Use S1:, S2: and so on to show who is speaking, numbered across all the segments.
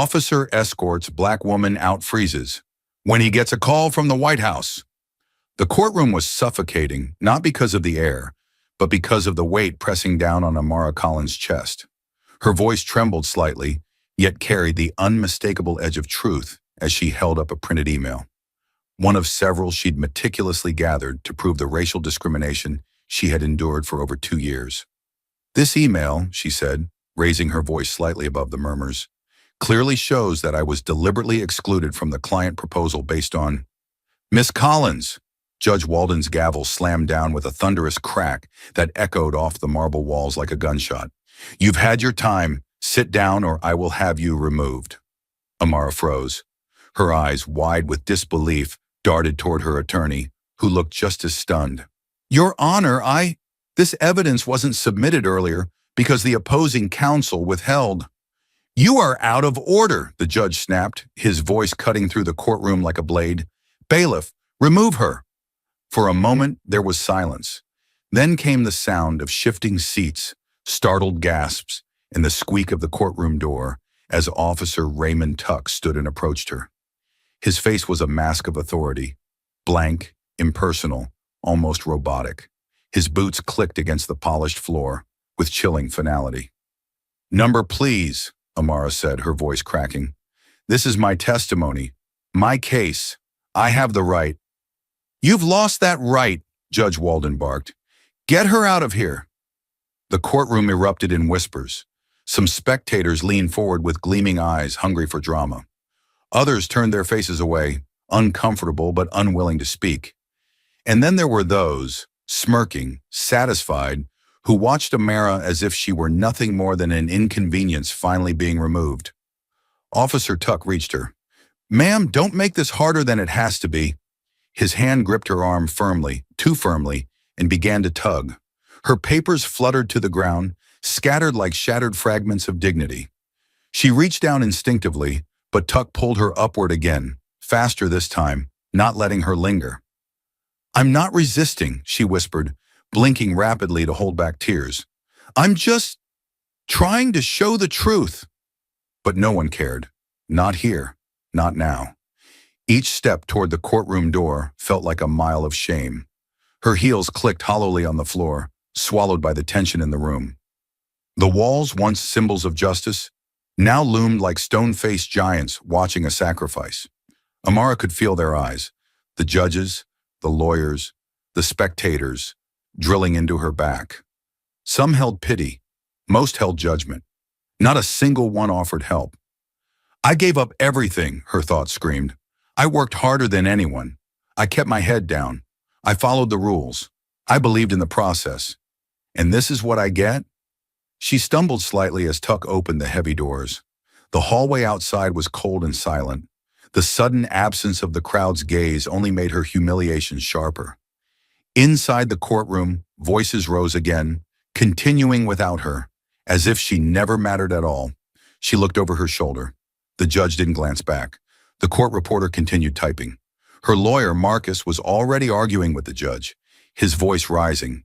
S1: Officer escorts black woman out freezes when he gets a call from the White House. The courtroom was suffocating, not because of the air, but because of the weight pressing down on Amara Collins' chest. Her voice trembled slightly, yet carried the unmistakable edge of truth as she held up a printed email. One of several she'd meticulously gathered to prove the racial discrimination she had endured for over 2 years. "This email," she said, raising her voice slightly above the murmurs, "clearly shows that I was deliberately excluded from the client proposal based on—" "Miss Collins!" Judge Walden's gavel slammed down with a thunderous crack that echoed off the marble walls like a gunshot. "You've had your time. Sit down or I will have you removed." Amara froze. Her eyes, wide with disbelief, darted toward her attorney, who looked just as stunned. "Your Honor, this evidence wasn't submitted earlier because the opposing counsel withheld." "You are out of order," the judge snapped, his voice cutting through the courtroom like a blade. "Bailiff, remove her." For a moment, there was silence. Then came the sound of shifting seats, startled gasps, and the squeak of the courtroom door as Officer Raymond Tuck stood and approached her. His face was a mask of authority, blank, impersonal, almost robotic. His boots clicked against the polished floor with chilling finality. "Number, please," Amara said, her voice cracking. "This is my testimony, my case. I have the right." "You've lost that right," Judge Walden barked. "Get her out of here." The courtroom erupted in whispers. Some spectators leaned forward with gleaming eyes, hungry for drama. Others turned their faces away, uncomfortable but unwilling to speak. And then there were those, smirking, satisfied, who watched Amara as if she were nothing more than an inconvenience finally being removed. Officer Tuck reached her. "Ma'am, don't make this harder than it has to be." His hand gripped her arm firmly, too firmly, and began to tug. Her papers fluttered to the ground, scattered like shattered fragments of dignity. She reached down instinctively, but Tuck pulled her upward again, faster this time, not letting her linger. "I'm not resisting," she whispered, blinking rapidly to hold back tears. "I'm just trying to show the truth." But no one cared. Not here. Not now. Each step toward the courtroom door felt like a mile of shame. Her heels clicked hollowly on the floor, swallowed by the tension in the room. The walls, once symbols of justice, now loomed like stone-faced giants watching a sacrifice. Amara could feel their eyes, the judges, the lawyers, the spectators, drilling into her back. Some held pity, most held judgment. Not a single one offered help. "I gave up everything," her thoughts screamed. "I worked harder than anyone. I kept my head down. I followed the rules. I believed in the process. And this is what I get?" She stumbled slightly as Tuck opened the heavy doors. The hallway outside was cold and silent. The sudden absence of the crowd's gaze only made her humiliation sharper. Inside the courtroom, voices rose again, continuing without her, as if she never mattered at all. She looked over her shoulder. The judge didn't glance back. The court reporter continued typing. Her lawyer, Marcus, was already arguing with the judge, his voice rising,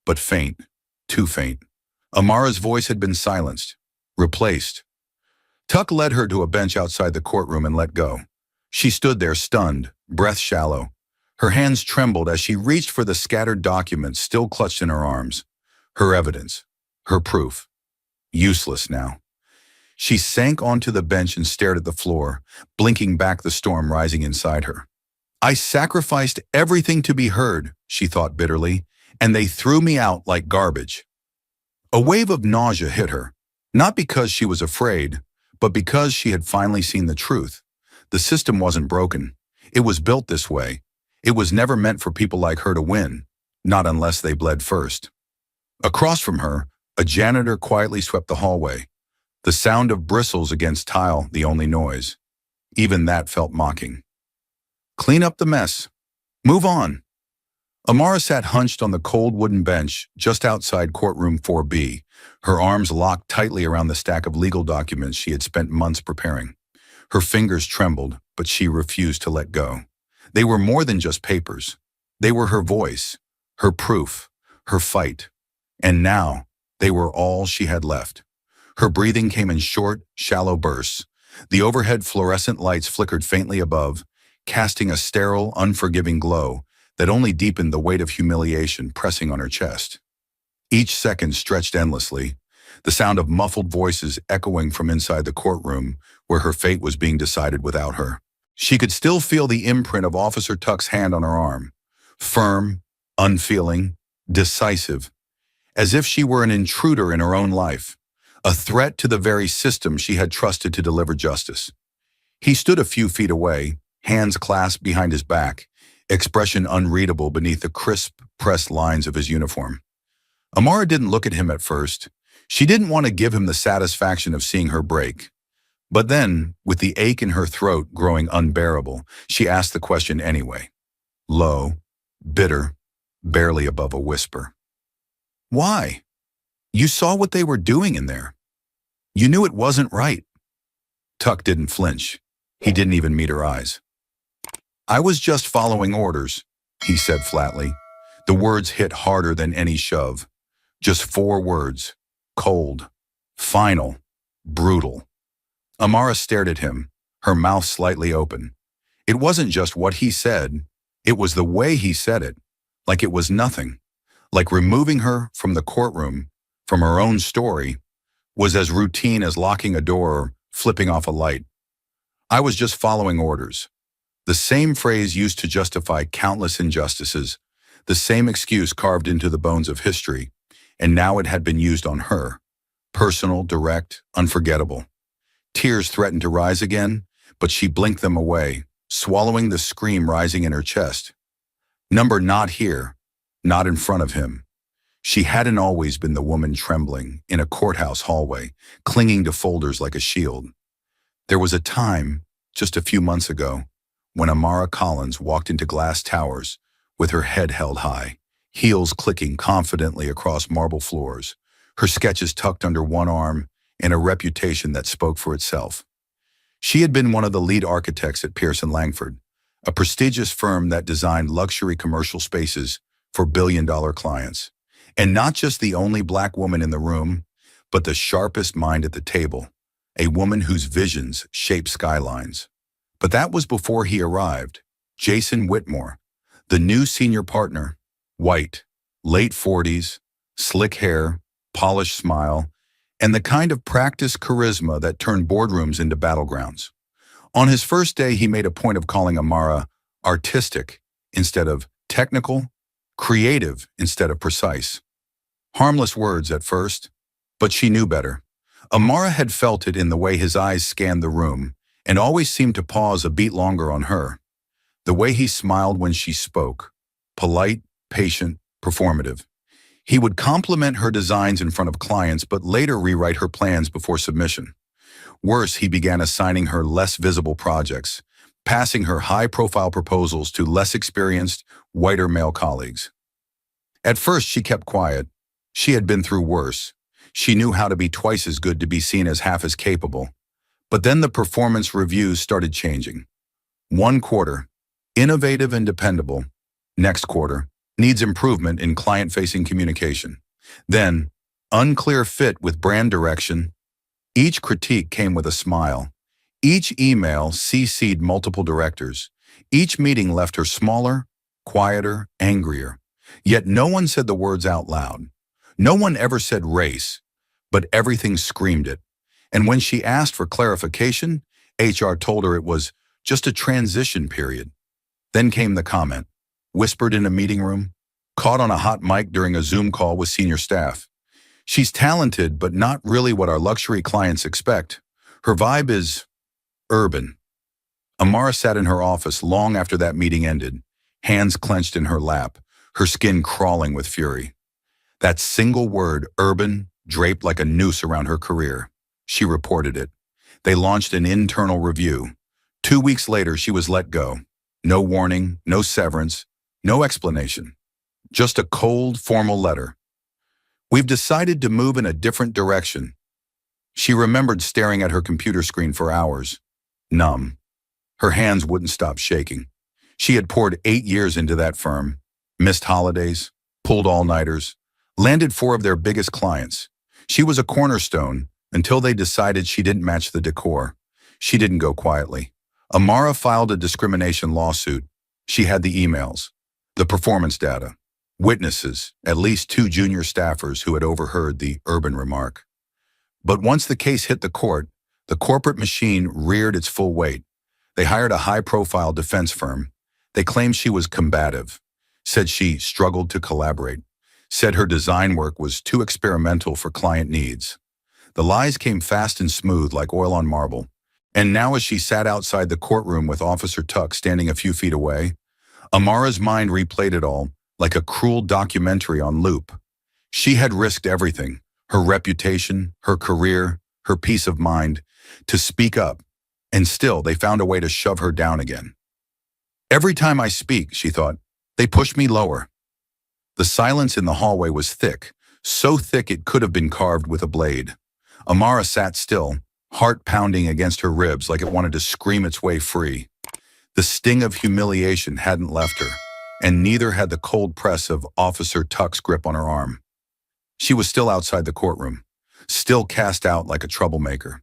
S1: but faint, too faint. Amara's voice had been silenced, replaced. Tuck led her to a bench outside the courtroom and let go. She stood there stunned, breath shallow. Her hands trembled as she reached for the scattered documents still clutched in her arms. Her evidence, her proof. Useless now. She sank onto the bench and stared at the floor, blinking back the storm rising inside her. "I sacrificed everything to be heard," she thought bitterly, "and they threw me out like garbage." A wave of nausea hit her, not because she was afraid, but because she had finally seen the truth. The system wasn't broken. It was built this way. It was never meant for people like her to win, not unless they bled first. Across from her, a janitor quietly swept the hallway, the sound of bristles against tile the only noise. Even that felt mocking. "Clean up the mess. Move on." Amara sat hunched on the cold wooden bench just outside courtroom 4B, her arms locked tightly around the stack of legal documents she had spent months preparing. Her fingers trembled, but she refused to let go. They were more than just papers. They were her voice, her proof, her fight. And now, they were all she had left. Her breathing came in short, shallow bursts, The overhead fluorescent lights flickered faintly above, casting a sterile, unforgiving glow that only deepened the weight of humiliation pressing on her chest. Each second stretched endlessly, the sound of muffled voices echoing from inside the courtroom where her fate was being decided without her. She could still feel the imprint of Officer Tuck's hand on her arm, firm, unfeeling, decisive, as if she were an intruder in her own life, a threat to the very system she had trusted to deliver justice. He stood a few feet away, hands clasped behind his back, expression unreadable beneath the crisp, pressed lines of his uniform. Amara didn't look at him at first. She didn't want to give him the satisfaction of seeing her break. But then, with the ache in her throat growing unbearable, she asked the question anyway. Low, bitter, barely above a whisper. Why? You saw what they were doing in there. You knew it wasn't right. Tuck didn't flinch. He didn't even meet her eyes. I was just following orders, he said flatly. The words hit harder than any shove. Just 4 words. Cold. Final. Brutal. Amara stared at him, her mouth slightly open. It wasn't just what he said. It was the way he said it. Like it was nothing. Like removing her from the courtroom, from her own story, was as routine as locking a door or flipping off a light. I was just following orders. The same phrase used to justify countless injustices, the same excuse carved into the bones of history, and now it had been used on her. Personal, direct, unforgettable. Tears threatened to rise again, but she blinked them away, swallowing the scream rising in her chest. Number not here, not in front of him. She hadn't always been the woman trembling in a courthouse hallway, clinging to folders like a shield. There was a time, just a few months ago, when Amara Collins walked into glass towers with her head held high, heels clicking confidently across marble floors, her sketches tucked under one arm, and a reputation that spoke for itself. She had been one of the lead architects at Pearson Langford, a prestigious firm that designed luxury commercial spaces for billion-dollar clients. And not just the only black woman in the room, but the sharpest mind at the table, a woman whose visions shaped skylines. But that was before he arrived. Jason Whitmore, the new senior partner, white, late 40s, slick hair, polished smile, and the kind of practiced charisma that turned boardrooms into battlegrounds. On his first day, he made a point of calling Amara artistic instead of technical, creative instead of precise. Harmless words at first, but she knew better. Amara had felt it in the way his eyes scanned the room and always seemed to pause a beat longer on her. The way he smiled when she spoke, polite, patient, performative. He would compliment her designs in front of clients but later rewrite her plans before submission. Worse, he began assigning her less visible projects, passing her high-profile proposals to less experienced, whiter male colleagues. At first, she kept quiet. She had been through worse. She knew how to be twice as good to be seen as half as capable. But then the performance reviews started changing. One quarter, innovative and dependable. Next quarter, needs improvement in client-facing communication. Then, unclear fit with brand direction. Each critique came with a smile. Each email CC'd multiple directors. Each meeting left her smaller, quieter, angrier. Yet no one said the words out loud. No one ever said race, but everything screamed it. And when she asked for clarification, HR told her it was just a transition period. Then came the comment, whispered in a meeting room, caught on a hot mic during a Zoom call with senior staff. She's talented, but not really what our luxury clients expect. Her vibe is urban. Amara sat in her office long after that meeting ended, hands clenched in her lap, her skin crawling with fury. That single word, urban, draped like a noose around her career. She reported it. They launched an internal review. 2 weeks later, she was let go. No warning, no severance, no explanation. Just a cold, formal letter. We've decided to move in a different direction. She remembered staring at her computer screen for hours, numb. Her hands wouldn't stop shaking. She had poured 8 years into that firm, missed holidays, pulled all-nighters, landed 4 of their biggest clients. She was a cornerstone until they decided she didn't match the decor. She didn't go quietly. Amara filed a discrimination lawsuit. She had the emails, the performance data, witnesses, at least 2 junior staffers who had overheard the urban remark. But once the case hit the court, the corporate machine reared its full weight. They hired a high-profile defense firm. They claimed she was combative, said she struggled to collaborate, said her design work was too experimental for client needs. The lies came fast and smooth like oil on marble. And now as she sat outside the courtroom with Officer Tuck standing a few feet away, Amara's mind replayed it all like a cruel documentary on loop. She had risked everything, her reputation, her career, her peace of mind, to speak up, and still they found a way to shove her down again. Every time I speak, she thought, they push me lower. The silence in the hallway was thick, so thick it could have been carved with a blade. Amara sat still, heart pounding against her ribs like it wanted to scream its way free. The sting of humiliation hadn't left her, and neither had the cold press of Officer Tuck's grip on her arm. She was still outside the courtroom, still cast out like a troublemaker.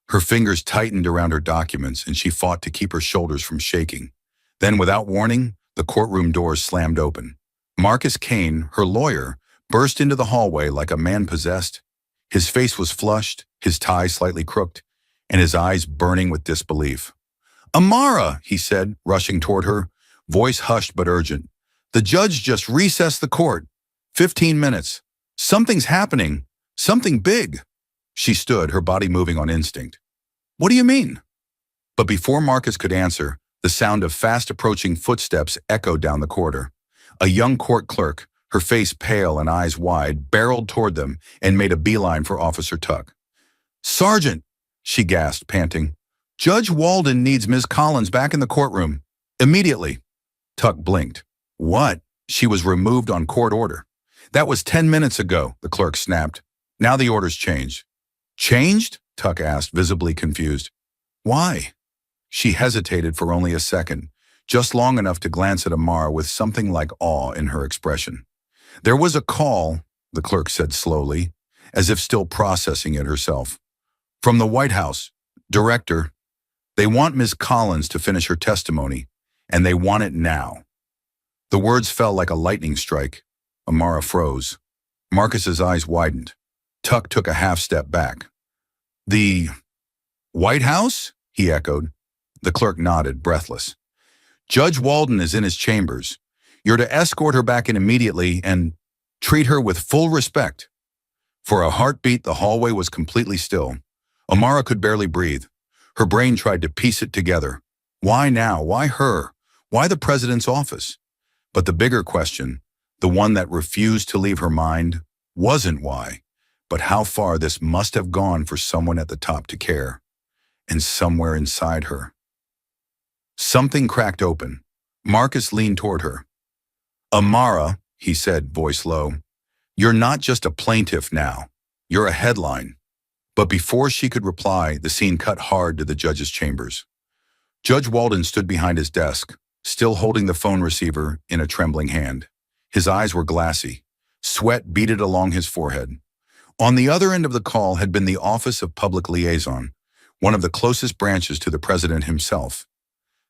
S1: Her fingers tightened around her documents, and she fought to keep her shoulders from shaking. Then, without warning, the courtroom doors slammed open. Marcus Kane, her lawyer, burst into the hallway like a man possessed. His face was flushed, his tie slightly crooked, and his eyes burning with disbelief. "Amara," he said, rushing toward her, voice hushed but urgent. "The judge just recessed the court. 15 minutes. Something's happening. Something big." She stood, her body moving on instinct. "What do you mean?" But before Marcus could answer, the sound of fast-approaching footsteps echoed down the corridor. A young court clerk, her face pale and eyes wide, barreled toward them and made a beeline for Officer Tuck. "Sergeant," she gasped, panting. "Judge Walden needs Ms. Collins back in the courtroom. Immediately." Tuck blinked. "What?" "She was removed on court order." "That was 10 minutes ago," the clerk snapped. "Now the order's changed." "Changed?" Tuck asked, visibly confused. "Why?" She hesitated for only a second, just long enough to glance at Amara with something like awe in her expression. "There was a call," the clerk said slowly, as if still processing it herself. "From the White House. Director. They want Ms. Collins to finish her testimony, and they want it now." The words fell like a lightning strike. Amara froze. Marcus's eyes widened. Tuck took a half step back. "The White House?" he echoed. The clerk nodded, breathless. "Judge Walden is in his chambers. You're to escort her back in immediately and treat her with full respect." For a heartbeat, the hallway was completely still. Amara could barely breathe. Her brain tried to piece it together. Why now? Why her? Why the president's office? But the bigger question, the one that refused to leave her mind, wasn't why, but how far this must have gone for someone at the top to care. And somewhere inside her. Something cracked open. Marcus leaned toward her. "Amara," he said, voice low, "you're not just a plaintiff now. You're a headline." But before she could reply, the scene cut hard to the judge's chambers. Judge Walden stood behind his desk, still holding the phone receiver in a trembling hand. His eyes were glassy. Sweat beaded along his forehead. On the other end of the call had been the Office of Public Liaison, one of the closest branches to the president himself.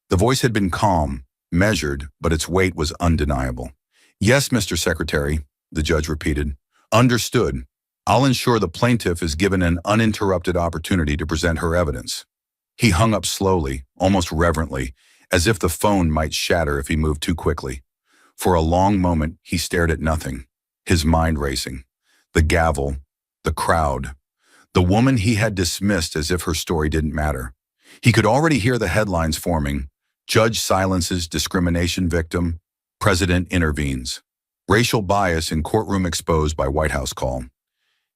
S1: The voice had been calm, measured, but its weight was undeniable. "Yes, Mr. Secretary," the judge repeated. "Understood. I'll ensure the plaintiff is given an uninterrupted opportunity to present her evidence." He hung up slowly, almost reverently, as if the phone might shatter if he moved too quickly. For a long moment, he stared at nothing, his mind racing. The gavel, the crowd, the woman he had dismissed as if her story didn't matter. He could already hear the headlines forming. Judge silences discrimination victim, president intervenes. Racial bias in courtroom exposed by White House call.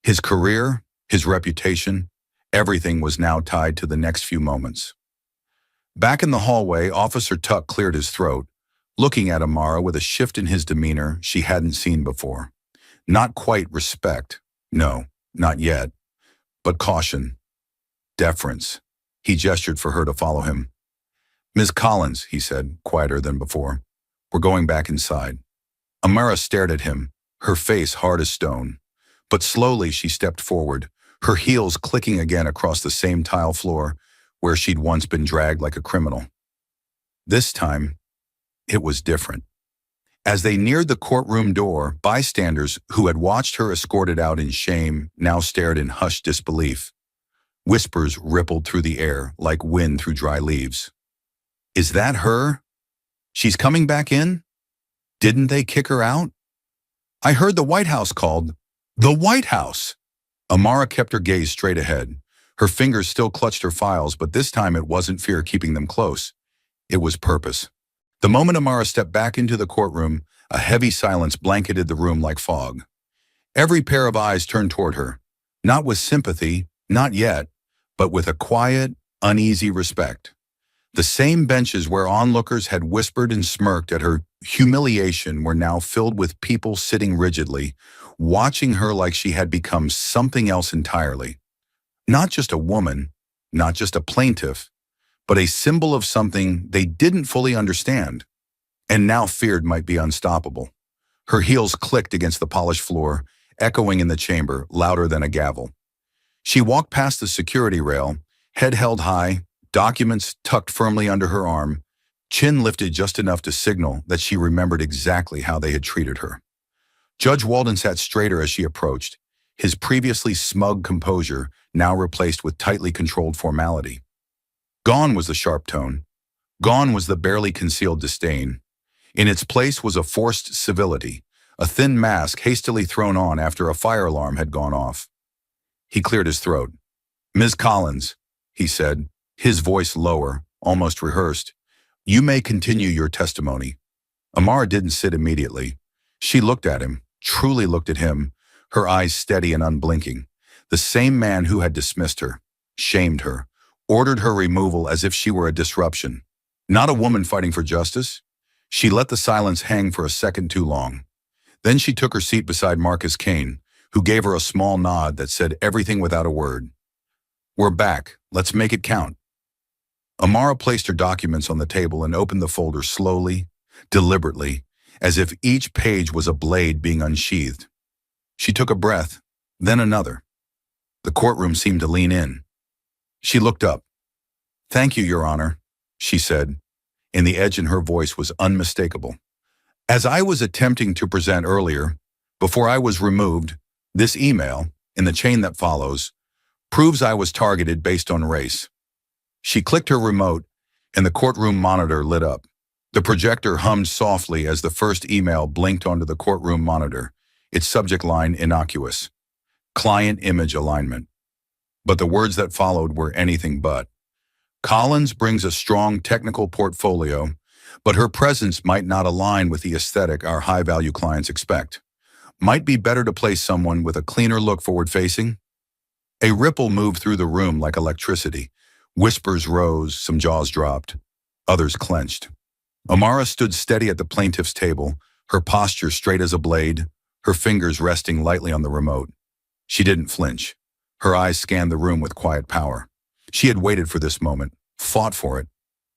S1: His career, his reputation, everything was now tied to the next few moments. Back in the hallway, Officer Tuck cleared his throat, looking at Amara with a shift in his demeanor she hadn't seen before. Not quite respect, no, not yet, but caution, deference. He gestured for her to follow him. "Ms. Collins," he said, quieter than before, "we're going back inside." Amara stared at him, her face hard as stone. But slowly she stepped forward, her heels clicking again across the same tile floor, where she'd once been dragged like a criminal. This time, it was different. As they neared the courtroom door, bystanders who had watched her escorted out in shame now stared in hushed disbelief. Whispers rippled through the air like wind through dry leaves. Is that her? She's coming back in? Didn't they kick her out? I heard the White House called. The White House! Amara kept her gaze straight ahead. Her fingers still clutched her files, but this time it wasn't fear keeping them close. It was purpose. The moment Amara stepped back into the courtroom, a heavy silence blanketed the room like fog. Every pair of eyes turned toward her, not with sympathy, not yet, but with a quiet, uneasy respect. The same benches where onlookers had whispered and smirked at her humiliation were now filled with people sitting rigidly, watching her like she had become something else entirely. Not just a woman, not just a plaintiff, but a symbol of something they didn't fully understand, and now feared might be unstoppable. Her heels clicked against the polished floor, echoing in the chamber, louder than a gavel. She walked past the security rail, head held high, documents tucked firmly under her arm, chin lifted just enough to signal that she remembered exactly how they had treated her. Judge Walden sat straighter as she approached, his previously smug composure now replaced with tightly controlled formality. Gone was the sharp tone. Gone was the barely concealed disdain. In its place was a forced civility, a thin mask hastily thrown on after a fire alarm had gone off. He cleared his throat. "Ms. Collins," he said, his voice lower, almost rehearsed, "you may continue your testimony." Amara didn't sit immediately. She looked at him, truly looked at him, her eyes steady and unblinking. The same man who had dismissed her, shamed her, ordered her removal as if she were a disruption. Not a woman fighting for justice. She let the silence hang for a second too long. Then she took her seat beside Marcus Kane, who gave her a small nod that said everything without a word. "We're back. Let's make it count." Amara placed her documents on the table and opened the folder slowly, deliberately, as if each page was a blade being unsheathed. She took a breath, then another. The courtroom seemed to lean in. She looked up. "Thank you, Your Honor," she said, and the edge in her voice was unmistakable. "As I was attempting to present earlier, before I was removed, this email, in the chain that follows, proves I was targeted based on race." She clicked her remote, and the courtroom monitor lit up. The projector hummed softly as the first email blinked onto the courtroom monitor, its subject line innocuous. Client image alignment. But the words that followed were anything but. Collins brings a strong technical portfolio, but her presence might not align with the aesthetic our high-value clients expect. Might be better to place someone with a cleaner look forward-facing. A ripple moved through the room like electricity. Whispers rose, some jaws dropped, others clenched. Amara stood steady at the plaintiff's table, her posture straight as a blade, her fingers resting lightly on the remote. She didn't flinch. Her eyes scanned the room with quiet power. She had waited for this moment, fought for it,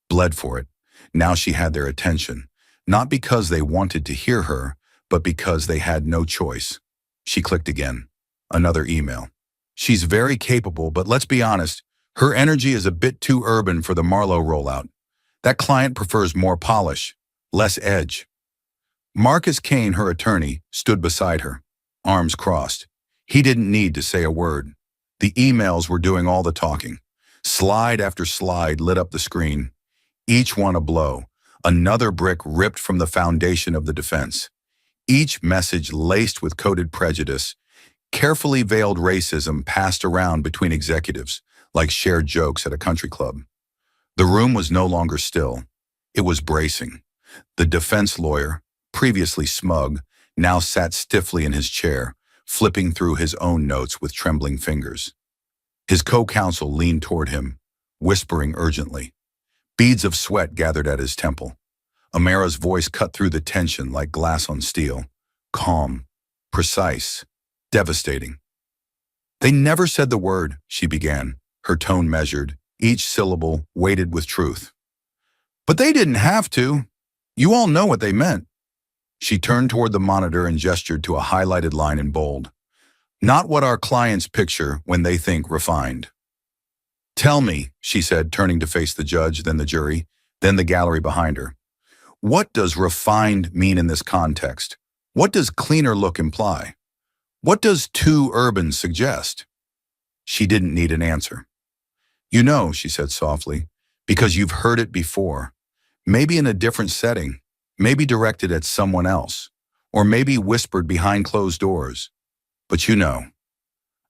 S1: bled for it. Now she had their attention, not because they wanted to hear her, but because they had no choice. She clicked again. Another email. "She's very capable, but let's be honest, her energy is a bit too urban for the Marlowe rollout. That client prefers more polish, less edge." Marcus Kane, her attorney, stood beside her, arms crossed. He didn't need to say a word. The emails were doing all the talking. Slide after slide lit up the screen, each one a blow, another brick ripped from the foundation of the defense. Each message laced with coded prejudice, carefully veiled racism passed around between executives, like shared jokes at a country club. The room was no longer still. It was bracing. The defense lawyer, previously smug, now sat stiffly in his chair, flipping through his own notes with trembling fingers. His co-counsel leaned toward him, whispering urgently. Beads of sweat gathered at his temple. Amara's voice cut through the tension like glass on steel. Calm, precise, devastating. "They never said the word," she began, her tone measured, each syllable weighted with truth. "But they didn't have to. You all know what they meant." She turned toward the monitor and gestured to a highlighted line in bold. "Not what our clients picture when they think refined." Tell me, she said, turning to face the judge, then the jury, then the gallery behind her. What does refined mean in this context? What does cleaner look imply? What does too urban suggest? She didn't need an answer. You know, she said softly, because you've heard it before. Maybe in a different setting, maybe directed at someone else, or maybe whispered behind closed doors. But you know.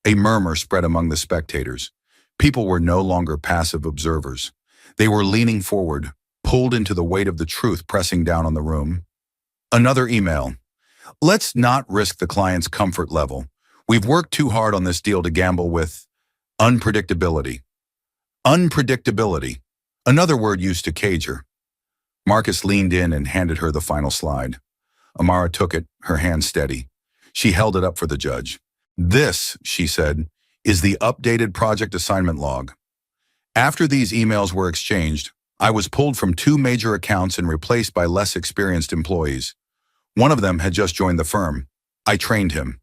S1: A murmur spread among the spectators. People were no longer passive observers. They were leaning forward, pulled into the weight of the truth pressing down on the room. Another email. Let's not risk the client's comfort level. We've worked too hard on this deal to gamble with unpredictability. Unpredictability. Another word used to cage her. Marcus leaned in and handed her the final slide. Amara took it, her hand steady. She held it up for the judge. This, she said, is the updated project assignment log. After these emails were exchanged, I was pulled from 2 major accounts and replaced by less experienced employees. One of them had just joined the firm. I trained him.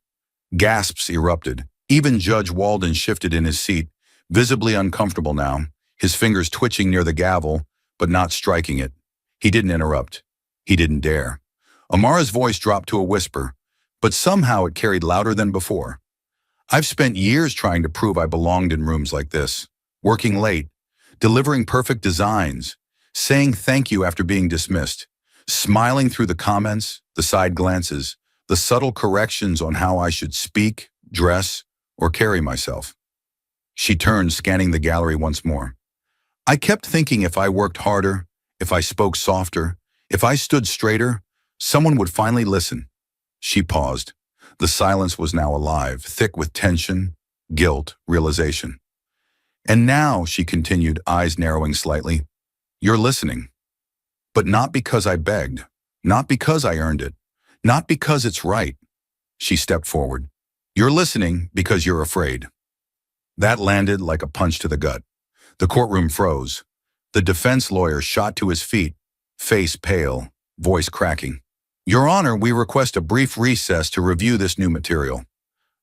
S1: Gasps erupted. Even Judge Walden shifted in his seat, visibly uncomfortable now, his fingers twitching near the gavel, but not striking it. He didn't interrupt. He didn't dare. Amara's voice dropped to a whisper, but somehow it carried louder than before. I've spent years trying to prove I belonged in rooms like this, working late, delivering perfect designs, saying thank you after being dismissed, smiling through the comments, the side glances, the subtle corrections on how I should speak, dress, or carry myself. She turned, scanning the gallery once more. I kept thinking if I worked harder, if I spoke softer, if I stood straighter, someone would finally listen. She paused. The silence was now alive, thick with tension, guilt, realization. And now, she continued, eyes narrowing slightly, you're listening. But not because I begged, not because I earned it, not because it's right. She stepped forward. You're listening because you're afraid. That landed like a punch to the gut. The courtroom froze. The defense lawyer shot to his feet, face pale, voice cracking. Your Honor, we request a brief recess to review this new material.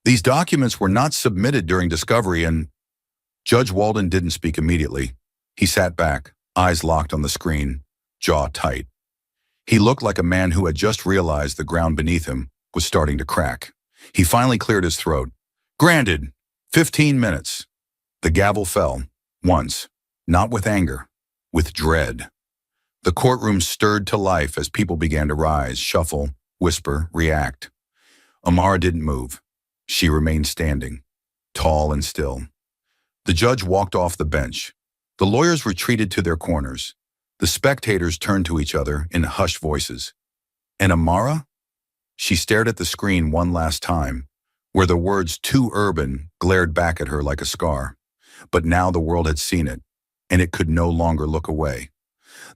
S1: These documents were not submitted during discovery and… Judge Walden didn't speak immediately. He sat back, eyes locked on the screen, jaw tight. He looked like a man who had just realized the ground beneath him was starting to crack. He finally cleared his throat. Granted, 15 minutes. The gavel fell, once, not with anger, with dread. The courtroom stirred to life as people began to rise, shuffle, whisper, react. Amara didn't move. She remained standing, tall and still. The judge walked off the bench. The lawyers retreated to their corners. The spectators turned to each other in hushed voices. And Amara? She stared at the screen one last time, where the words "too urban" glared back at her like a scar. But now the world had seen it, and it could no longer look away.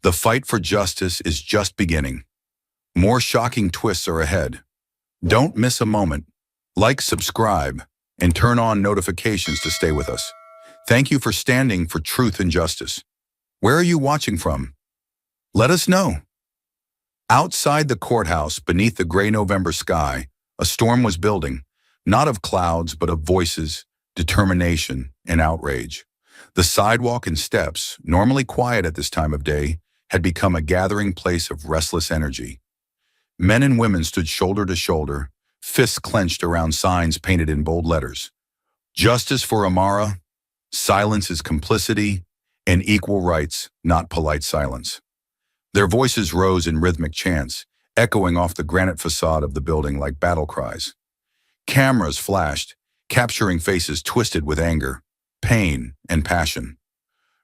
S1: The fight for justice is just beginning. More shocking twists are ahead. Don't miss a moment. Like, subscribe, and turn on notifications to stay with us. Thank you for standing for truth and justice. Where are you watching from? Let us know. Outside the courthouse, beneath the gray November sky, a storm was building, not of clouds, but of voices, determination, and outrage. The sidewalk and steps, normally quiet at this time of day, had become a gathering place of restless energy. Men and women stood shoulder to shoulder, fists clenched around signs painted in bold letters. Justice for Amara, silence is complicity, and equal rights, not polite silence. Their voices rose in rhythmic chants, echoing off the granite facade of the building like battle cries. Cameras flashed, capturing faces twisted with anger, pain, and passion.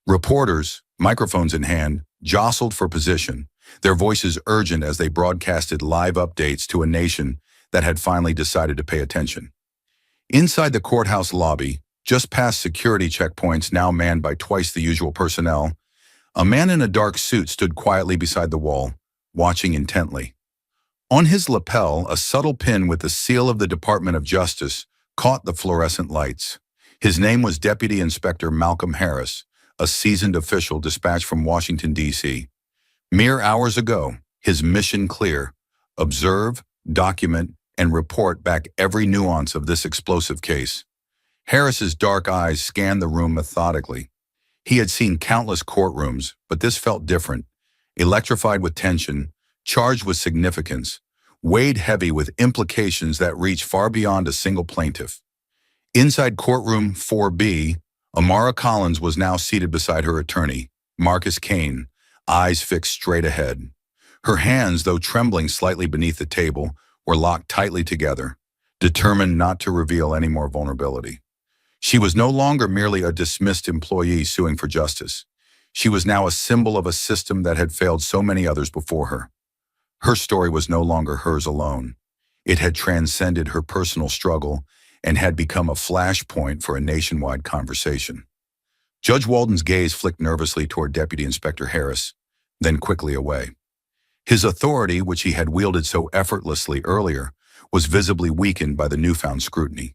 S1: Reporters, microphones in hand, jostled for position, their voices urgent as they broadcasted live updates to a nation that had finally decided to pay attention. Inside the courthouse lobby, just past security checkpoints now manned by twice the usual personnel, a man in a dark suit stood quietly beside the wall, watching intently. On his lapel, a subtle pin with the seal of the Department of Justice caught the fluorescent lights. His name was Deputy Inspector Malcolm Harris, a seasoned official dispatched from Washington, D.C. Mere hours ago, his mission clear: observe, document, and report back every nuance of this explosive case. Harris's dark eyes scanned the room methodically, He had seen countless courtrooms, but this felt different. Electrified with tension, charged with significance, weighed heavy with implications that reached far beyond a single plaintiff. Inside courtroom 4B, Amara Collins was now seated beside her attorney, Marcus Kane, eyes fixed straight ahead. Her hands, though trembling slightly beneath the table, were locked tightly together, determined not to reveal any more vulnerability. She was no longer merely a dismissed employee suing for justice. She was now a symbol of a system that had failed so many others before her. Her story was no longer hers alone. It had transcended her personal struggle and had become a flashpoint for a nationwide conversation. Judge Walden's gaze flicked nervously toward Deputy Inspector Harris, then quickly away. His authority, which he had wielded so effortlessly earlier, was visibly weakened by the newfound scrutiny.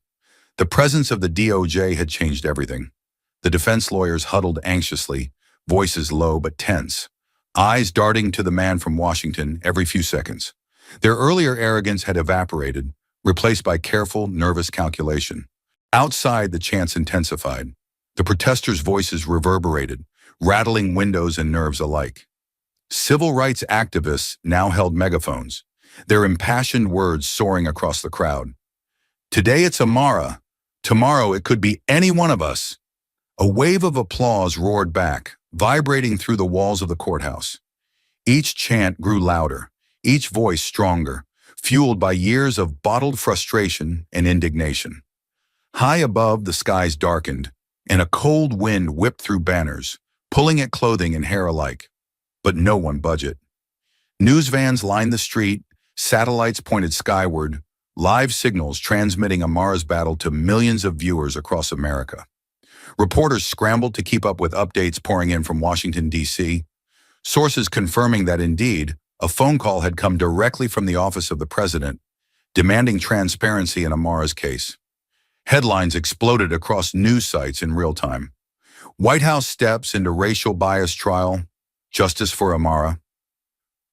S1: The presence of the DOJ had changed everything. The defense lawyers huddled anxiously, voices low but tense, eyes darting to the man from Washington every few seconds. Their earlier arrogance had evaporated, replaced by careful, nervous calculation. Outside, the chants intensified. The protesters' voices reverberated, rattling windows and nerves alike. Civil rights activists now held megaphones, their impassioned words soaring across the crowd. Today it's Amara. Tomorrow it could be any one of us. A wave of applause roared back, vibrating through the walls of the courthouse. Each chant grew louder, each voice stronger, fueled by years of bottled frustration and indignation. High above, the skies darkened, and a cold wind whipped through banners, pulling at clothing and hair alike. But no one budged. News vans lined the street, satellites pointed skyward, live signals transmitting Amara's battle to millions of viewers across America. Reporters scrambled to keep up with updates pouring in from Washington, D.C., sources confirming that indeed, a phone call had come directly from the office of the president, demanding transparency in Amara's case. Headlines exploded across news sites in real time. White House steps into racial bias trial, justice for Amara.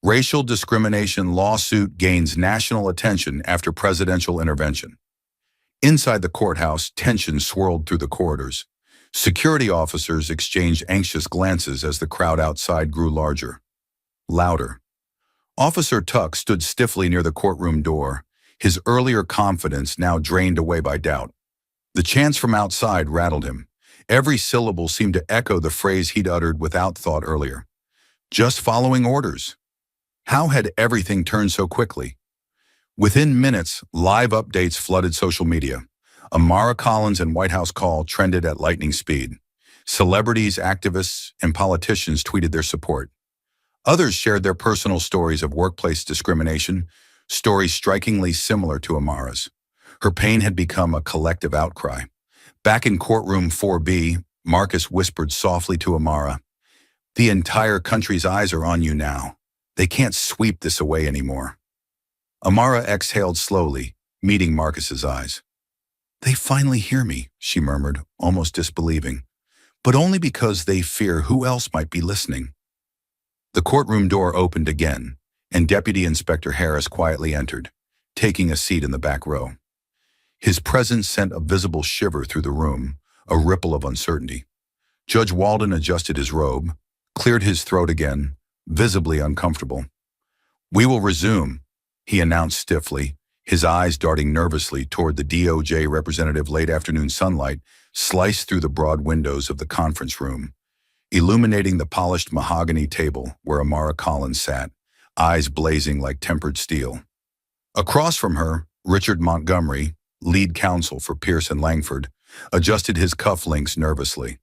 S1: Racial discrimination lawsuit gains national attention after presidential intervention. Inside the courthouse, tension swirled through the corridors. Security officers exchanged anxious glances as the crowd outside grew larger, louder. Officer Tuck stood stiffly near the courtroom door, his earlier confidence now drained away by doubt. The chants from outside rattled him. Every syllable seemed to echo the phrase he'd uttered without thought earlier. Just following orders. How had everything turned so quickly? Within minutes, live updates flooded social media. Amara Collins and White House call trended at lightning speed. Celebrities, activists, and politicians tweeted their support. Others shared their personal stories of workplace discrimination, stories strikingly similar to Amara's. Her pain had become a collective outcry. Back in courtroom 4B, Marcus whispered softly to Amara, "The entire country's eyes are on you now. They can't sweep this away anymore." Amara exhaled slowly, meeting Marcus's eyes. "They finally hear me," she murmured, almost disbelieving, "but only because they fear who else might be listening." The courtroom door opened again, and Deputy Inspector Harris quietly entered, taking a seat in the back row. His presence sent a visible shiver through the room, a ripple of uncertainty. Judge Walden adjusted his robe, cleared his throat again, visibly uncomfortable. "We will resume," he announced stiffly, his eyes darting nervously toward the DOJ representative. Late afternoon sunlight sliced through the broad windows of the conference room, illuminating the polished mahogany table where Amara Collins sat, eyes blazing like tempered steel. Across from her, Richard Montgomery, lead counsel for Pierce and Langford, adjusted his cufflinks nervously.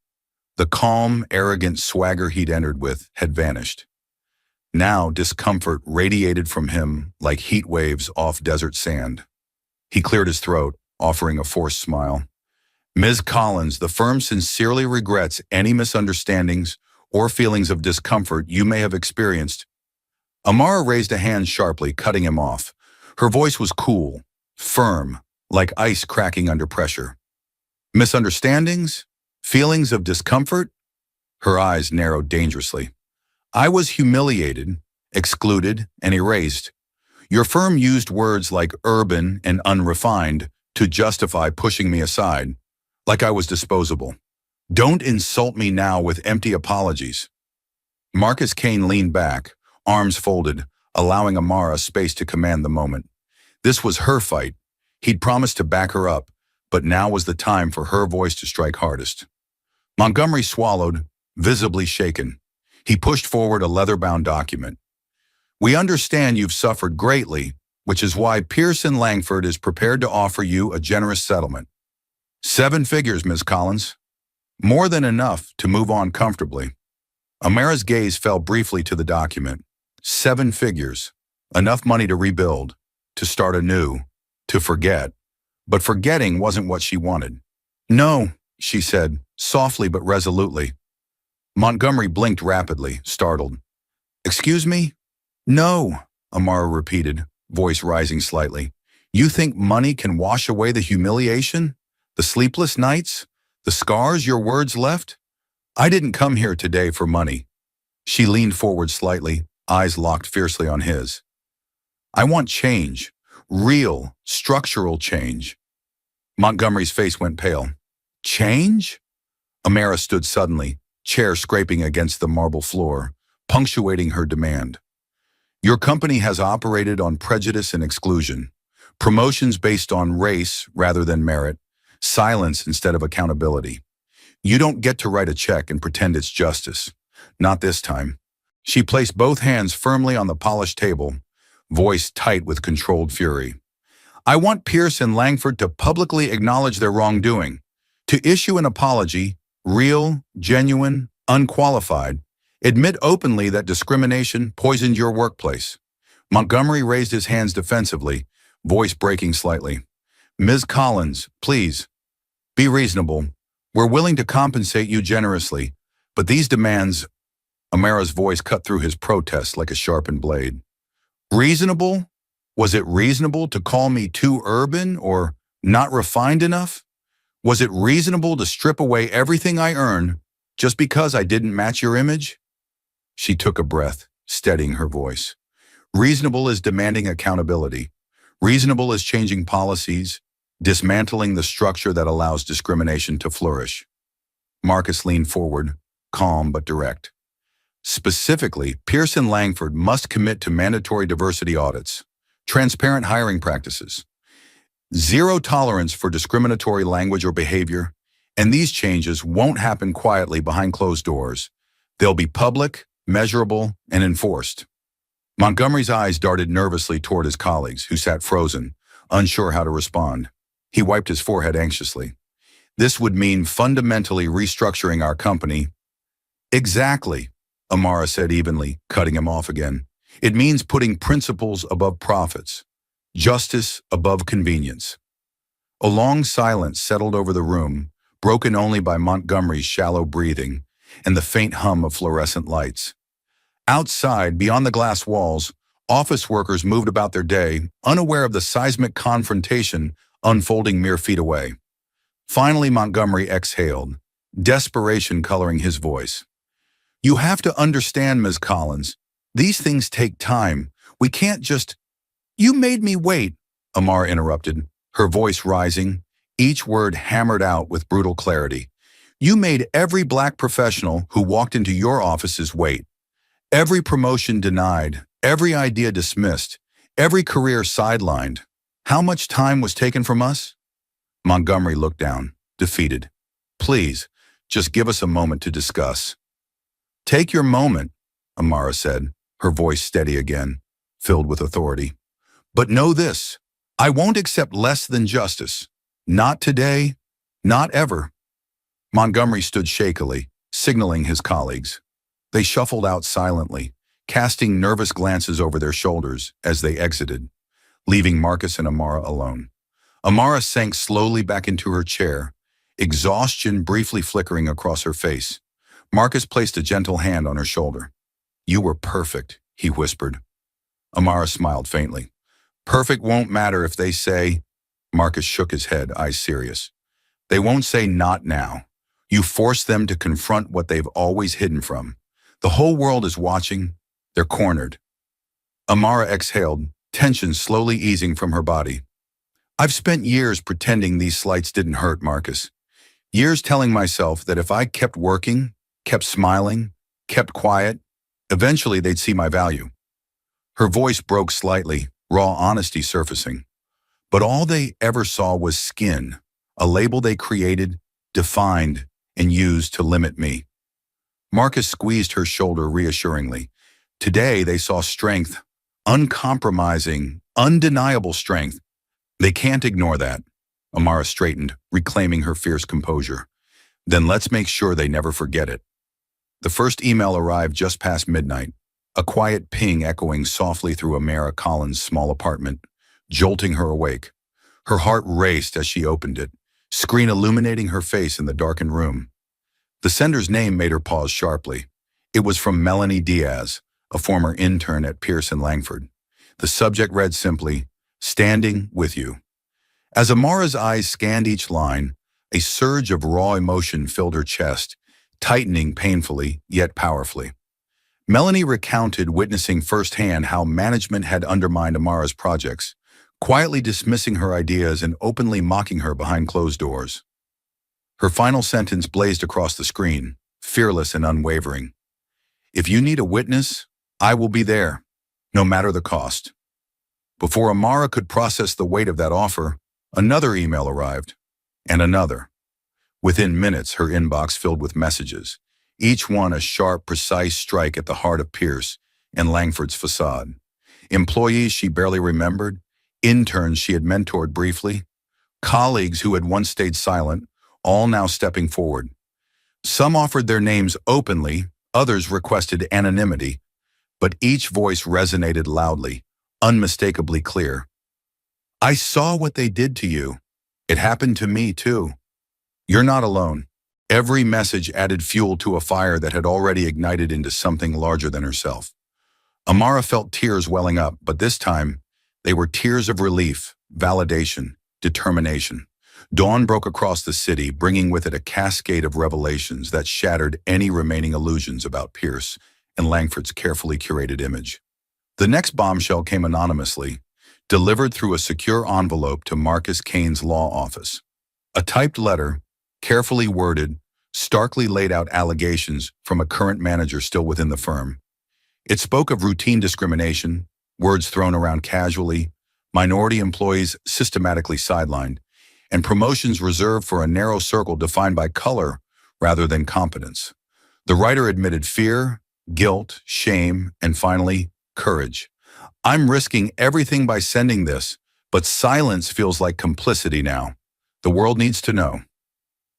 S1: The calm, arrogant swagger he'd entered with had vanished. Now discomfort radiated from him like heat waves off desert sand. He cleared his throat, offering a forced smile. "Ms. Collins, the firm sincerely regrets any misunderstandings or feelings of discomfort you may have experienced." Amara raised a hand sharply, cutting him off. Her voice was cool, firm, like ice cracking under pressure. "Misunderstandings? Feelings of discomfort?" Her eyes narrowed dangerously. "I was humiliated, excluded, and erased. Your firm used words like urban and unrefined to justify pushing me aside, like I was disposable. Don't insult me now with empty apologies. Marcus Kane leaned back, arms folded, allowing Amara space to command the moment. This was her fight. He'd promised to back her up, but now was the time for her voice to strike hardest. Montgomery swallowed, visibly shaken. He pushed forward a leather-bound document. We understand you've suffered greatly, which is why Pearson Langford is prepared to offer you a generous settlement. 7 figures, Ms. Collins. More than enough to move on comfortably. Amara's gaze fell briefly to the document. 7 figures. Enough money to rebuild, to start anew, to forget. But forgetting wasn't what she wanted. No, she said, softly but resolutely. Montgomery blinked rapidly, startled. Excuse me? No, Amara repeated, voice rising slightly. You think money can wash away the humiliation? The sleepless nights? The scars your words left? I didn't come here today for money. She leaned forward slightly, eyes locked fiercely on his. I want change. Real, structural change. Montgomery's face went pale. Change? Amara stood suddenly, chair scraping against the marble floor, punctuating her demand. Your company has operated on prejudice and exclusion, promotions based on race rather than merit, silence instead of accountability. You don't get to write a check and pretend it's justice. Not this time. She placed both hands firmly on the polished table, voice tight with controlled fury. I want Pierce and Langford to publicly acknowledge their wrongdoing, to issue an apology, real, genuine, unqualified, admit openly that discrimination poisoned your workplace. Montgomery raised his hands defensively, voice breaking slightly. Ms. Collins, please, be reasonable. We're willing to compensate you generously, but these demands, Amara's voice cut through his protest like a sharpened blade. Reasonable? Was it reasonable to call me too urban or not refined enough? Was it reasonable to strip away everything I earn just because I didn't match your image? She took a breath, steadying her voice. Reasonable is demanding accountability. Reasonable is changing policies, dismantling the structure that allows discrimination to flourish. Marcus leaned forward, calm but direct. Specifically, Pearson Langford must commit to mandatory diversity audits, transparent hiring practices, zero tolerance for discriminatory language or behavior, and these changes won't happen quietly behind closed doors. They'll be public, measurable, and enforced. Montgomery's eyes darted nervously toward his colleagues, who sat frozen, unsure how to respond. He wiped his forehead anxiously. This would mean fundamentally restructuring our company. Exactly, Amara said evenly, cutting him off again. It means putting principles above profits, justice above convenience. A long silence settled over the room, broken only by Montgomery's shallow breathing and the faint hum of fluorescent lights. Outside, beyond the glass walls, office workers moved about their day, unaware of the seismic confrontation unfolding mere feet away. Finally, Montgomery exhaled, desperation coloring his voice. You have to understand, Ms. Collins. These things take time. We can't just— You made me wait, Amara interrupted, her voice rising, each word hammered out with brutal clarity. You made every black professional who walked into your offices wait. Every promotion denied, every idea dismissed, every career sidelined. How much time was taken from us? Montgomery looked down, defeated. Please, just give us a moment to discuss. Take your moment, Amara said, her voice steady again, filled with authority. But know this, I won't accept less than justice. Not today, not ever. Montgomery stood shakily, signaling his colleagues. They shuffled out silently, casting nervous glances over their shoulders as they exited, leaving Marcus and Amara alone. Amara sank slowly back into her chair, exhaustion briefly flickering across her face. Marcus placed a gentle hand on her shoulder. You were perfect, he whispered. Amara smiled faintly. Perfect won't matter if they say— Marcus shook his head, eyes serious. They won't say not now. You force them to confront what they've always hidden from. The whole world is watching. They're cornered. Amara exhaled, tension slowly easing from her body. I've spent years pretending these slights didn't hurt, Marcus. Years telling myself that if I kept working, kept smiling, kept quiet, eventually they'd see my value. Her voice broke slightly, raw honesty surfacing. But all they ever saw was skin, a label they created, defined, and used to limit me. Marcus squeezed her shoulder reassuringly. Today they saw strength, uncompromising, undeniable strength. They can't ignore that. Amara straightened, reclaiming her fierce composure. Then let's make sure they never forget it. The first email arrived just past midnight, a quiet ping echoing softly through Amara Collins' small apartment, jolting her awake. Her heart raced as she opened it, screen illuminating her face in the darkened room. The sender's name made her pause sharply. It was from Melanie Diaz, a former intern at Pearson Langford. The subject read simply, "Standing with you." As Amara's eyes scanned each line, a surge of raw emotion filled her chest, tightening painfully, yet powerfully. Melanie recounted witnessing firsthand how management had undermined Amara's projects, quietly dismissing her ideas and openly mocking her behind closed doors. Her final sentence blazed across the screen, fearless and unwavering. "If you need a witness, I will be there, no matter the cost." Before Amara could process the weight of that offer, another email arrived, and another. Within minutes, her inbox filled with messages, each one a sharp, precise strike at the heart of Pierce and Langford's facade. Employees she barely remembered, interns she had mentored briefly, colleagues who had once stayed silent, all now stepping forward. Some offered their names openly, others requested anonymity, but each voice resonated loudly, unmistakably clear. "I saw what they did to you. It happened to me too. You're not alone." Every message added fuel to a fire that had already ignited into something larger than herself. Amara felt tears welling up, but this time, they were tears of relief, validation, determination. Dawn broke across the city, bringing with it a cascade of revelations that shattered any remaining illusions about Pierce and Langford's carefully curated image. The next bombshell came anonymously, delivered through a secure envelope to Marcus Kane's law office. A typed letter, carefully worded, starkly laid out allegations from a current manager still within the firm. It spoke of routine discrimination, words thrown around casually, minority employees systematically sidelined, and promotions reserved for a narrow circle defined by color rather than competence. The writer admitted fear, guilt, shame, and finally, courage. "I'm risking everything by sending this, but silence feels like complicity now. The world needs to know."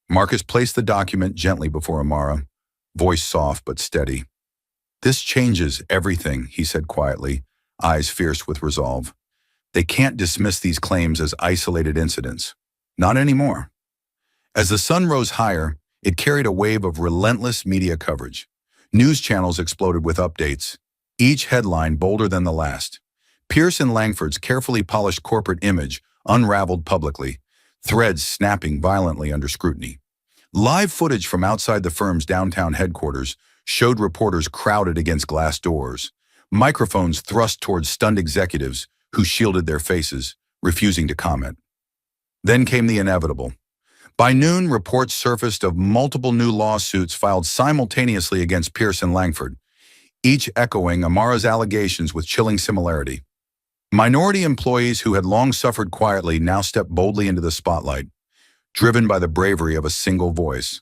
S1: Marcus placed the document gently before Amara, voice soft but steady. "This changes everything," he said quietly, eyes fierce with resolve. "They can't dismiss these claims as isolated incidents. Not anymore." As the sun rose higher, it carried a wave of relentless media coverage. News channels exploded with updates, each headline bolder than the last. Pierce and Langford's carefully polished corporate image unraveled publicly, threads snapping violently under scrutiny. Live footage from outside the firm's downtown headquarters showed reporters crowded against glass doors, microphones thrust towards stunned executives who shielded their faces, refusing to comment. Then came the inevitable. By noon, reports surfaced of multiple new lawsuits filed simultaneously against Pierce and Langford, each echoing Amara's allegations with chilling similarity. Minority employees who had long suffered quietly now stepped boldly into the spotlight, driven by the bravery of a single voice.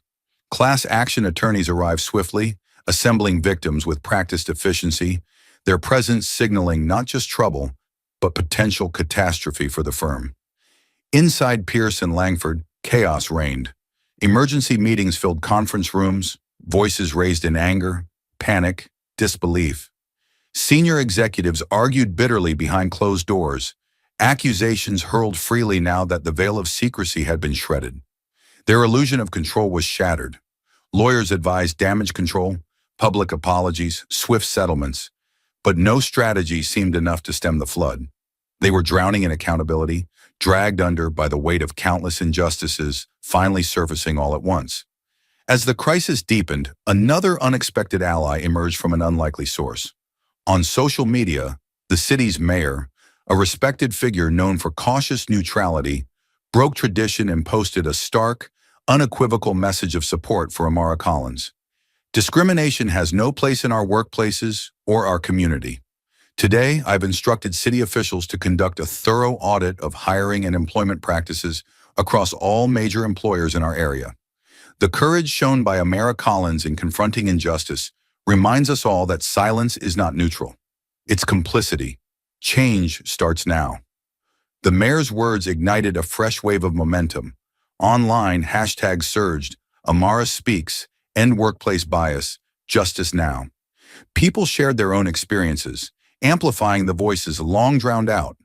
S1: Class action attorneys arrived swiftly, assembling victims with practiced efficiency, their presence signaling not just trouble, but potential catastrophe for the firm. Inside Pierce and Langford, chaos reigned. Emergency meetings filled conference rooms, voices raised in anger, panic, disbelief. Senior executives argued bitterly behind closed doors, accusations hurled freely now that the veil of secrecy had been shredded. Their illusion of control was shattered. Lawyers advised damage control, public apologies, swift settlements, but no strategy seemed enough to stem the flood. They were drowning in accountability, dragged under by the weight of countless injustices, finally surfacing all at once. As the crisis deepened, another unexpected ally emerged from an unlikely source. On social media, the city's mayor, a respected figure known for cautious neutrality, broke tradition and posted a stark, unequivocal message of support for Amara Collins. Discrimination has no place in our workplaces or our community. Today, I've instructed city officials to conduct a thorough audit of hiring and employment practices across all major employers in our area. The courage shown by Amara Collins in confronting injustice reminds us all that silence is not neutral. It's complicity. Change starts now. The mayor's words ignited a fresh wave of momentum. Online, hashtags surged, Amara speaks, end workplace bias, justice now. People shared their own experiences, amplifying the voices long drowned out.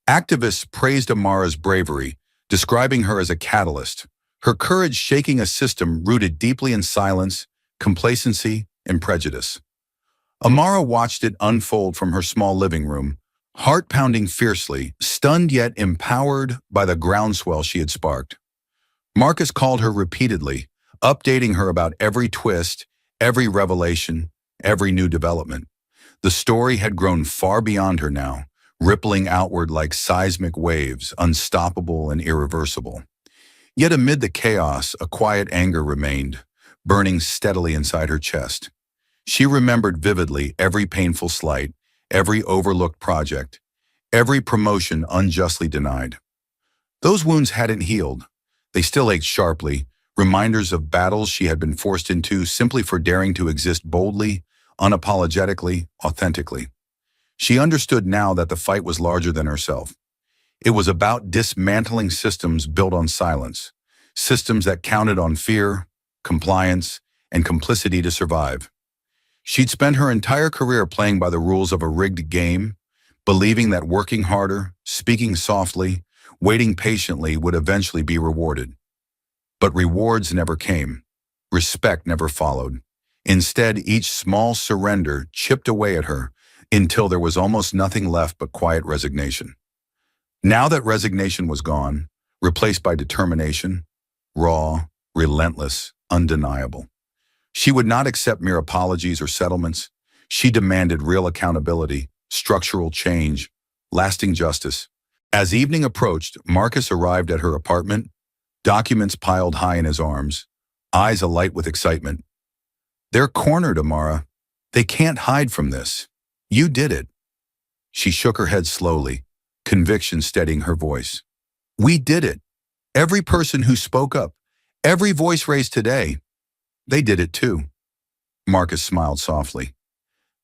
S1: Activists praised Amara's bravery, describing her as a catalyst, her courage shaking a system rooted deeply in silence, complacency, and prejudice. Amara watched it unfold from her small living room, heart pounding fiercely, stunned yet empowered by the groundswell she had sparked. Marcus called her repeatedly, updating her about every twist, every revelation, every new development. The story had grown far beyond her now, rippling outward like seismic waves, unstoppable and irreversible. Yet amid the chaos, a quiet anger remained, burning steadily inside her chest. She remembered vividly every painful slight, every overlooked project, every promotion unjustly denied. Those wounds hadn't healed. They still ached sharply, reminders of battles she had been forced into simply for daring to exist boldly, unapologetically, authentically. She understood now that the fight was larger than herself. It was about dismantling systems built on silence, systems that counted on fear, compliance, and complicity to survive. She'd spent her entire career playing by the rules of a rigged game, believing that working harder, speaking softly, waiting patiently would eventually be rewarded. But rewards never came. Respect never followed. Instead, each small surrender chipped away at her until there was almost nothing left but quiet resignation. Now that resignation was gone, replaced by determination, raw, relentless, undeniable. She would not accept mere apologies or settlements. She demanded real accountability, structural change, lasting justice. As evening approached, Marcus arrived at her apartment, documents piled high in his arms, eyes alight with excitement. "They're cornered, Amara. They can't hide from this. You did it." She shook her head slowly, conviction steadying her voice. "We did it. Every person who spoke up, every voice raised today, they did it too." Marcus smiled softly.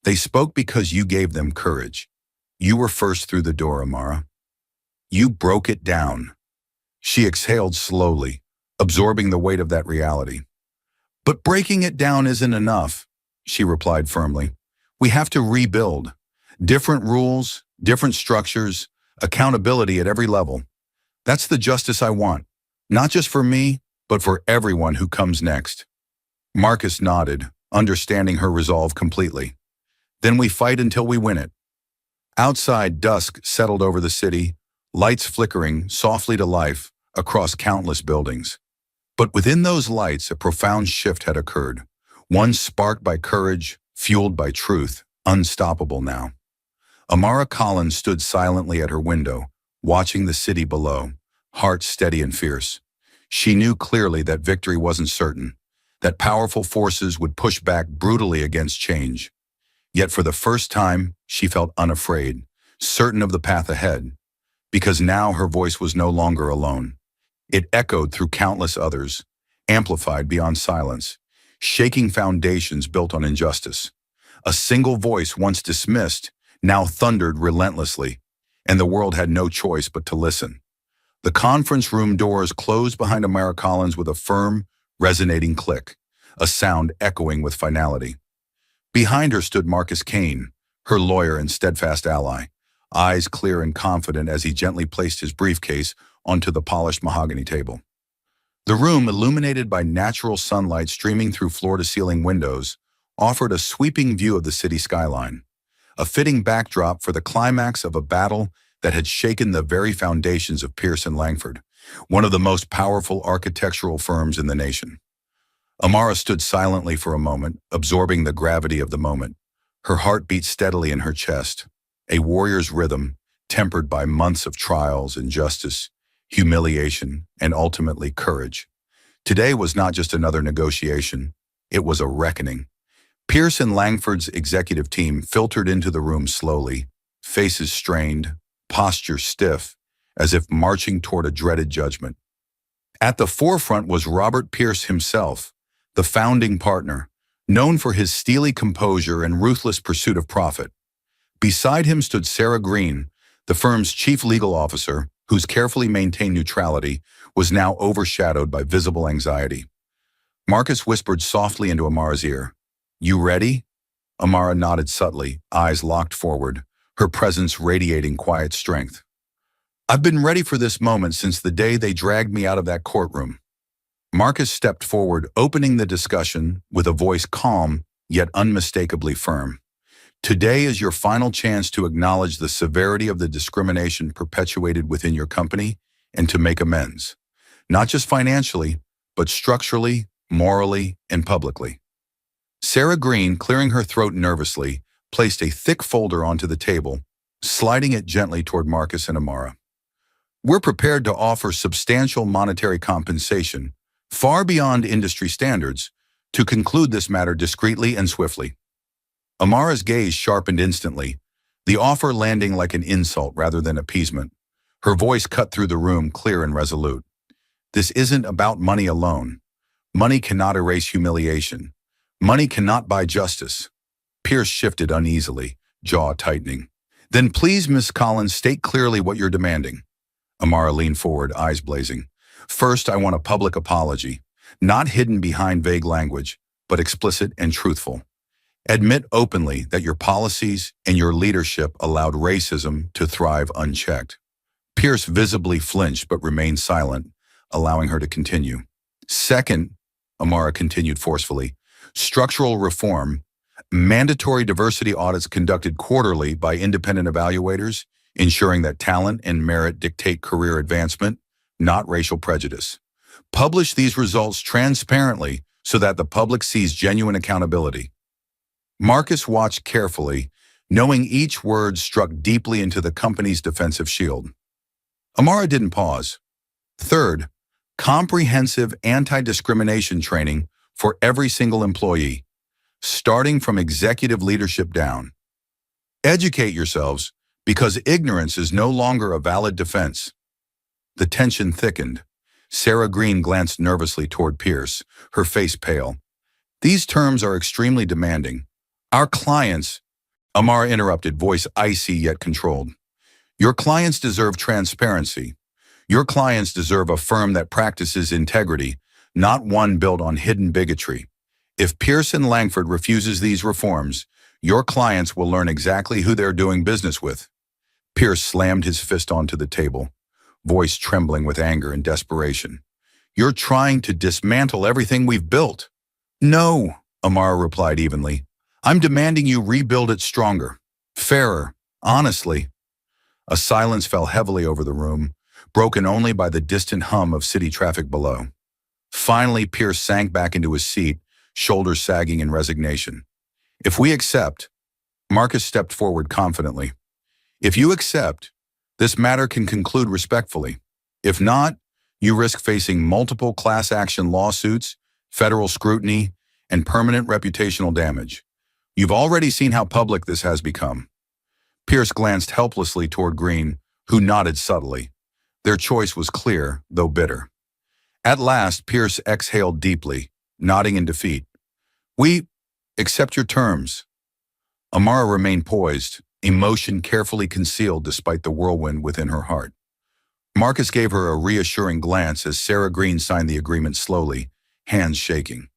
S1: "They spoke because you gave them courage. You were first through the door, Amara. You broke it down." She exhaled slowly, absorbing the weight of that reality. "But breaking it down isn't enough," she replied firmly. "We have to rebuild. Different rules, different structures, accountability at every level. That's the justice I want, not just for me, but for everyone who comes next." Marcus nodded, understanding her resolve completely. "Then we fight until we win it." Outside, dusk settled over the city, lights flickering softly to life across countless buildings. But within those lights, a profound shift had occurred, one sparked by courage, fueled by truth, unstoppable now. Amara Collins stood silently at her window, watching the city below, heart steady and fierce. She knew clearly that victory wasn't certain, that powerful forces would push back brutally against change. Yet for the first time, she felt unafraid, certain of the path ahead, because now her voice was no longer alone. It echoed through countless others, amplified beyond silence, shaking foundations built on injustice. A single voice once dismissed, now thundered relentlessly, and the world had no choice but to listen. The conference room doors closed behind Amara Collins with a firm, resonating click, a sound echoing with finality. Behind her stood Marcus Kane, her lawyer and steadfast ally, eyes clear and confident as he gently placed his briefcase onto the polished mahogany table. The room, illuminated by natural sunlight streaming through floor-to-ceiling windows, offered a sweeping view of the city skyline, a fitting backdrop for the climax of a battle that had shaken the very foundations of Pierce and Langford, one of the most powerful architectural firms in the nation. Amara stood silently for a moment, absorbing the gravity of the moment. Her heart beat steadily in her chest, a warrior's rhythm, tempered by months of trials, injustice, humiliation, and ultimately courage. Today was not just another negotiation, it was a reckoning. Pierce and Langford's executive team filtered into the room slowly, faces strained, posture stiff, as if marching toward a dreaded judgment. At the forefront was Robert Pierce himself, the founding partner, known for his steely composure and ruthless pursuit of profit. Beside him stood Sarah Green, the firm's chief legal officer, whose carefully maintained neutrality was now overshadowed by visible anxiety. Marcus whispered softly into Amara's ear. "You ready?" Amara nodded subtly, eyes locked forward, her presence radiating quiet strength. "I've been ready for this moment since the day they dragged me out of that courtroom." Marcus stepped forward, opening the discussion with a voice calm yet unmistakably firm. "Today is your final chance to acknowledge the severity of the discrimination perpetuated within your company and to make amends, not just financially, but structurally, morally, and publicly." Sarah Green, clearing her throat nervously, placed a thick folder onto the table, sliding it gently toward Marcus and Amara. "We're prepared to offer substantial monetary compensation, far beyond industry standards, to conclude this matter discreetly and swiftly." Amara's gaze sharpened instantly, the offer landing like an insult rather than appeasement. Her voice cut through the room, clear and resolute. "This isn't about money alone. Money cannot erase humiliation. Money cannot buy justice." Pierce shifted uneasily, jaw tightening. "Then please, Miss Collins, state clearly what you're demanding." Amara leaned forward, eyes blazing. "First, I want a public apology, not hidden behind vague language, but explicit and truthful. Admit openly that your policies and your leadership allowed racism to thrive unchecked." Pierce visibly flinched but remained silent, allowing her to continue. "Second," Amara continued forcefully, "structural reform, mandatory diversity audits conducted quarterly by independent evaluators, ensuring that talent and merit dictate career advancement, not racial prejudice. Publish these results transparently so that the public sees genuine accountability." Marcus watched carefully, knowing each word struck deeply into the company's defensive shield. Amara didn't pause. "Third, comprehensive anti-discrimination training for every single employee, starting from executive leadership down. Educate yourselves, because ignorance is no longer a valid defense." The tension thickened. Sarah Green glanced nervously toward Pierce, her face pale. "These terms are extremely demanding. Our clients," Amara interrupted, voice icy yet controlled. "Your clients deserve transparency. Your clients deserve a firm that practices integrity, not one built on hidden bigotry. If Pierce and Langford refuses these reforms, your clients will learn exactly who they're doing business with." Pierce slammed his fist onto the table, voice trembling with anger and desperation. "You're trying to dismantle everything we've built." "No," Amara replied evenly. "I'm demanding you rebuild it stronger, fairer, honestly." A silence fell heavily over the room, broken only by the distant hum of city traffic below. Finally, Pierce sank back into his seat, shoulders sagging in resignation. "If we accept," Marcus stepped forward confidently. "If you accept, this matter can conclude respectfully. If not, you risk facing multiple class action lawsuits, federal scrutiny, and permanent reputational damage. You've already seen how public this has become." Pierce glanced helplessly toward Green, who nodded subtly. Their choice was clear, though bitter. At last, Pierce exhaled deeply, nodding in defeat. "We accept your terms." Amara remained poised, emotion carefully concealed despite the whirlwind within her heart. Marcus gave her a reassuring glance as Sarah Green signed the agreement slowly, hands shaking.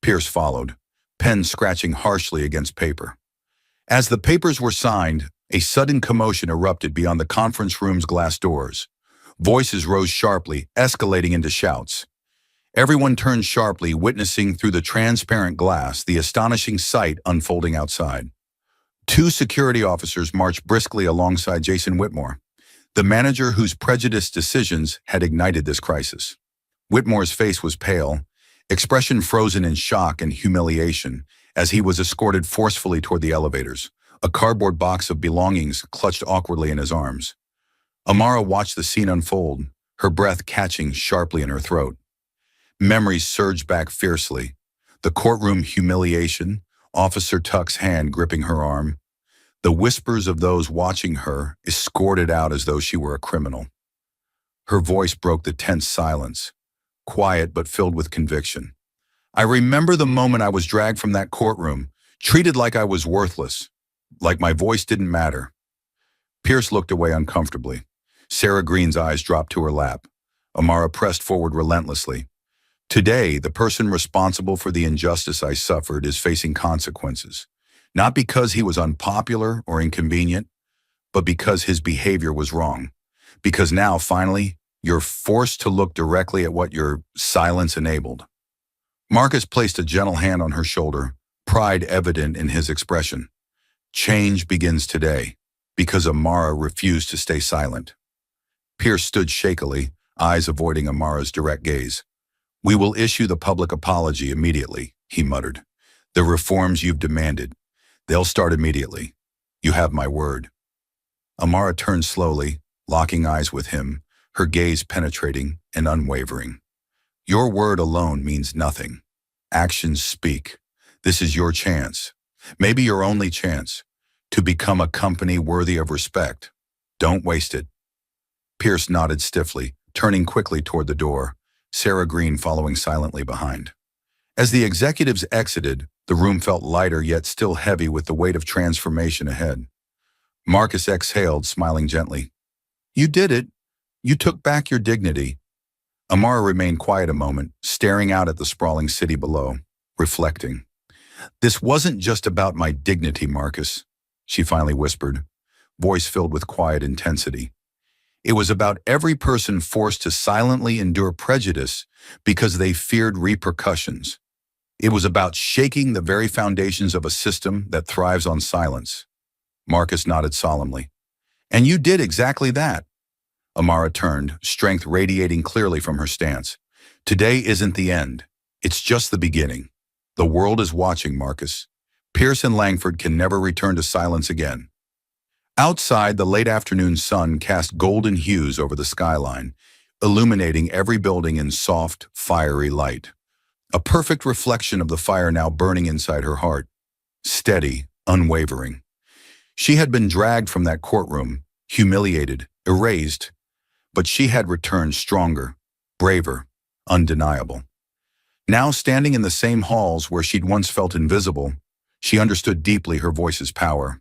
S1: Pierce followed, pen scratching harshly against paper. As the papers were signed, a sudden commotion erupted beyond the conference room's glass doors. Voices rose sharply, escalating into shouts. Everyone turned sharply, witnessing through the transparent glass the astonishing sight unfolding outside. Two security officers marched briskly alongside Jason Whitmore, the manager whose prejudiced decisions had ignited this crisis. Whitmore's face was pale, expression frozen in shock and humiliation as he was escorted forcefully toward the elevators, a cardboard box of belongings clutched awkwardly in his arms. Amara watched the scene unfold, her breath catching sharply in her throat. Memories surged back fiercely. The courtroom humiliation, Officer Tuck's hand gripping her arm, the whispers of those watching her escorted out as though she were a criminal. Her voice broke the tense silence, quiet but filled with conviction. I remember the moment I was dragged from that courtroom, treated like I was worthless, like my voice didn't matter. Pierce looked away uncomfortably. Sarah Green's eyes dropped to her lap. Amara pressed forward relentlessly. Today, the person responsible for the injustice I suffered is facing consequences. Not because he was unpopular or inconvenient, but because his behavior was wrong. Because now, finally, you're forced to look directly at what your silence enabled. Marcus placed a gentle hand on her shoulder, pride evident in his expression. Change begins today, because Amara refused to stay silent. Pierce stood shakily, eyes avoiding Amara's direct gaze. We will issue the public apology immediately, he muttered. The reforms you've demanded, they'll start immediately. You have my word. Amara turned slowly, locking eyes with him, her gaze penetrating and unwavering. Your word alone means nothing. Actions speak. This is your chance, maybe your only chance, to become a company worthy of respect. Don't waste it. Pierce nodded stiffly, turning quickly toward the door, Sarah Green following silently behind. As the executives exited, the room felt lighter yet still heavy with the weight of transformation ahead. Marcus exhaled, smiling gently. You did it. You took back your dignity. Amara remained quiet a moment, staring out at the sprawling city below, reflecting. This wasn't just about my dignity, Marcus, she finally whispered, voice filled with quiet intensity. It was about every person forced to silently endure prejudice because they feared repercussions. It was about shaking the very foundations of a system that thrives on silence. Marcus nodded solemnly. And you did exactly that. Amara turned, strength radiating clearly from her stance. Today isn't the end. It's just the beginning. The world is watching, Marcus. Pierce and Langford can never return to silence again. Outside, the late afternoon sun cast golden hues over the skyline, illuminating every building in soft, fiery light. A perfect reflection of the fire now burning inside her heart. Steady, unwavering. She had been dragged from that courtroom, humiliated, erased, but she had returned stronger, braver, undeniable. Now standing in the same halls where she'd once felt invisible, she understood deeply her voice's power.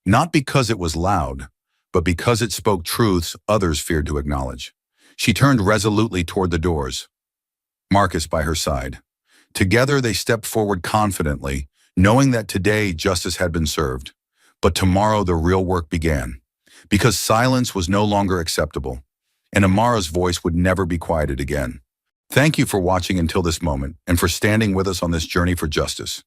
S1: Not because it was loud, but because it spoke truths others feared to acknowledge. She turned resolutely toward the doors, Marcus by her side. Together they stepped forward confidently, knowing that today justice had been served. But tomorrow the real work began, because silence was no longer acceptable, and Amara's voice would never be quieted again. Thank you for watching until this moment, and for standing with us on this journey for justice.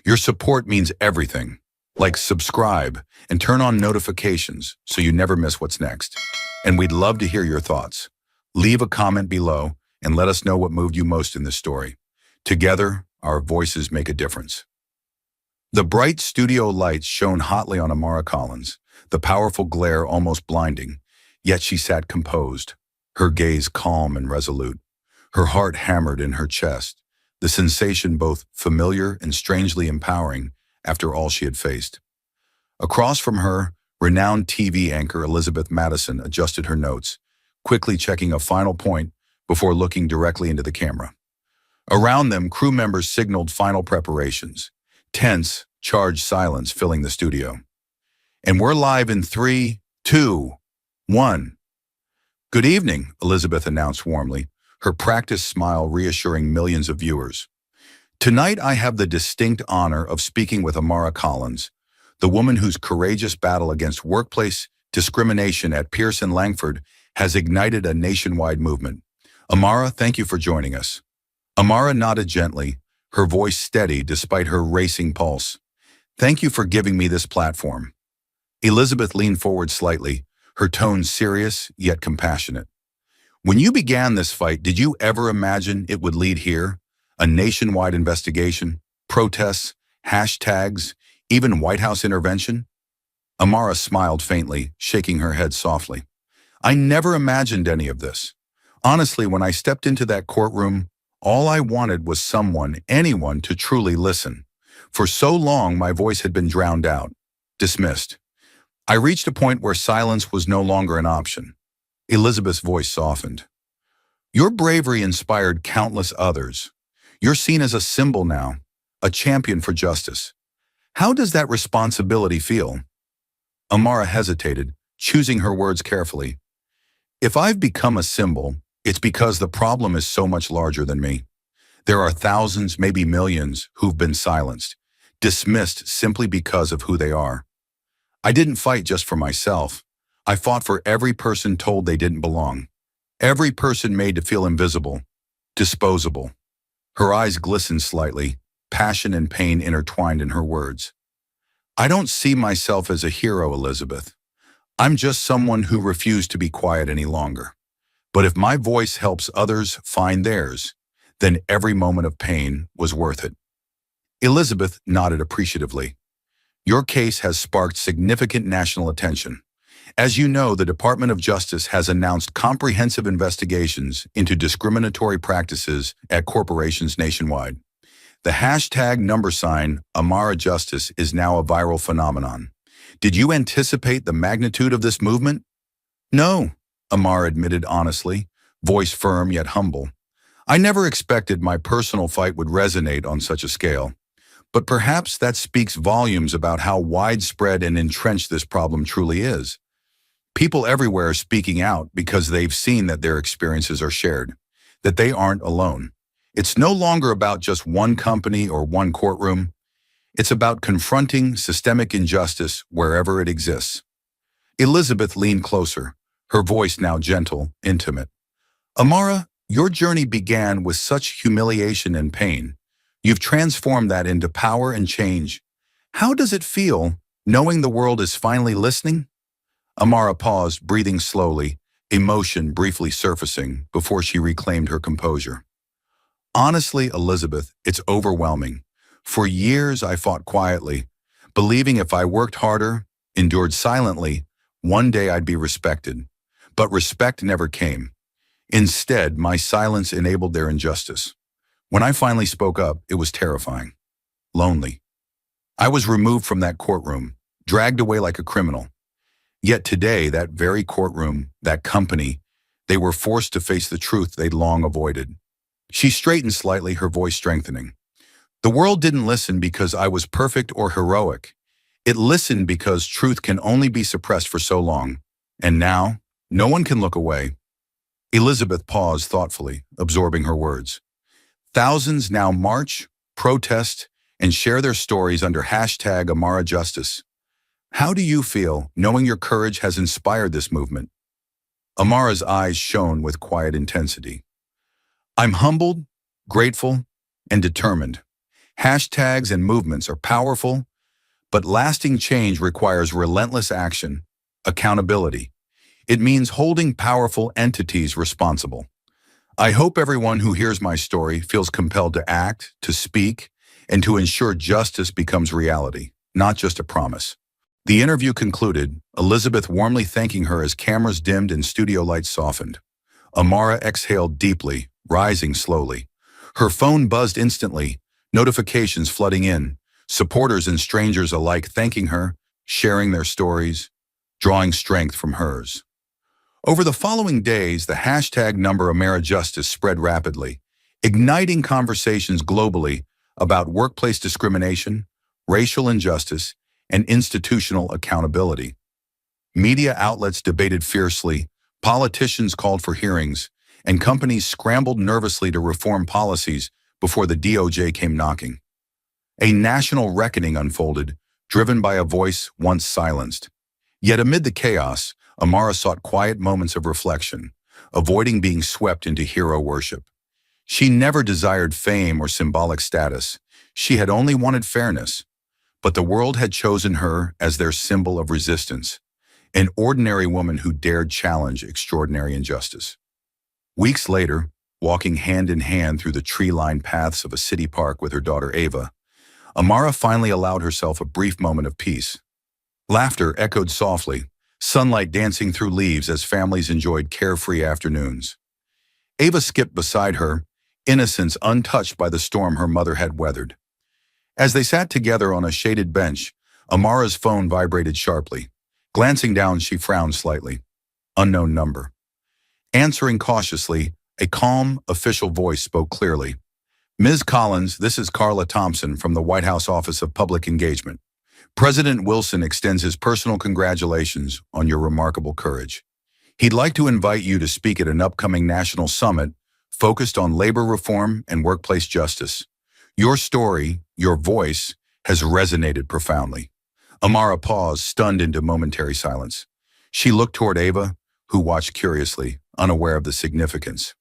S1: Your support means everything. Like, subscribe, and turn on notifications so you never miss what's next. And we'd love to hear your thoughts. Leave a comment below and let us know what moved you most in this story. Together, our voices make a difference. The bright studio lights shone hotly on Amara Collins, the powerful glare almost blinding, yet she sat composed, her gaze calm and resolute, her heart hammered in her chest, the sensation both familiar and strangely empowering after all she had faced. Across from her, renowned TV anchor Elizabeth Madison adjusted her notes, quickly checking a final point before looking directly into the camera. Around them, crew members signaled final preparations, tense, charged silence filling the studio. And we're live in 3, 2, 1. Good evening, Elizabeth announced warmly, her practiced smile reassuring millions of viewers. Tonight I have the distinct honor of speaking with Amara Collins, the woman whose courageous battle against workplace discrimination at Pierce and Langford has ignited a nationwide movement. Amara, thank you for joining us. Amara nodded gently, her voice steady despite her racing pulse. Thank you for giving me this platform. Elizabeth leaned forward slightly, her tone serious yet compassionate. When you began this fight, did you ever imagine it would lead here? A nationwide investigation, protests, hashtags, even White House intervention? Amara smiled faintly, shaking her head softly. I never imagined any of this. Honestly, when I stepped into that courtroom, All I wanted was someone, anyone, to truly listen. For so long, my voice had been drowned out, dismissed. I reached a point where silence was no longer an option. Elizabeth's voice softened. Your bravery inspired countless others. You're seen as a symbol now, a champion for justice. How does that responsibility feel? Amara hesitated, choosing her words carefully. If I've become a symbol, it's because the problem is so much larger than me. There are thousands, maybe millions, who've been silenced, dismissed simply because of who they are. I didn't fight just for myself. I fought for every person told they didn't belong. Every person made to feel invisible, disposable. Her eyes glistened slightly, passion and pain intertwined in her words. I don't see myself as a hero, Elizabeth. I'm just someone who refused to be quiet any longer. But if my voice helps others find theirs, then every moment of pain was worth it. Elizabeth nodded appreciatively. Your case has sparked significant national attention. As you know, the Department of Justice has announced comprehensive investigations into discriminatory practices at corporations nationwide. The hashtag number sign Amara Justice is now a viral phenomenon. Did you anticipate the magnitude of this movement? No, Amara admitted honestly, voice firm yet humble. I never expected my personal fight would resonate on such a scale. But perhaps that speaks volumes about how widespread and entrenched this problem truly is. People everywhere are speaking out because they've seen that their experiences are shared, that they aren't alone. It's no longer about just one company or one courtroom. It's about confronting systemic injustice wherever it exists. Elizabeth leaned closer, her voice now gentle, intimate. Amara, your journey began with such humiliation and pain. You've transformed that into power and change. How does it feel, knowing the world is finally listening? Amara paused, breathing slowly, emotion briefly surfacing before she reclaimed her composure. Honestly, Elizabeth, it's overwhelming. For years, I fought quietly, believing if I worked harder, endured silently, one day I'd be respected. But respect never came. Instead, my silence enabled their injustice. When I finally spoke up, it was terrifying, lonely. I was removed from that courtroom, dragged away like a criminal. Yet today, that very courtroom, that company, they were forced to face the truth they'd long avoided. She straightened slightly, her voice strengthening. The world didn't listen because I was perfect or heroic. It listened because truth can only be suppressed for so long. And now, no one can look away. Elizabeth paused thoughtfully, absorbing her words. Thousands now march, protest, and share their stories under hashtag Amara Justice. How do you feel, knowing your courage has inspired this movement? Amara's eyes shone with quiet intensity. I'm humbled, grateful, and determined. Hashtags and movements are powerful, but lasting change requires relentless action, accountability. It means holding powerful entities responsible. I hope everyone who hears my story feels compelled to act, to speak, and to ensure justice becomes reality, not just a promise. The interview concluded, Elizabeth warmly thanking her as cameras dimmed and studio lights softened. Amara exhaled deeply, rising slowly. Her phone buzzed instantly, notifications flooding in, supporters and strangers alike thanking her, sharing their stories, drawing strength from hers. Over the following days, the hashtag number Amara Justice spread rapidly, igniting conversations globally about workplace discrimination, racial injustice, and institutional accountability. Media outlets debated fiercely, politicians called for hearings, and companies scrambled nervously to reform policies before the DOJ came knocking. A national reckoning unfolded, driven by a voice once silenced. Yet amid the chaos, Amara sought quiet moments of reflection, avoiding being swept into hero worship. She never desired fame or symbolic status. She had only wanted fairness. But the world had chosen her as their symbol of resistance, an ordinary woman who dared challenge extraordinary injustice. Weeks later, walking hand in hand through the tree-lined paths of a city park with her daughter Ava, Amara finally allowed herself a brief moment of peace. Laughter echoed softly, sunlight dancing through leaves as families enjoyed carefree afternoons. Ava skipped beside her, innocence untouched by the storm her mother had weathered. As they sat together on a shaded bench, Amara's phone vibrated sharply. Glancing down, she frowned slightly. Unknown number. Answering cautiously, a calm, official voice spoke clearly. Ms. Collins, this is Carla Thompson from the White House Office of Public Engagement. President Wilson extends his personal congratulations on your remarkable courage. He'd like to invite you to speak at an upcoming national summit focused on labor reform and workplace justice. Your story, your voice, has resonated profoundly. Amara paused, stunned into momentary silence. She looked toward Ava, who watched curiously, unaware of the significance.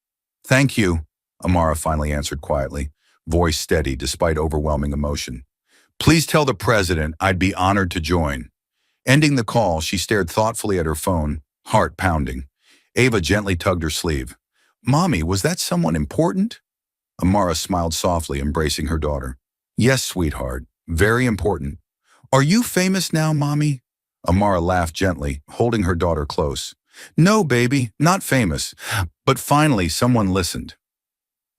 S1: Thank you, Amara finally answered quietly, voice steady despite overwhelming emotion. Please tell the president I'd be honored to join. Ending the call, she stared thoughtfully at her phone, heart pounding. Ava gently tugged her sleeve. Mommy, was that someone important? Amara smiled softly, embracing her daughter. Yes, sweetheart, very important. Are you famous now, Mommy? Amara laughed gently, holding her daughter close. No, baby, not famous, but finally someone listened.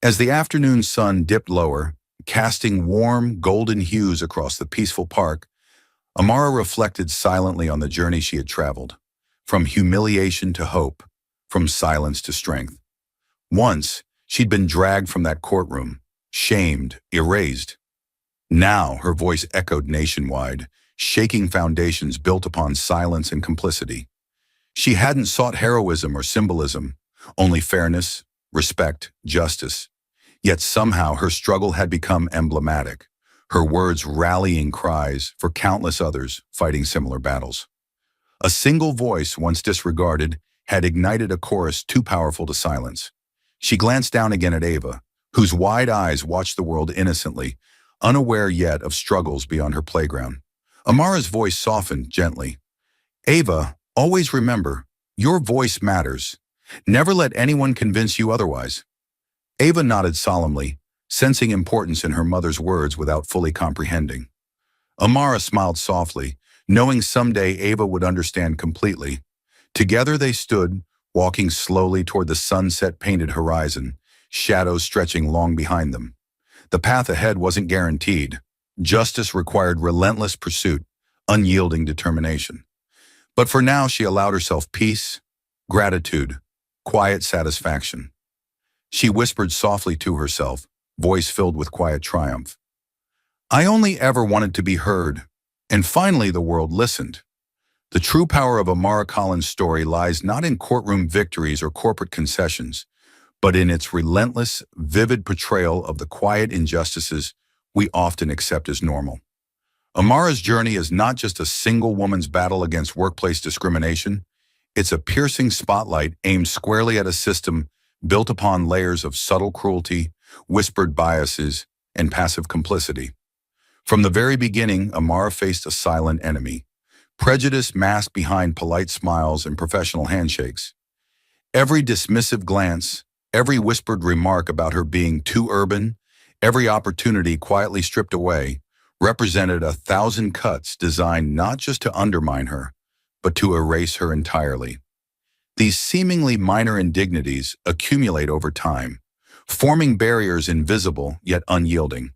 S1: As the afternoon sun dipped lower, casting warm, golden hues across the peaceful park, Amara reflected silently on the journey she had traveled, from humiliation to hope, from silence to strength. Once, she'd been dragged from that courtroom, shamed, erased. Now, her voice echoed nationwide, shaking foundations built upon silence and complicity. She hadn't sought heroism or symbolism, only fairness, respect, justice. Yet somehow her struggle had become emblematic, her words rallying cries for countless others fighting similar battles. A single voice, once disregarded, had ignited a chorus too powerful to silence. She glanced down again at Ava, whose wide eyes watched the world innocently, unaware yet of struggles beyond her playground. Amara's voice softened gently. Ava, always remember, your voice matters. Never let anyone convince you otherwise. Ava nodded solemnly, sensing importance in her mother's words without fully comprehending. Amara smiled softly, knowing someday Ava would understand completely. Together they stood, walking slowly toward the sunset-painted horizon, shadows stretching long behind them. The path ahead wasn't guaranteed. Justice required relentless pursuit, unyielding determination. But for now, she allowed herself peace, gratitude, quiet satisfaction. She whispered softly to herself, voice filled with quiet triumph. I only ever wanted to be heard, and finally the world listened. The true power of Amara Collins' story lies not in courtroom victories or corporate concessions, but in its relentless, vivid portrayal of the quiet injustices we often accept as normal. Amara's journey is not just a single woman's battle against workplace discrimination. It's a piercing spotlight aimed squarely at a system built upon layers of subtle cruelty, whispered biases, and passive complicity. From the very beginning, Amara faced a silent enemy, prejudice masked behind polite smiles and professional handshakes. Every dismissive glance, every whispered remark about her being too urban, every opportunity quietly stripped away, represented 1,000 cuts designed not just to undermine her, but to erase her entirely. These seemingly minor indignities accumulate over time, forming barriers invisible yet unyielding.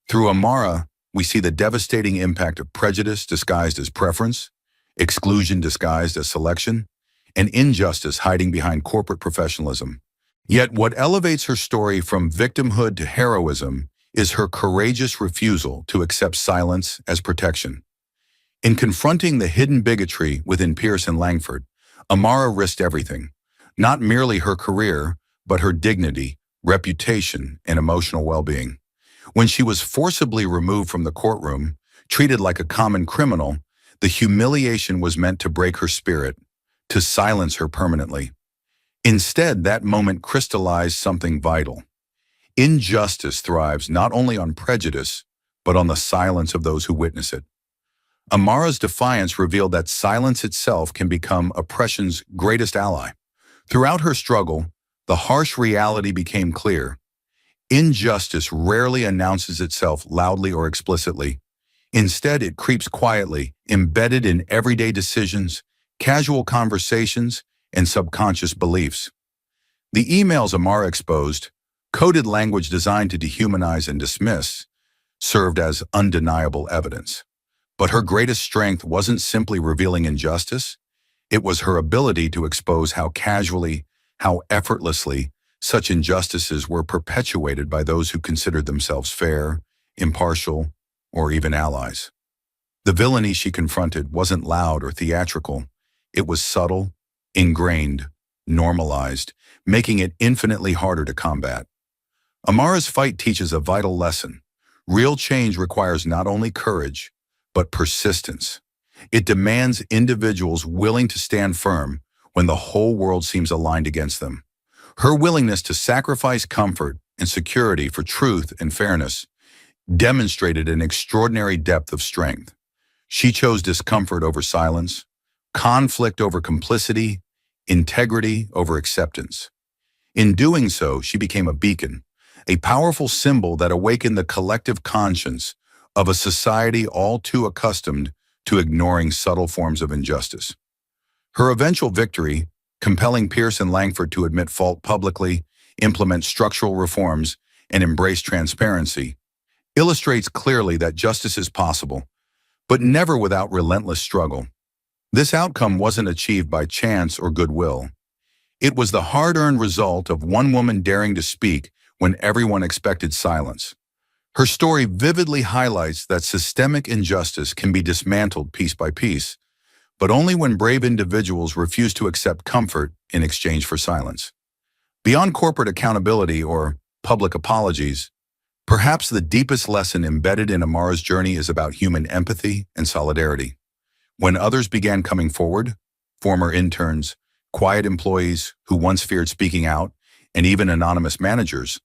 S1: Through Amara, we see the devastating impact of prejudice disguised as preference, exclusion disguised as selection, and injustice hiding behind corporate professionalism. Yet what elevates her story from victimhood to heroism is her courageous refusal to accept silence as protection. In confronting the hidden bigotry within Pierce and Langford, Amara risked everything, not merely her career, but her dignity, reputation, and emotional well-being. When she was forcibly removed from the courtroom, treated like a common criminal, the humiliation was meant to break her spirit, to silence her permanently. Instead, that moment crystallized something vital. Injustice thrives not only on prejudice, but on the silence of those who witness it. Amara's defiance revealed that silence itself can become oppression's greatest ally. Throughout her struggle, the harsh reality became clear. Injustice rarely announces itself loudly or explicitly. Instead, it creeps quietly, embedded in everyday decisions, casual conversations, and subconscious beliefs. The emails Amara exposed, Coded language designed to dehumanize and dismiss served as undeniable evidence. But her greatest strength wasn't simply revealing injustice, it was her ability to expose how casually, how effortlessly, such injustices were perpetuated by those who considered themselves fair, impartial, or even allies. The villainy she confronted wasn't loud or theatrical. It was subtle, ingrained, normalized, making it infinitely harder to combat. Amara's fight teaches a vital lesson. Real change requires not only courage, but persistence. It demands individuals willing to stand firm when the whole world seems aligned against them. Her willingness to sacrifice comfort and security for truth and fairness demonstrated an extraordinary depth of strength. She chose discomfort over silence, conflict over complicity, integrity over acceptance. In doing so, she became a beacon, a powerful symbol that awakened the collective conscience of a society all too accustomed to ignoring subtle forms of injustice. Her eventual victory, compelling Pierce and Langford to admit fault publicly, implement structural reforms, and embrace transparency, illustrates clearly that justice is possible, but never without relentless struggle. This outcome wasn't achieved by chance or goodwill. It was the hard-earned result of one woman daring to speak when everyone expected silence. Her story vividly highlights that systemic injustice can be dismantled piece by piece, but only when brave individuals refuse to accept comfort in exchange for silence. Beyond corporate accountability or public apologies, perhaps the deepest lesson embedded in Amara's journey is about human empathy and solidarity. When others began coming forward, former interns, quiet employees who once feared speaking out, and even anonymous managers,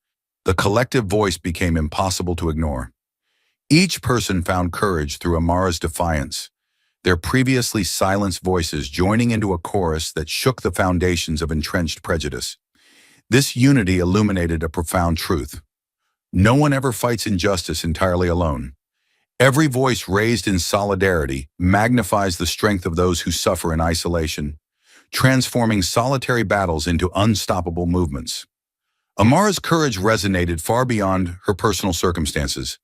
S1: the collective voice became impossible to ignore. Each person found courage through Amara's defiance, their previously silenced voices joining into a chorus that shook the foundations of entrenched prejudice. This unity illuminated a profound truth. No one ever fights injustice entirely alone. Every voice raised in solidarity magnifies the strength of those who suffer in isolation, transforming solitary battles into unstoppable movements. Amara's courage resonated far beyond her personal circumstances,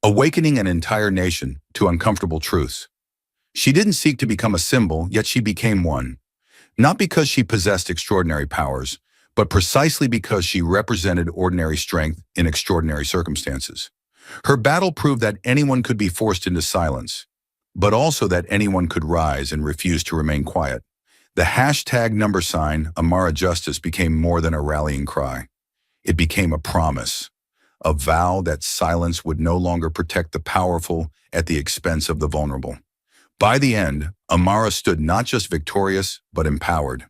S1: awakening an entire nation to uncomfortable truths. She didn't seek to become a symbol, yet she became one. Not because she possessed extraordinary powers, but precisely because she represented ordinary strength in extraordinary circumstances. Her battle proved that anyone could be forced into silence, but also that anyone could rise and refuse to remain quiet. The hashtag number sign, Amara Justice, became more than a rallying cry. It became a promise, a vow that silence would no longer protect the powerful at the expense of the vulnerable. By the end, Amara stood not just victorious, but empowered.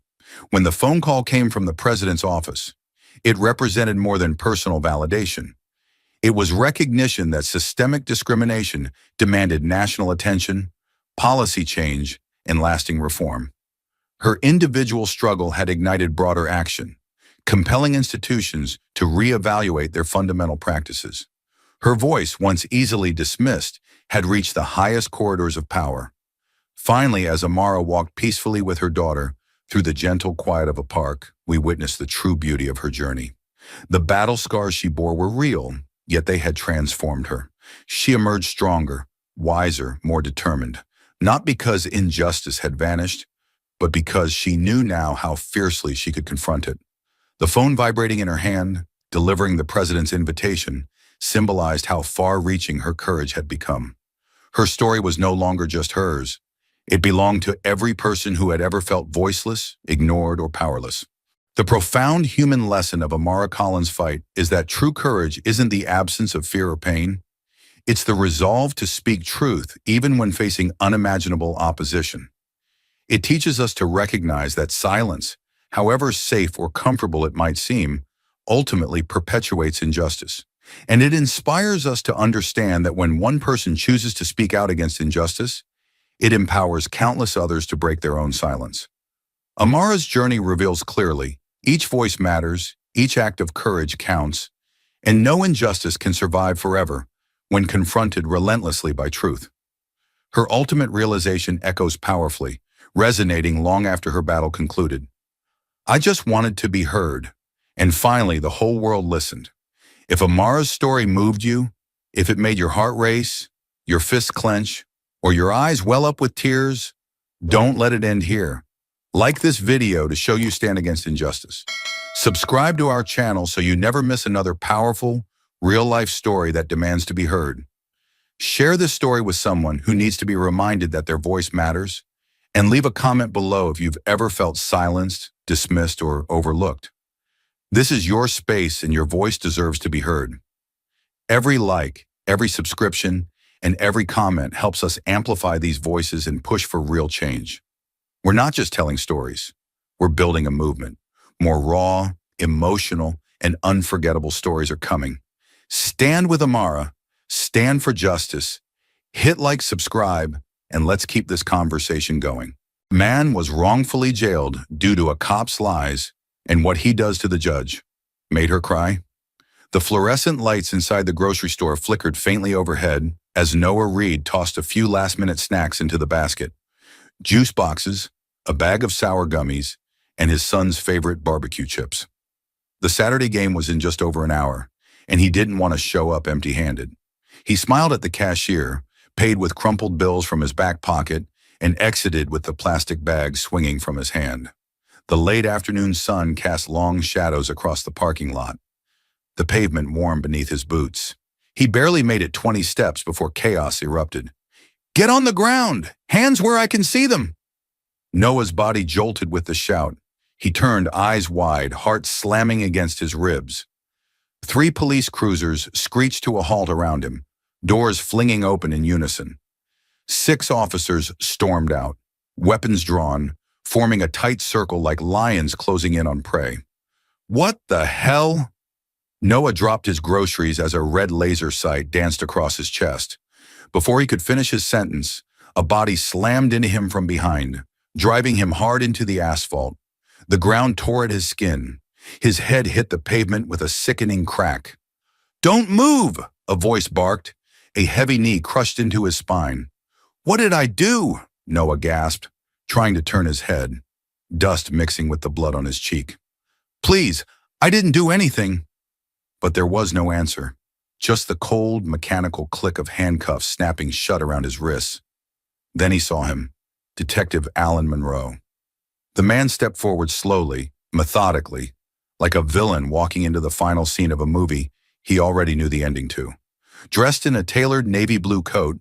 S1: When the phone call came from the president's office, it represented more than personal validation. It was recognition that systemic discrimination demanded national attention, policy change, and lasting reform. Her individual struggle had ignited broader action, compelling institutions to reevaluate their fundamental practices. Her voice, once easily dismissed, had reached the highest corridors of power. Finally, as Amara walked peacefully with her daughter through the gentle quiet of a park, we witnessed the true beauty of her journey. The battle scars she bore were real, yet they had transformed her. She emerged stronger, wiser, more determined, not because injustice had vanished, but because she knew now how fiercely she could confront it. The phone vibrating in her hand, delivering the president's invitation, symbolized how far-reaching her courage had become. Her story was no longer just hers. It belonged to every person who had ever felt voiceless, ignored, or powerless. The profound human lesson of Amara Collins' fight is that true courage isn't the absence of fear or pain. It's the resolve to speak truth even when facing unimaginable opposition. It teaches us to recognize that silence, however safe or comfortable it might seem, ultimately perpetuates injustice. And it inspires us to understand that when one person chooses to speak out against injustice, it empowers countless others to break their own silence. Amara's journey reveals clearly, each voice matters, each act of courage counts, and no injustice can survive forever when confronted relentlessly by truth. Her ultimate realization echoes powerfully, resonating long after her battle concluded. I just wanted to be heard, and finally the whole world listened. If Amara's story moved you, if it made your heart race, your fists clench, or your eyes well up with tears, don't let it end here. Like this video to show you stand against injustice. Subscribe to our channel so you never miss another powerful, real-life story that demands to be heard. Share this story with someone who needs to be reminded that their voice matters, and leave a comment below if you've ever felt silenced, dismissed, or overlooked. This is your space and your voice deserves to be heard. Every like, every subscription, and every comment helps us amplify these voices and push for real change. We're not just telling stories. We're building a movement. More raw, emotional, and unforgettable stories are coming. Stand with Amara, stand for justice, hit like, subscribe, and let's keep this conversation going. Man was wrongfully jailed due to a cop's lies, and what he does to the judge made her cry. The fluorescent lights inside the grocery store flickered faintly overhead as Noah Reed tossed a few last-minute snacks into the basket. Juice boxes, a bag of sour gummies, and his son's favorite barbecue chips. The Saturday game was in just over an hour, and he didn't want to show up empty-handed. He smiled at the cashier, paid with crumpled bills from his back pocket, and exited with the plastic bag swinging from his hand. The late afternoon sun cast long shadows across the parking lot. The pavement warmed beneath his boots. He barely made it 20 steps before chaos erupted. "Get on the ground! Hands where I can see them!" Noah's body jolted with the shout. He turned, eyes wide, heart slamming against his ribs. 3 police cruisers screeched to a halt around him, doors flinging open in unison. 6 officers stormed out, weapons drawn, forming a tight circle like lions closing in on prey. "What the hell?" Noah dropped his groceries as a red laser sight danced across his chest. Before he could finish his sentence, a body slammed into him from behind, driving him hard into the asphalt. The ground tore at his skin. His head hit the pavement with a sickening crack. "Don't move!" a voice barked. A heavy knee crushed into his spine. "What did I do?" Noah gasped, trying to turn his head, dust mixing with the blood on his cheek. "Please, I didn't do anything." But there was no answer, just the cold, mechanical click of handcuffs snapping shut around his wrists. Then he saw him, Detective Alan Monroe. The man stepped forward slowly, methodically, like a villain walking into the final scene of a movie he already knew the ending to. Dressed in a tailored navy blue coat,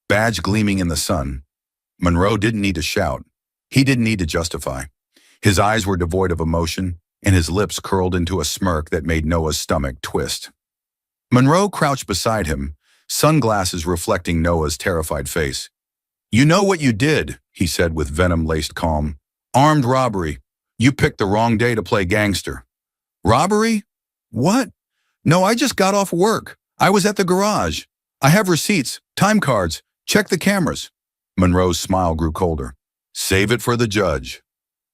S1: badge gleaming in the sun, Monroe didn't need to shout. He didn't need to justify. His eyes were devoid of emotion, and his lips curled into a smirk that made Noah's stomach twist. Monroe crouched beside him, sunglasses reflecting Noah's terrified face. "You know what you did," he said with venom-laced calm. "Armed robbery. You picked the wrong day to play gangster." "Robbery? What? No, I just got off work. I was at the garage. I have receipts, time cards. Check the cameras." Monroe's smile grew colder. "Save it for the judge."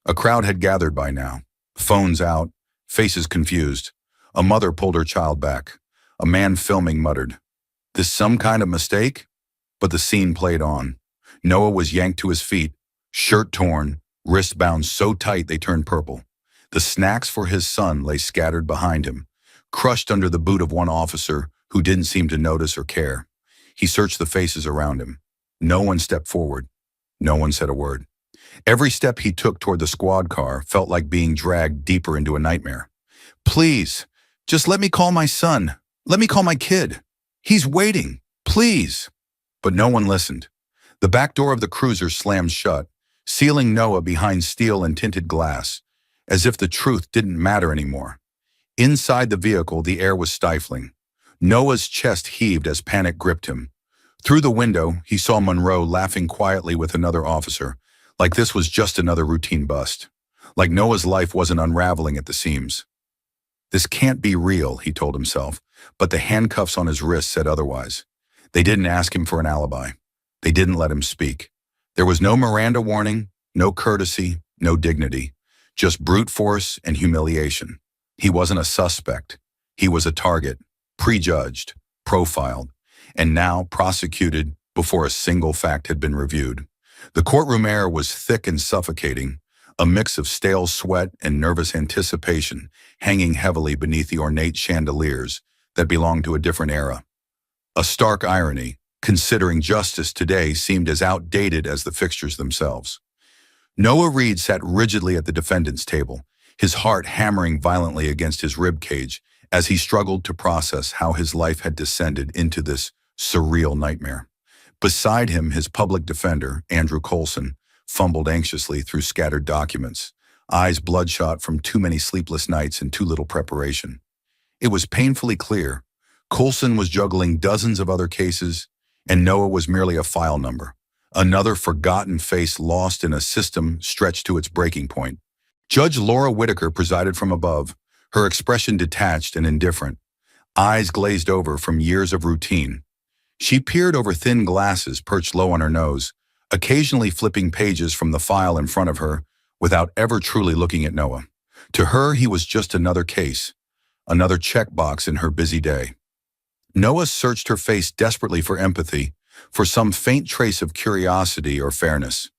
S1: A crowd had gathered by now. Phones out, faces confused. A mother pulled her child back. A man filming muttered, "This some kind of mistake?" But the scene played on. Noah was yanked to his feet, shirt torn, wrist bound so tight they turned purple. The snacks for his son lay scattered behind him, crushed under the boot of one officer who didn't seem to notice or care. He searched the faces around him. No one stepped forward. No one said a word. Every step he took toward the squad car felt like being dragged deeper into a nightmare. "Please, just let me call my son. Let me call my kid. He's waiting. Please." But no one listened. The back door of the cruiser slammed shut, sealing Noah behind steel and tinted glass, as if the truth didn't matter anymore. Inside the vehicle, the air was stifling. Noah's chest heaved as panic gripped him. Through the window, he saw Monroe laughing quietly with another officer, like this was just another routine bust. Like Noah's life wasn't unraveling at the seams. This can't be real, he told himself, but the handcuffs on his wrists said otherwise. They didn't ask him for an alibi. They didn't let him speak. There was no Miranda warning, no courtesy, no dignity, just brute force and humiliation. He wasn't a suspect. He was a target, prejudged, profiled, and now prosecuted before a single fact had been reviewed. The courtroom air was thick and suffocating, a mix of stale sweat and nervous anticipation hanging heavily beneath the ornate chandeliers that belonged to a different era. A stark irony, considering justice today seemed as outdated as the fixtures themselves. Noah Reed sat rigidly at the defendant's table, his heart hammering violently against his rib cage as he struggled to process how his life had descended into this surreal nightmare. Beside him, his public defender, Andrew Colson, fumbled anxiously through scattered documents, eyes bloodshot from too many sleepless nights and too little preparation. It was painfully clear. Colson was juggling dozens of other cases, and Noah was merely a file number, another forgotten face lost in a system stretched to its breaking point. Judge Laura Whitaker presided from above, her expression detached and indifferent, eyes glazed over from years of routine. She peered over thin glasses perched low on her nose, occasionally flipping pages from the file in front of her without ever truly looking at Noah. To her, he was just another case, another checkbox in her busy day. Noah searched her face desperately for empathy, for some faint trace of curiosity or fairness,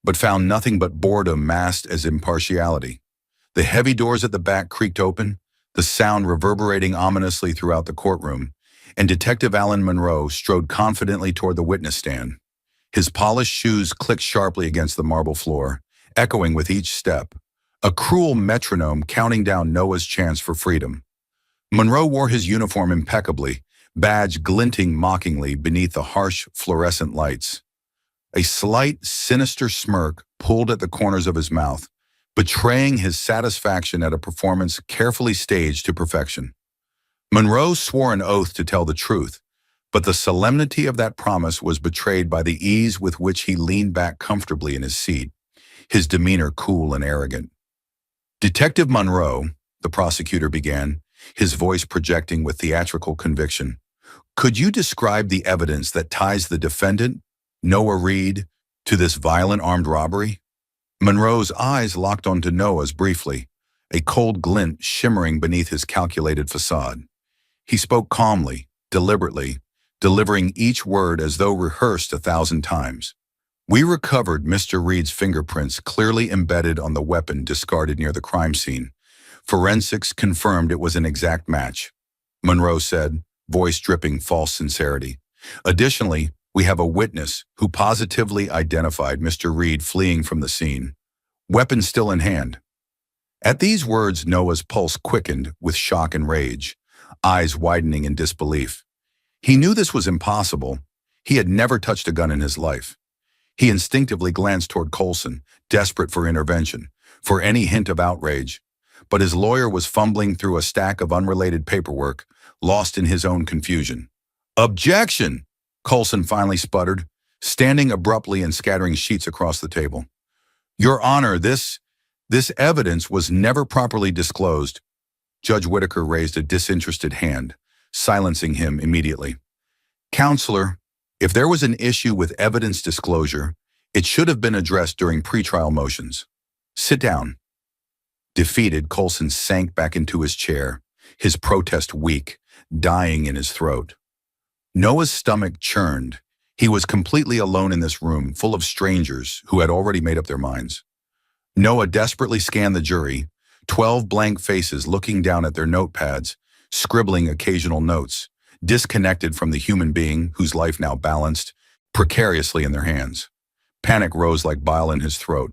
S1: but found nothing but boredom masked as impartiality. The heavy doors at the back creaked open, the sound reverberating ominously throughout the courtroom, and Detective Alan Monroe strode confidently toward the witness stand. His polished shoes clicked sharply against the marble floor, echoing with each step, a cruel metronome counting down Noah's chance for freedom. Monroe wore his uniform impeccably, badge glinting mockingly beneath the harsh fluorescent lights. A slight, sinister smirk pulled at the corners of his mouth, betraying his satisfaction at a performance carefully staged to perfection. Monroe swore an oath to tell the truth, but the solemnity of that promise was betrayed by the ease with which he leaned back comfortably in his seat, his demeanor cool and arrogant. "Detective Monroe," the prosecutor began, his voice projecting with theatrical conviction, "could you describe the evidence that ties the defendant, Noah Reed, to this violent armed robbery?" Monroe's eyes locked onto Noah's briefly, a cold glint shimmering beneath his calculated facade. He spoke calmly, deliberately, delivering each word as though rehearsed 1,000 times. "We recovered Mr. Reed's fingerprints clearly embedded on the weapon discarded near the crime scene. Forensics confirmed it was an exact match," Monroe said, voice dripping false sincerity. "Additionally, we have a witness who positively identified Mr. Reed fleeing from the scene, weapon still in hand." At these words, Noah's pulse quickened with shock and rage, eyes widening in disbelief. He knew this was impossible. He had never touched a gun in his life. He instinctively glanced toward Colson, desperate for intervention, for any hint of outrage. But his lawyer was fumbling through a stack of unrelated paperwork, lost in his own confusion. "Objection!" Colson finally sputtered, standing abruptly and scattering sheets across the table. "Your Honor, this evidence was never properly disclosed." Judge Whitaker raised a disinterested hand, silencing him immediately. "Counselor, if there was an issue with evidence disclosure, it should have been addressed during pretrial motions. Sit down." Defeated, Colson sank back into his chair, his protest weak, dying in his throat. Noah's stomach churned. He was completely alone in this room, full of strangers who had already made up their minds. Noah desperately scanned the jury, 12 blank faces looking down at their notepads, scribbling occasional notes, disconnected from the human being whose life now balanced precariously in their hands. Panic rose like bile in his throat.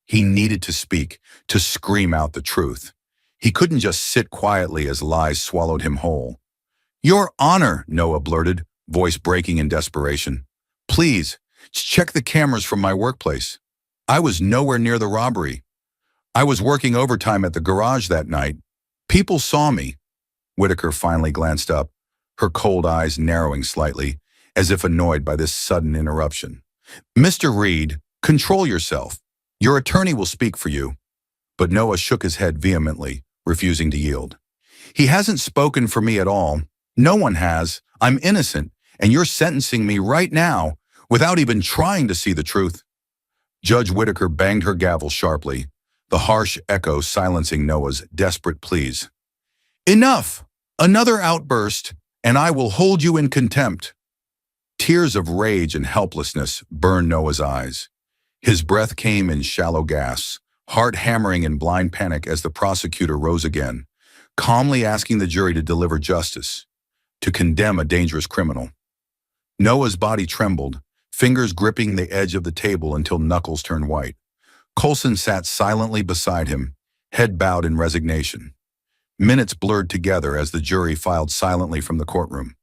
S1: He needed to speak, to scream out the truth. He couldn't just sit quietly as lies swallowed him whole. "Your Honor," Noah blurted, voice breaking in desperation. "Please, check the cameras from my workplace. I was nowhere near the robbery. I was working overtime at the garage that night. People saw me." Whitaker finally glanced up, her cold eyes narrowing slightly, as if annoyed by this sudden interruption. "Mr. Reed, control yourself. Your attorney will speak for you." But Noah shook his head vehemently, refusing to yield. "He hasn't spoken for me at all. No one has. I'm innocent, and you're sentencing me right now without even trying to see the truth." Judge Whitaker banged her gavel sharply, the harsh echo silencing Noah's desperate pleas. "Enough! Another outburst, and I will hold you in contempt." Tears of rage and helplessness burned Noah's eyes. His breath came in shallow gasps, heart hammering in blind panic as the prosecutor rose again, calmly asking the jury to deliver justice, to condemn a dangerous criminal. Noah's body trembled, fingers gripping the edge of the table until knuckles turned white. Coulson sat silently beside him, head bowed in resignation. Minutes blurred together as the jury filed silently from the courtroom.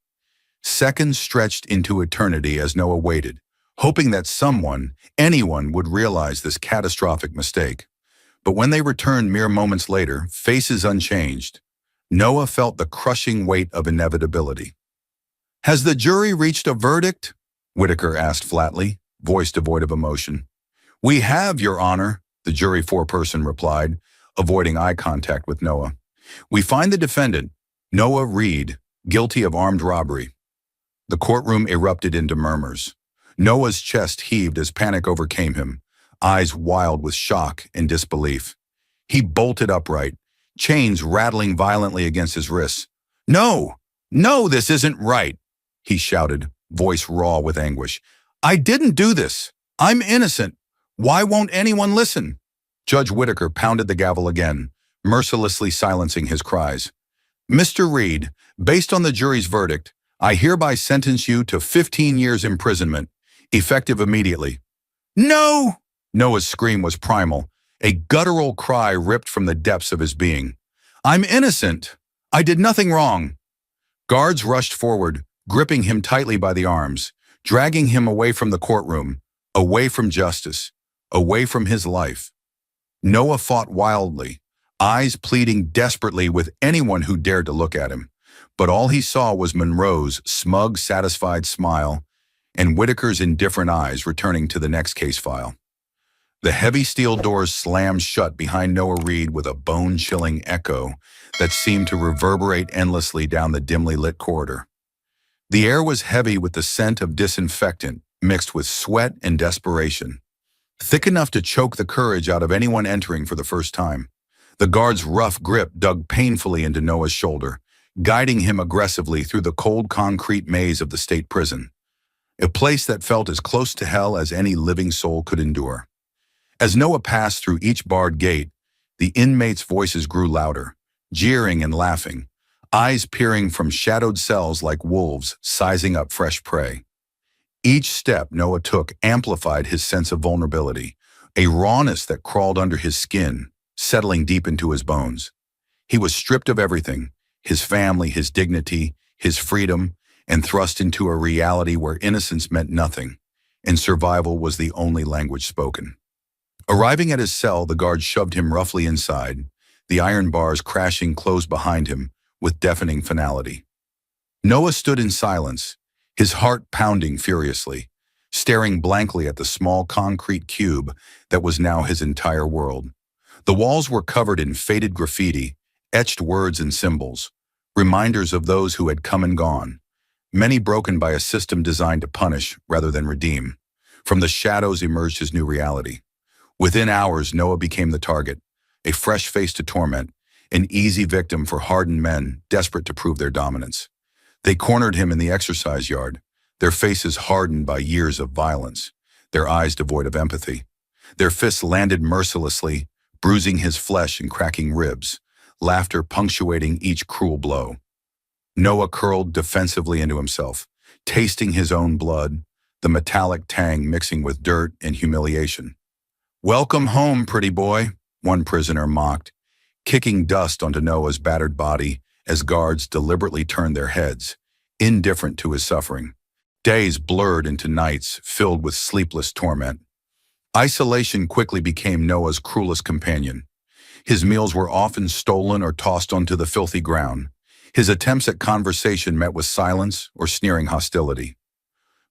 S1: Seconds stretched into eternity as Noah waited, hoping that someone, anyone, would realize this catastrophic mistake. But when they returned mere moments later, faces unchanged, Noah felt the crushing weight of inevitability. "Has the jury reached a verdict?" Whitaker asked flatly, voice devoid of emotion. "We have, Your Honor," the jury foreperson replied, avoiding eye contact with Noah. "We find the defendant, Noah Reed, guilty of armed robbery." The courtroom erupted into murmurs. Noah's chest heaved as panic overcame him, eyes wild with shock and disbelief. He bolted upright, chains rattling violently against his wrists. "No! No, this isn't right!" he shouted, voice raw with anguish. "I didn't do this! I'm innocent! Why won't anyone listen?" Judge Whitaker pounded the gavel again, mercilessly silencing his cries. "Mr. Reed, based on the jury's verdict, I hereby sentence you to 15 years imprisonment, effective immediately." "No!" Noah's scream was primal, a guttural cry ripped from the depths of his being. "I'm innocent! I did nothing wrong!" Guards rushed forward, gripping him tightly by the arms, dragging him away from the courtroom, away from justice, away from his life. Noah fought wildly, eyes pleading desperately with anyone who dared to look at him. But all he saw was Monroe's smug, satisfied smile and Whitaker's indifferent eyes returning to the next case file. The heavy steel doors slammed shut behind Noah Reed with a bone-chilling echo that seemed to reverberate endlessly down the dimly lit corridor. The air was heavy with the scent of disinfectant mixed with sweat and desperation, thick enough to choke the courage out of anyone entering for the first time. The guard's rough grip dug painfully into Noah's shoulder, guiding him aggressively through the cold concrete maze of the state prison, a place that felt as close to hell as any living soul could endure. As Noah passed through each barred gate, the inmates' voices grew louder, jeering and laughing, eyes peering from shadowed cells like wolves sizing up fresh prey. Each step Noah took amplified his sense of vulnerability, a rawness that crawled under his skin, settling deep into his bones. He was stripped of everything, his family, his dignity, his freedom, and thrust into a reality where innocence meant nothing, and survival was the only language spoken. Arriving at his cell, the guard shoved him roughly inside, the iron bars crashing closed behind him with deafening finality. Noah stood in silence, his heart pounding furiously, staring blankly at the small concrete cube that was now his entire world. The walls were covered in faded graffiti, etched words and symbols, reminders of those who had come and gone, many broken by a system designed to punish rather than redeem. From the shadows emerged his new reality. Within hours, Noah became the target, a fresh face to torment, an easy victim for hardened men desperate to prove their dominance. They cornered him in the exercise yard, their faces hardened by years of violence, their eyes devoid of empathy. Their fists landed mercilessly, bruising his flesh and cracking ribs, laughter punctuating each cruel blow. Noah curled defensively into himself, tasting his own blood, the metallic tang mixing with dirt and humiliation. "Welcome home, pretty boy," one prisoner mocked, kicking dust onto Noah's battered body as guards deliberately turned their heads, indifferent to his suffering. Days blurred into nights filled with sleepless torment. Isolation quickly became Noah's cruelest companion. His meals were often stolen or tossed onto the filthy ground. His attempts at conversation met with silence or sneering hostility.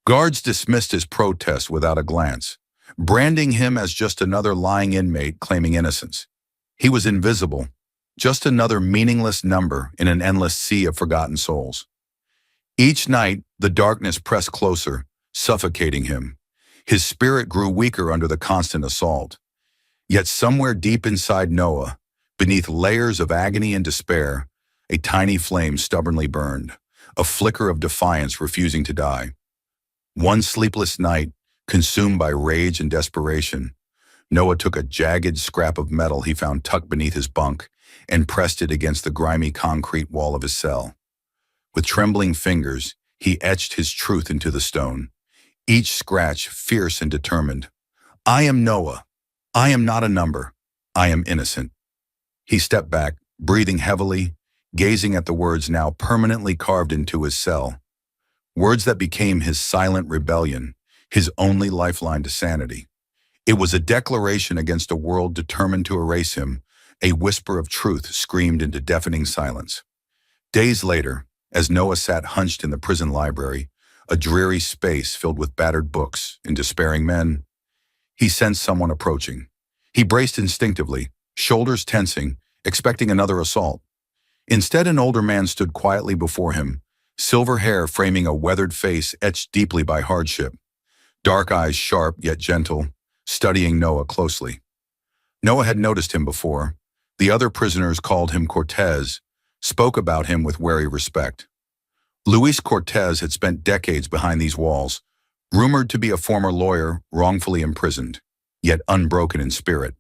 S1: Guards dismissed his protest without a glance, branding him as just another lying inmate claiming innocence. He was invisible, just another meaningless number in an endless sea of forgotten souls. Each night, the darkness pressed closer, suffocating him. His spirit grew weaker under the constant assault. Yet somewhere deep inside Noah, beneath layers of agony and despair, a tiny flame stubbornly burned, a flicker of defiance refusing to die. One sleepless night, consumed by rage and desperation, Noah took a jagged scrap of metal he found tucked beneath his bunk and pressed it against the grimy concrete wall of his cell. With trembling fingers, he etched his truth into the stone, each scratch fierce and determined. I am Noah. I am not a number. I am innocent. He stepped back, breathing heavily, gazing at the words now permanently carved into his cell. Words that became his silent rebellion, his only lifeline to sanity. It was a declaration against a world determined to erase him, a whisper of truth screamed into deafening silence. Days later, as Noah sat hunched in the prison library, a dreary space filled with battered books and despairing men, he sensed someone approaching. He braced instinctively, shoulders tensing, expecting another assault. Instead, an older man stood quietly before him, silver hair framing a weathered face etched deeply by hardship, dark eyes sharp yet gentle, studying Noah closely. Noah had noticed him before. The other prisoners called him Cortez, spoke about him with wary respect. Luis Cortez had spent decades behind these walls, rumored to be a former lawyer wrongfully imprisoned, yet unbroken in spirit.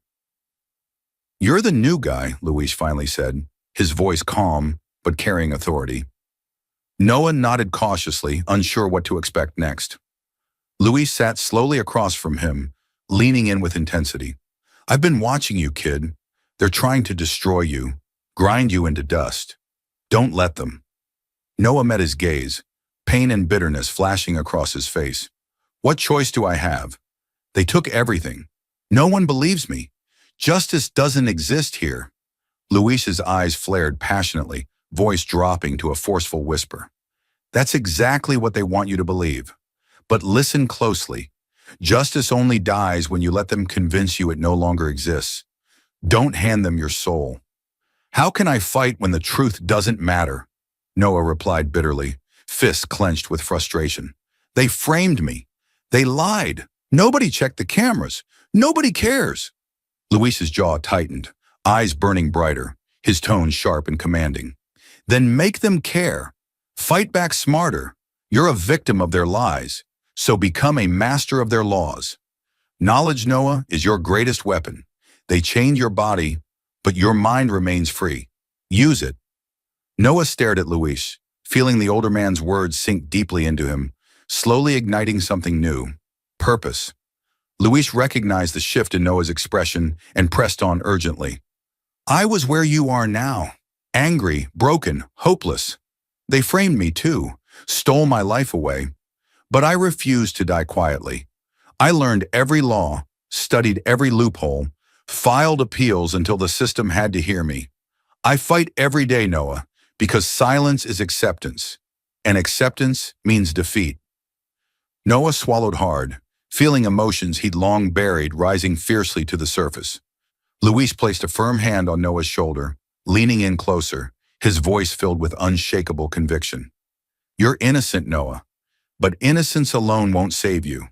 S1: You're the new guy, Luis finally said, his voice calm but carrying authority. Noah nodded cautiously, unsure what to expect next. Luis sat slowly across from him, leaning in with intensity. I've been watching you, kid. They're trying to destroy you, grind you into dust. Don't let them. Noah met his gaze, pain and bitterness flashing across his face. What choice do I have? They took everything. No one believes me. Justice doesn't exist here. Luis's eyes flared passionately, voice dropping to a forceful whisper. That's exactly what they want you to believe. But listen closely. Justice only dies when you let them convince you it no longer exists. Don't hand them your soul. How can I fight when the truth doesn't matter? Noah replied bitterly, fists clenched with frustration. They framed me. They lied. Nobody checked the cameras. Nobody cares. Luis's jaw tightened, eyes burning brighter, his tone sharp and commanding. Then make them care. Fight back smarter. You're a victim of their lies, so become a master of their laws. Knowledge, Noah, is your greatest weapon. They chain your body, but your mind remains free. Use it. Noah stared at Luis, feeling the older man's words sink deeply into him, slowly igniting something new. Purpose. Luis recognized the shift in Noah's expression and pressed on urgently. I was where you are now. Angry, broken, hopeless. They framed me too, stole my life away. But I refused to die quietly. I learned every law, studied every loophole, filed appeals until the system had to hear me. I fight every day, Noah, because silence is acceptance, and acceptance means defeat. Noah swallowed hard, feeling emotions he'd long buried rising fiercely to the surface. Luis placed a firm hand on Noah's shoulder, leaning in closer, his voice filled with unshakable conviction. You're innocent, Noah, but innocence alone won't save you.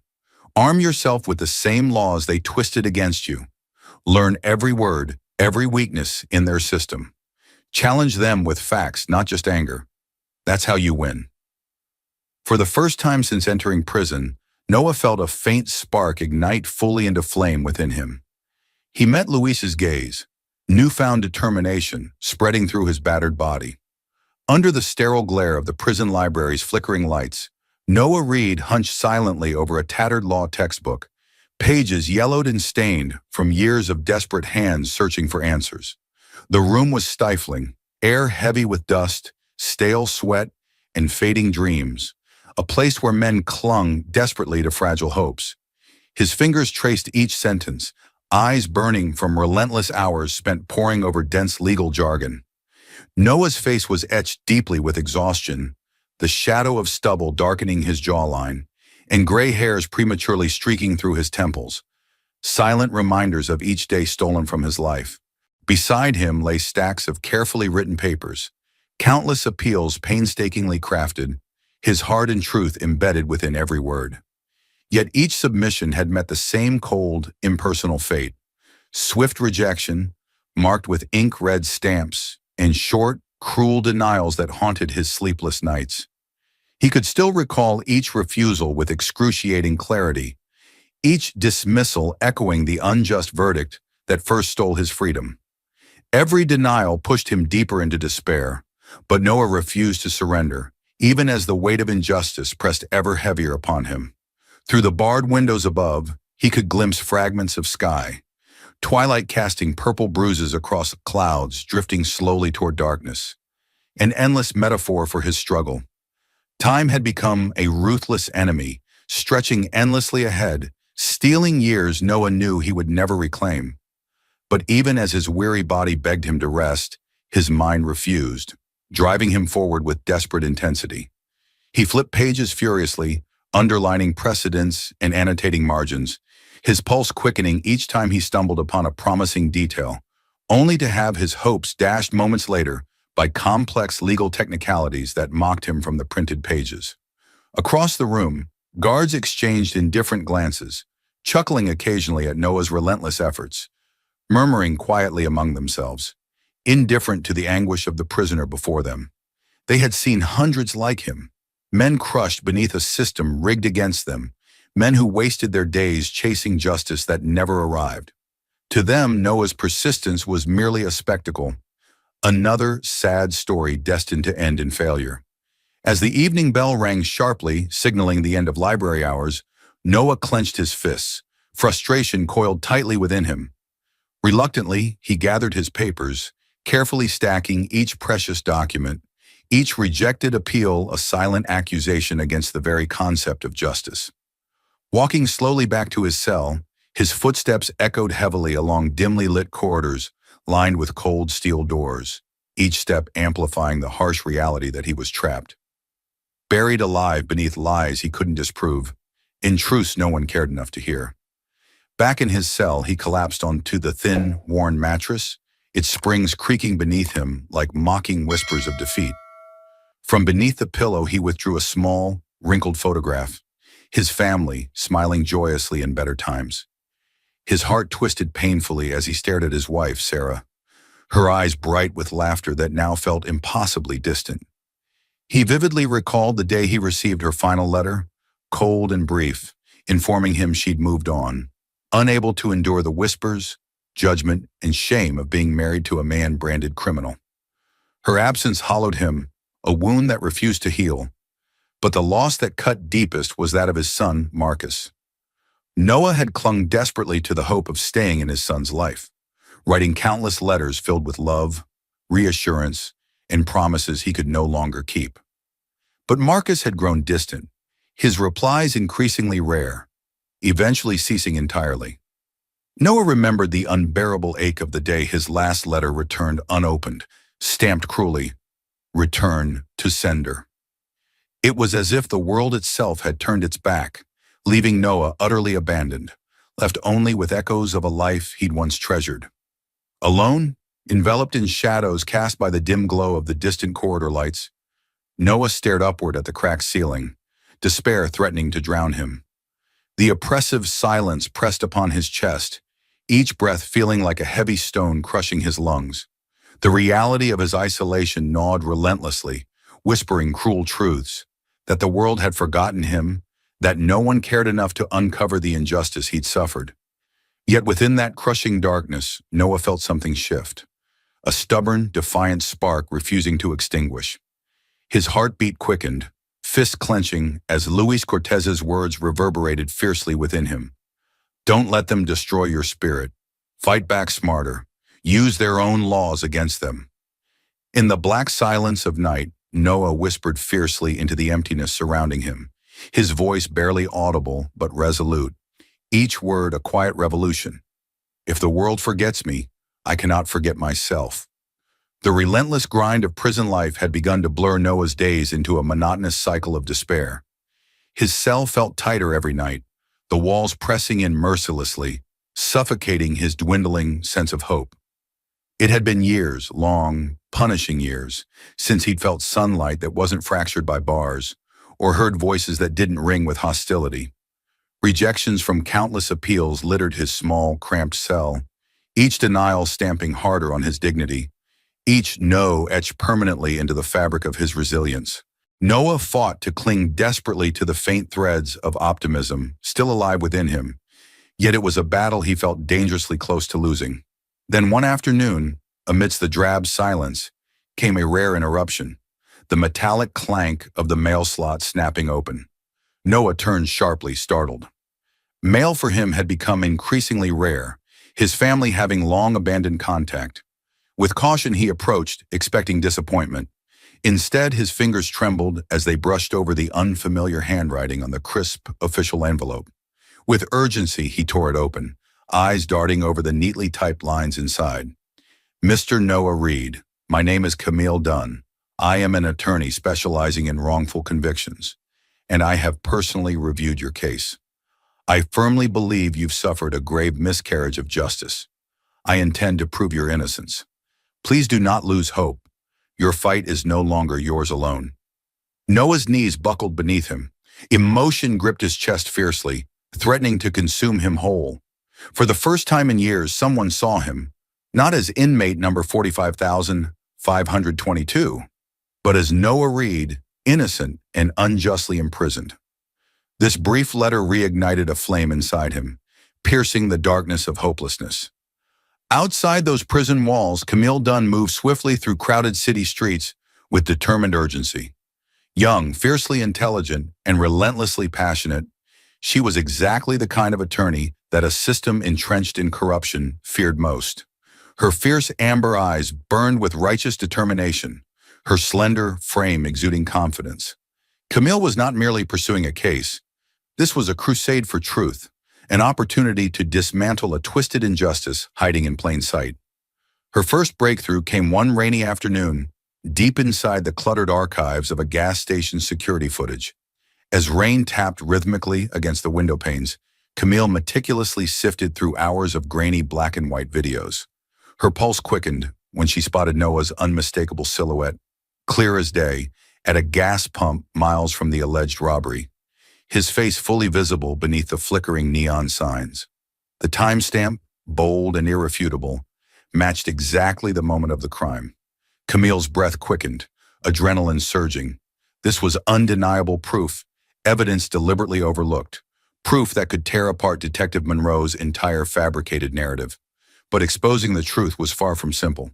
S1: Arm yourself with the same laws they twisted against you. Learn every word, every weakness in their system. Challenge them with facts, not just anger. That's how you win. For the first time since entering prison, Noah felt a faint spark ignite fully into flame within him. He met Luis's gaze, newfound determination spreading through his battered body. Under the sterile glare of the prison library's flickering lights, Noah Reed hunched silently over a tattered law textbook, pages yellowed and stained from years of desperate hands searching for answers. The room was stifling, air heavy with dust, stale sweat, and fading dreams, a place where men clung desperately to fragile hopes. His fingers traced each sentence, eyes burning from relentless hours spent poring over dense legal jargon. Noah's face was etched deeply with exhaustion, the shadow of stubble darkening his jawline, and gray hairs prematurely streaking through his temples, silent reminders of each day stolen from his life. Beside him lay stacks of carefully written papers, countless appeals painstakingly crafted, his heart and truth embedded within every word. Yet each submission had met the same cold, impersonal fate, swift rejection, marked with ink-red stamps, and short, cruel denials that haunted his sleepless nights. He could still recall each refusal with excruciating clarity, each dismissal echoing the unjust verdict that first stole his freedom. Every denial pushed him deeper into despair, but Noah refused to surrender, even as the weight of injustice pressed ever heavier upon him. Through the barred windows above, he could glimpse fragments of sky, twilight casting purple bruises across clouds drifting slowly toward darkness, an endless metaphor for his struggle. Time had become a ruthless enemy, stretching endlessly ahead, stealing years Noah knew he would never reclaim. But even as his weary body begged him to rest, his mind refused, driving him forward with desperate intensity. He flipped pages furiously, underlining precedents and annotating margins, his pulse quickening each time he stumbled upon a promising detail, only to have his hopes dashed moments later by complex legal technicalities that mocked him from the printed pages. Across the room, guards exchanged indifferent glances, chuckling occasionally at Noah's relentless efforts, murmuring quietly among themselves, indifferent to the anguish of the prisoner before them. They had seen hundreds like him, men crushed beneath a system rigged against them, men who wasted their days chasing justice that never arrived. To them, Noah's persistence was merely a spectacle, another sad story destined to end in failure. As the evening bell rang sharply, signaling the end of library hours, Noah clenched his fists, frustration coiled tightly within him. Reluctantly, he gathered his papers, carefully stacking each precious document, each rejected appeal a silent accusation against the very concept of justice. Walking slowly back to his cell, his footsteps echoed heavily along dimly lit corridors lined with cold steel doors, each step amplifying the harsh reality that he was trapped. Buried alive beneath lies he couldn't disprove, in truths no one cared enough to hear. Back in his cell, he collapsed onto the thin, worn mattress, its springs creaking beneath him like mocking whispers of defeat. From beneath the pillow, he withdrew a small, wrinkled photograph, his family smiling joyously in better times. His heart twisted painfully as he stared at his wife, Sarah, her eyes bright with laughter that now felt impossibly distant. He vividly recalled the day he received her final letter, cold and brief, informing him she'd moved on, unable to endure the whispers, judgment, and shame of being married to a man branded criminal. Her absence hollowed him, a wound that refused to heal, but the loss that cut deepest was that of his son, Marcus. Noah had clung desperately to the hope of staying in his son's life, writing countless letters filled with love, reassurance, and promises he could no longer keep. But Marcus had grown distant, his replies increasingly rare, eventually ceasing entirely. Noah remembered the unbearable ache of the day his last letter returned unopened, stamped cruelly, "Return to sender." It was as if the world itself had turned its back, leaving Noah utterly abandoned, left only with echoes of a life he'd once treasured. Alone, enveloped in shadows cast by the dim glow of the distant corridor lights, Noah stared upward at the cracked ceiling, despair threatening to drown him. The oppressive silence pressed upon his chest, each breath feeling like a heavy stone crushing his lungs. The reality of his isolation gnawed relentlessly, whispering cruel truths, that the world had forgotten him, that no one cared enough to uncover the injustice he'd suffered. Yet within that crushing darkness, Noah felt something shift, a stubborn, defiant spark refusing to extinguish. His heartbeat quickened, fist clenching as Luis Cortez's words reverberated fiercely within him. Don't let them destroy your spirit. Fight back smarter. Use their own laws against them. In the black silence of night, Noah whispered fiercely into the emptiness surrounding him, his voice barely audible but resolute, each word a quiet revolution. If the world forgets me, I cannot forget myself. The relentless grind of prison life had begun to blur Noah's days into a monotonous cycle of despair. His cell felt tighter every night, the walls pressing in mercilessly, suffocating his dwindling sense of hope. It had been years, long, punishing years, since he'd felt sunlight that wasn't fractured by bars, or heard voices that didn't ring with hostility. Rejections from countless appeals littered his small, cramped cell, each denial stamping harder on his dignity, each no etched permanently into the fabric of his resilience. Noah fought to cling desperately to the faint threads of optimism still alive within him, yet it was a battle he felt dangerously close to losing. Then one afternoon, Amidst the drab silence came a rare interruption, the metallic clank of the mail slot snapping open. Noah turned sharply, startled. Mail for him had become increasingly rare, his family having long abandoned contact. With caution he approached, expecting disappointment. Instead, his fingers trembled as they brushed over the unfamiliar handwriting on the crisp official envelope. With urgency, he tore it open, eyes darting over the neatly typed lines inside. Mr. Noah Reed, my name is Camille Dunn. I am an attorney specializing in wrongful convictions, and I have personally reviewed your case. I firmly believe you've suffered a grave miscarriage of justice. I intend to prove your innocence. Please do not lose hope. Your fight is no longer yours alone. Noah's knees buckled beneath him. Emotion gripped his chest fiercely, threatening to consume him whole. For the first time in years, someone saw him, not as inmate number 45,522, but as Noah Reed, innocent and unjustly imprisoned. This brief letter reignited a flame inside him, piercing the darkness of hopelessness. Outside those prison walls, Camille Dunn moved swiftly through crowded city streets with determined urgency. Young, fiercely intelligent, and relentlessly passionate, she was exactly the kind of attorney that a system entrenched in corruption feared most. Her fierce amber eyes burned with righteous determination, her slender frame exuding confidence. Camille was not merely pursuing a case. This was a crusade for truth, an opportunity to dismantle a twisted injustice hiding in plain sight. Her first breakthrough came one rainy afternoon, deep inside the cluttered archives of a gas station security footage. As rain tapped rhythmically against the window panes, Camille meticulously sifted through hours of grainy black and white videos. Her pulse quickened when she spotted Noah's unmistakable silhouette, clear as day, at a gas pump miles from the alleged robbery, his face fully visible beneath the flickering neon signs. The timestamp, bold and irrefutable, matched exactly the moment of the crime. Camille's breath quickened, adrenaline surging. This was undeniable proof, evidence deliberately overlooked, proof that could tear apart Detective Monroe's entire fabricated narrative. But exposing the truth was far from simple.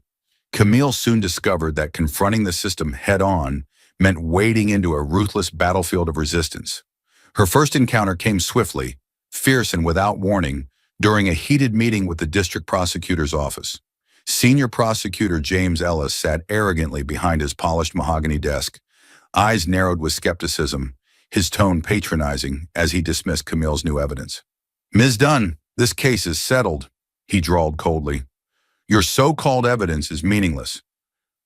S1: Camille soon discovered that confronting the system head-on meant wading into a ruthless battlefield of resistance. Her first encounter came swiftly, fierce and without warning, during a heated meeting with the district prosecutor's office. Senior prosecutor James Ellis sat arrogantly behind his polished mahogany desk, eyes narrowed with skepticism, his tone patronizing as he dismissed Camille's new evidence. "Ms. Dunn, this case is settled," he drawled coldly. "Your so-called evidence is meaningless.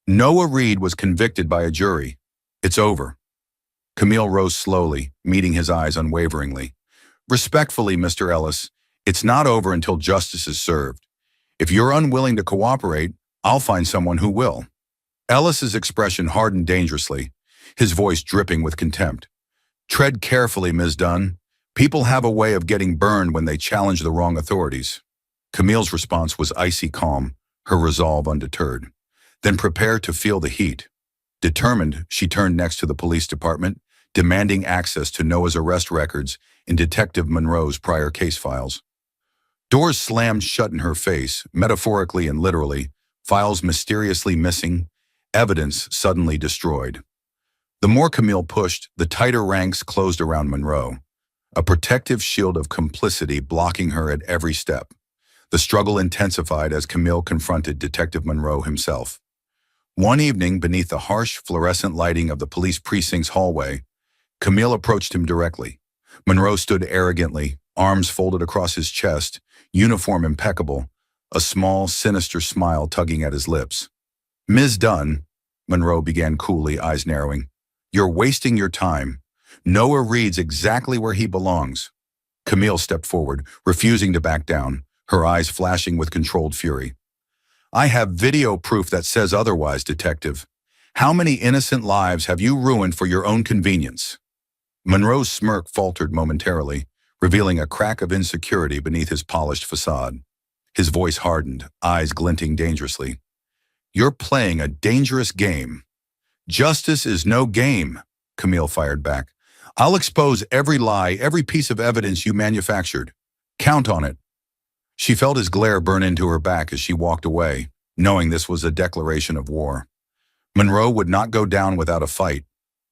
S1: Noah Reed was convicted by a jury. It's over." Camille rose slowly, meeting his eyes unwaveringly. "Respectfully, Mr. Ellis, it's not over until justice is served. If you're unwilling to cooperate, I'll find someone who will." Ellis's expression hardened dangerously, his voice dripping with contempt. "Tread carefully, Ms. Dunn. People have a way of getting burned when they challenge the wrong authorities." Camille's response was icy calm, her resolve undeterred. "Then prepare to feel the heat." Determined, she turned next to the police department, demanding access to Noah's arrest records and Detective Monroe's prior case files. Doors slammed shut in her face, metaphorically and literally, files mysteriously missing, evidence suddenly destroyed. The more Camille pushed, the tighter ranks closed around Monroe, a protective shield of complicity blocking her at every step. The struggle intensified as Camille confronted Detective Monroe himself. One evening, beneath the harsh fluorescent lighting of the police precinct's hallway, Camille approached him directly. Monroe stood arrogantly, arms folded across his chest, uniform impeccable, a small, sinister smile tugging at his lips. "Ms. Dunn," Monroe began coolly, eyes narrowing, "you're wasting your time. Noah Reed's exactly where he belongs." Camille stepped forward, refusing to back down, her eyes flashing with controlled fury. "I have video proof that says otherwise, Detective. How many innocent lives have you ruined for your own convenience?" Monroe's smirk faltered momentarily, revealing a crack of insecurity beneath his polished facade. His voice hardened, eyes glinting dangerously. "You're playing a dangerous game." "Justice is no game," Camille fired back. "I'll expose every lie, every piece of evidence you manufactured. Count on it." She felt his glare burn into her back as she walked away, knowing this was a declaration of war. Monroe would not go down without a fight,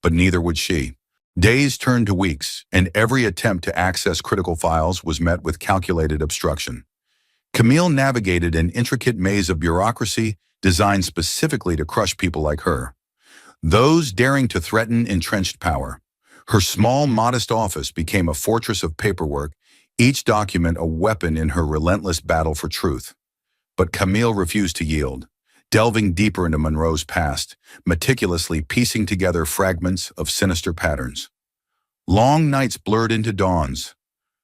S1: but neither would she. Days turned to weeks, and every attempt to access critical files was met with calculated obstruction. Camille navigated an intricate maze of bureaucracy designed specifically to crush people like her, those daring to threaten entrenched power. Her small, modest office became a fortress of paperwork, each document a weapon in her relentless battle for truth. But Camille refused to yield, delving deeper into Monroe's past, meticulously piecing together fragments of sinister patterns. Long nights blurred into dawns,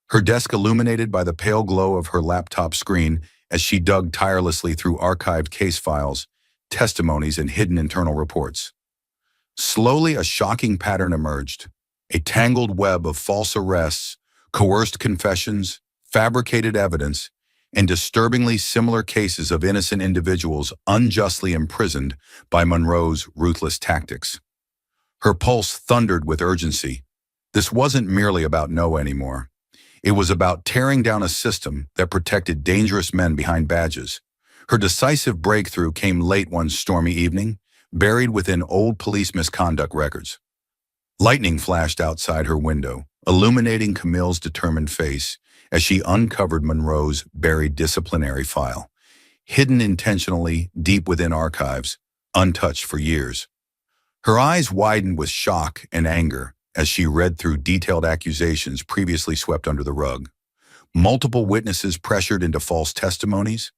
S1: her desk illuminated by the pale glow of her laptop screen as she dug tirelessly through archived case files, testimonies, and hidden internal reports. Slowly, a shocking pattern emerged, a tangled web of false arrests, coerced confessions, fabricated evidence, and disturbingly similar cases of innocent individuals unjustly imprisoned by Monroe's ruthless tactics. Her pulse thundered with urgency. This wasn't merely about Noah anymore. It was about tearing down a system that protected dangerous men behind badges. Her decisive breakthrough came late one stormy evening, buried within old police misconduct records. Lightning flashed outside her window, illuminating Camille's determined face as she uncovered Monroe's buried disciplinary file, hidden intentionally deep within archives, untouched for years. Her eyes widened with shock and anger as she read through detailed accusations previously swept under the rug. Multiple witnesses pressured into false testimonies,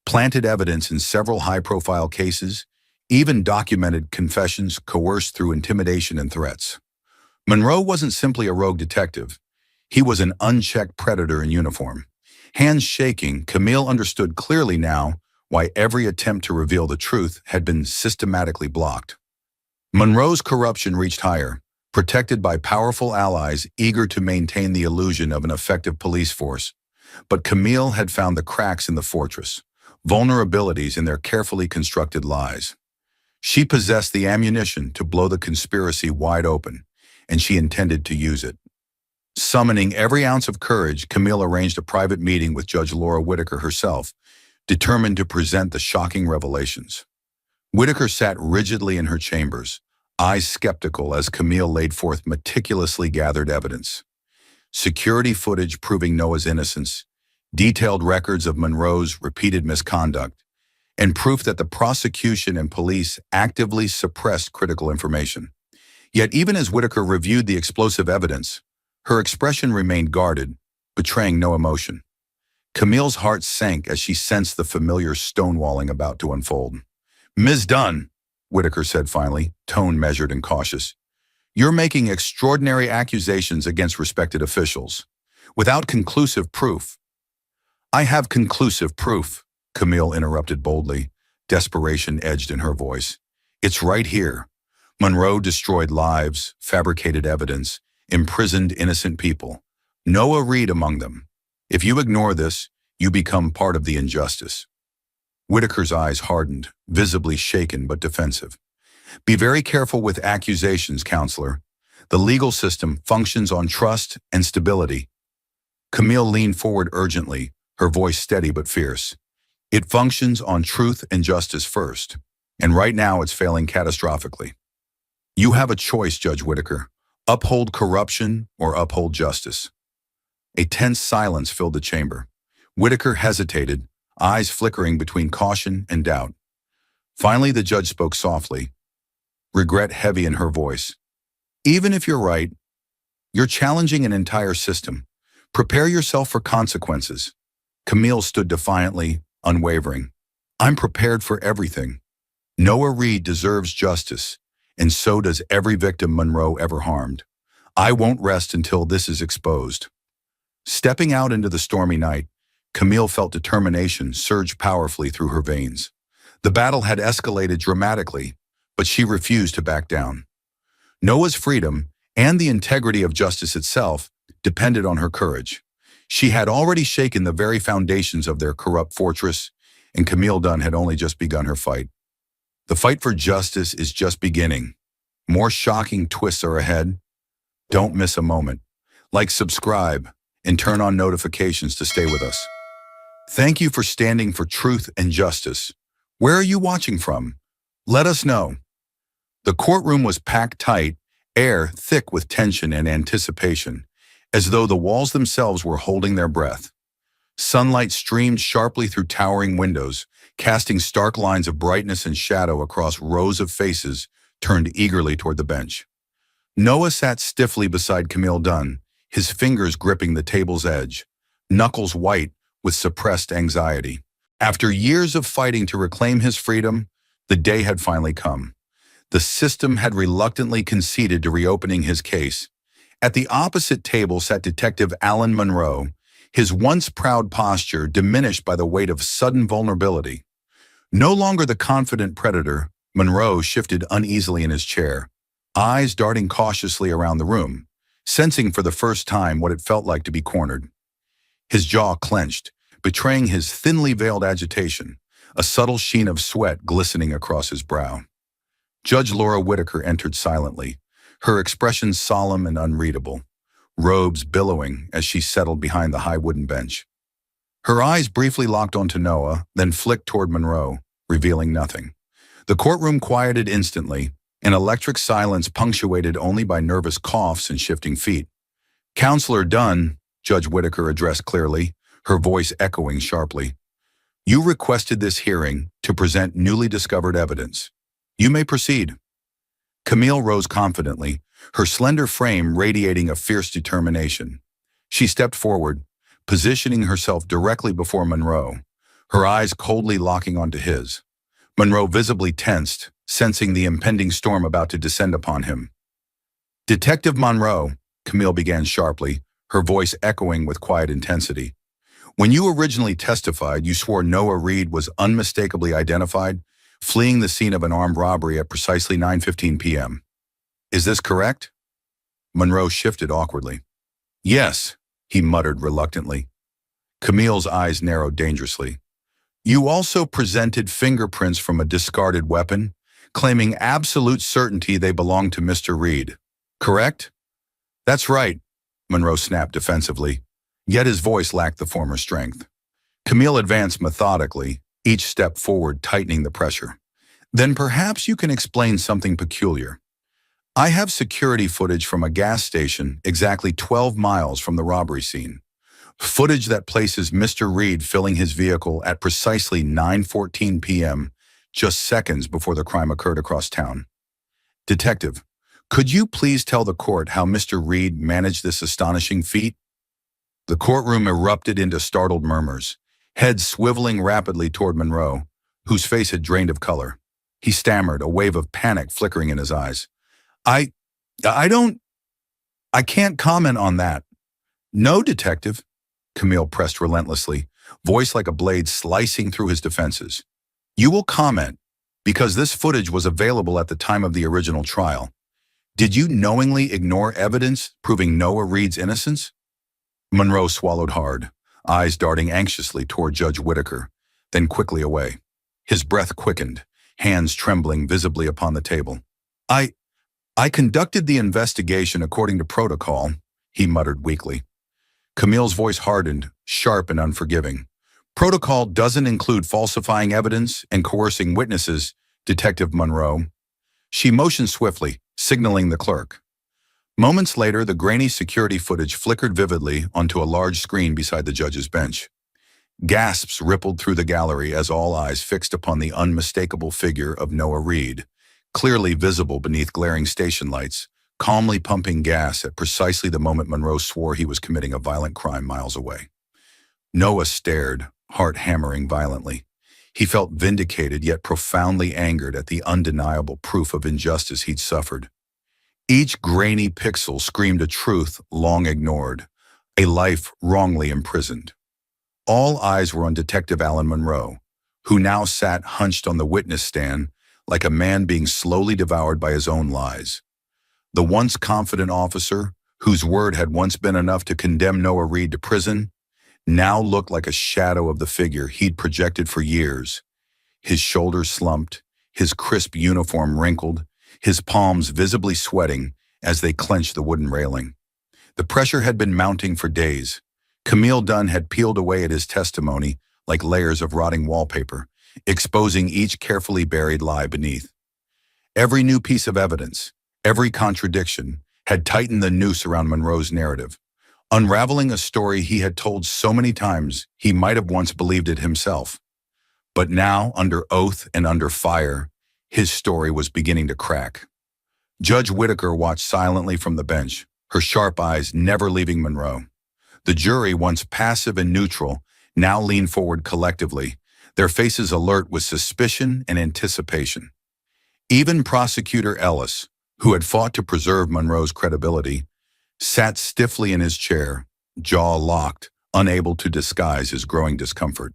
S1: planted evidence in several high-profile cases, even documented confessions coerced through intimidation and threats. Monroe wasn't simply a rogue detective. He was an unchecked predator in uniform. Hands shaking, Camille understood clearly now why every attempt to reveal the truth had been systematically blocked. Monroe's corruption reached higher, protected by powerful allies eager to maintain the illusion of an effective police force. But Camille had found the cracks in the fortress, vulnerabilities in their carefully constructed lies. She possessed the ammunition to blow the conspiracy wide open, and she intended to use it. Summoning every ounce of courage, Camille arranged a private meeting with Judge Laura Whitaker herself, determined to present the shocking revelations. Whitaker sat rigidly in her chambers, eyes skeptical as Camille laid forth meticulously gathered evidence. Security footage proving Noah's innocence, detailed records of Monroe's repeated misconduct, and proof that the prosecution and police actively suppressed critical information. Yet even as Whitaker reviewed the explosive evidence, her expression remained guarded, betraying no emotion. Camille's heart sank as she sensed the familiar stonewalling about to unfold. "Ms. Dunn," Whitaker said finally, tone measured and cautious, "you're making extraordinary accusations against respected officials, without conclusive proof." "I have conclusive proof," Camille interrupted boldly, desperation edged in her voice. "It's right here. Monroe destroyed lives, fabricated evidence, imprisoned innocent people. Noah Reed among them. If you ignore this, you become part of the injustice." Whitaker's eyes hardened, visibly shaken but defensive. "Be very careful with accusations, counselor. The legal system functions on trust and stability." Camille leaned forward urgently, her voice steady but fierce. "It functions on truth and justice first, and right now it's failing catastrophically. You have a choice, Judge Whitaker. Uphold corruption or uphold justice." A tense silence filled the chamber. Whitaker hesitated, eyes flickering between caution and doubt. Finally, the judge spoke softly, regret heavy in her voice. "Even if you're right, you're challenging an entire system. Prepare yourself for consequences." Camille stood defiantly, unwavering. "I'm prepared for everything. Noah Reed deserves justice, and so does every victim Monroe ever harmed. I won't rest until this is exposed." Stepping out into the stormy night, Camille felt determination surge powerfully through her veins. The battle had escalated dramatically, but she refused to back down. Noah's freedom and the integrity of justice itself depended on her courage. She had already shaken the very foundations of their corrupt fortress, and Camille Dunn had only just begun her fight. The fight for justice is just beginning. More shocking twists are ahead. Don't miss a moment. Like, subscribe, and turn on notifications to stay with us. Thank you for standing for truth and justice. Where are you watching from? Let us know. The courtroom was packed tight, air thick with tension and anticipation, as though the walls themselves were holding their breath. Sunlight streamed sharply through towering windows, casting stark lines of brightness and shadow across rows of faces turned eagerly toward the bench. Noah sat stiffly beside Camille Dunn, his fingers gripping the table's edge, knuckles white with suppressed anxiety. After years of fighting to reclaim his freedom, the day had finally come. The system had reluctantly conceded to reopening his case. At the opposite table sat Detective Alan Monroe, his once proud posture diminished by the weight of sudden vulnerability. No longer the confident predator, Monroe shifted uneasily in his chair, eyes darting cautiously around the room, sensing for the first time what it felt like to be cornered. His jaw clenched, betraying his thinly veiled agitation, a subtle sheen of sweat glistening across his brow. Judge Laura Whitaker entered silently, her expression solemn and unreadable, robes billowing as she settled behind the high wooden bench. Her eyes briefly locked onto Noah, then flicked toward Monroe, revealing nothing. The courtroom quieted instantly, an electric silence punctuated only by nervous coughs and shifting feet. "Counselor Dunn," Judge Whitaker addressed clearly, her voice echoing sharply. "You requested this hearing to present newly discovered evidence. You may proceed." Camille rose confidently, her slender frame radiating a fierce determination. She stepped forward, positioning herself directly before Monroe, her eyes coldly locking onto his. Monroe visibly tensed, sensing the impending storm about to descend upon him. "Detective Monroe," Camille began sharply, her voice echoing with quiet intensity. "When you originally testified, you swore Noah Reed was unmistakably identified, fleeing the scene of an armed robbery at precisely 9:15 p.m. Is this correct?" Monroe shifted awkwardly. "Yes," he muttered reluctantly. Camille's eyes narrowed dangerously. "You also presented fingerprints from a discarded weapon, claiming absolute certainty they belonged to Mr. Reed, correct?" "That's right," Monroe snapped defensively, yet his voice lacked the former strength. Camille advanced methodically, each step forward tightening the pressure. "Then perhaps you can explain something peculiar. I have security footage from a gas station exactly 12 miles from the robbery scene. Footage that places Mr. Reed filling his vehicle at precisely 9:14 p.m., just seconds before the crime occurred across town. Detective, could you please tell the court how Mr. Reed managed this astonishing feat?" The courtroom erupted into startled murmurs, heads swiveling rapidly toward Monroe, whose face had drained of color. He stammered, a wave of panic flickering in his eyes. I can't comment on that." "No, Detective," Camille pressed relentlessly, voice like a blade slicing through his defenses. "You will comment, because this footage was available at the time of the original trial. Did you knowingly ignore evidence proving Noah Reed's innocence?" Monroe swallowed hard, eyes darting anxiously toward Judge Whitaker, then quickly away. His breath quickened, hands trembling visibly upon the table. I conducted the investigation according to protocol," he muttered weakly. Camille's voice hardened, sharp and unforgiving. "Protocol doesn't include falsifying evidence and coercing witnesses, Detective Monroe." She motioned swiftly, signaling the clerk. Moments later, the grainy security footage flickered vividly onto a large screen beside the judge's bench. Gasps rippled through the gallery as all eyes fixed upon the unmistakable figure of Noah Reed, clearly visible beneath glaring station lights, calmly pumping gas at precisely the moment Monroe swore he was committing a violent crime miles away. Noah stared, heart hammering violently. He felt vindicated yet profoundly angered at the undeniable proof of injustice he'd suffered. Each grainy pixel screamed a truth long ignored, a life wrongly imprisoned. All eyes were on Detective Alan Monroe, who now sat hunched on the witness stand like a man being slowly devoured by his own lies. The once confident officer, whose word had once been enough to condemn Noah Reed to prison, now looked like a shadow of the figure he'd projected for years. His shoulders slumped, his crisp uniform wrinkled, his palms visibly sweating as they clenched the wooden railing. The pressure had been mounting for days. Camille Dunn had peeled away at his testimony like layers of rotting wallpaper, exposing each carefully buried lie beneath. Every new piece of evidence, every contradiction, had tightened the noose around Monroe's narrative, unraveling a story he had told so many times he might have once believed it himself. But now, under oath and under fire, his story was beginning to crack. Judge Whitaker watched silently from the bench, her sharp eyes never leaving Monroe. The jury, once passive and neutral, now leaned forward collectively, their faces alert with suspicion and anticipation. Even Prosecutor Ellis, who had fought to preserve Monroe's credibility, sat stiffly in his chair, jaw locked, unable to disguise his growing discomfort.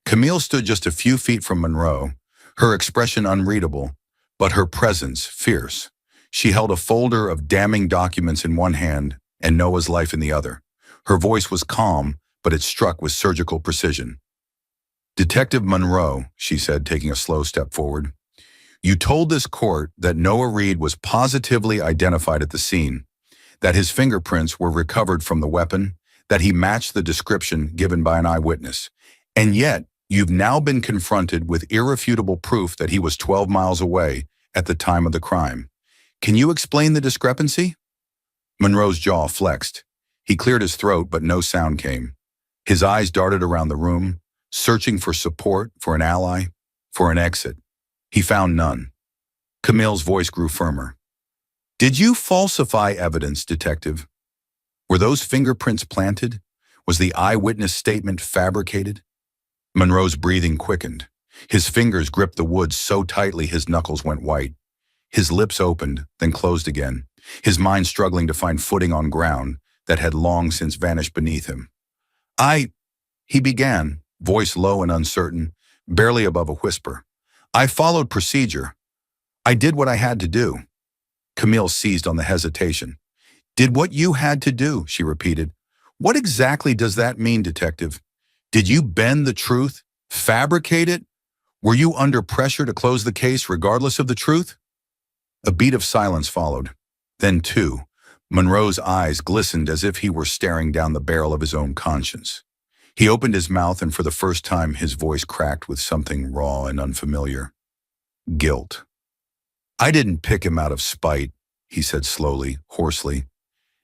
S1: Camille stood just a few feet from Monroe, her expression unreadable, but her presence fierce. She held a folder of damning documents in one hand and Noah's life in the other. Her voice was calm, but it struck with surgical precision. "Detective Monroe," she said, taking a slow step forward, "you told this court that Noah Reed was positively identified at the scene, that his fingerprints were recovered from the weapon, that he matched the description given by an eyewitness. And yet, you've now been confronted with irrefutable proof that he was 12 miles away at the time of the crime. Can you explain the discrepancy?" Monroe's jaw flexed. He cleared his throat, but no sound came. His eyes darted around the room, searching for support, for an ally, for an exit. He found none. Camille's voice grew firmer. "Did you falsify evidence, detective? Were those fingerprints planted? Was the eyewitness statement fabricated?" Monroe's breathing quickened. His fingers gripped the wood so tightly his knuckles went white. His lips opened, then closed again, his mind struggling to find footing on ground that had long since vanished beneath him. He began, voice low and uncertain, barely above a whisper. "I followed procedure. I did what I had to do." Camille seized on the hesitation. "Did what you had to do," she repeated. "What exactly does that mean, detective? Did you bend the truth? Fabricate it? Were you under pressure to close the case regardless of the truth?" A beat of silence followed. Then two. Monroe's eyes glistened as if he were staring down the barrel of his own conscience. He opened his mouth, and for the first time his voice cracked with something raw and unfamiliar. "Guilt. I didn't pick him out of spite," he said slowly, hoarsely.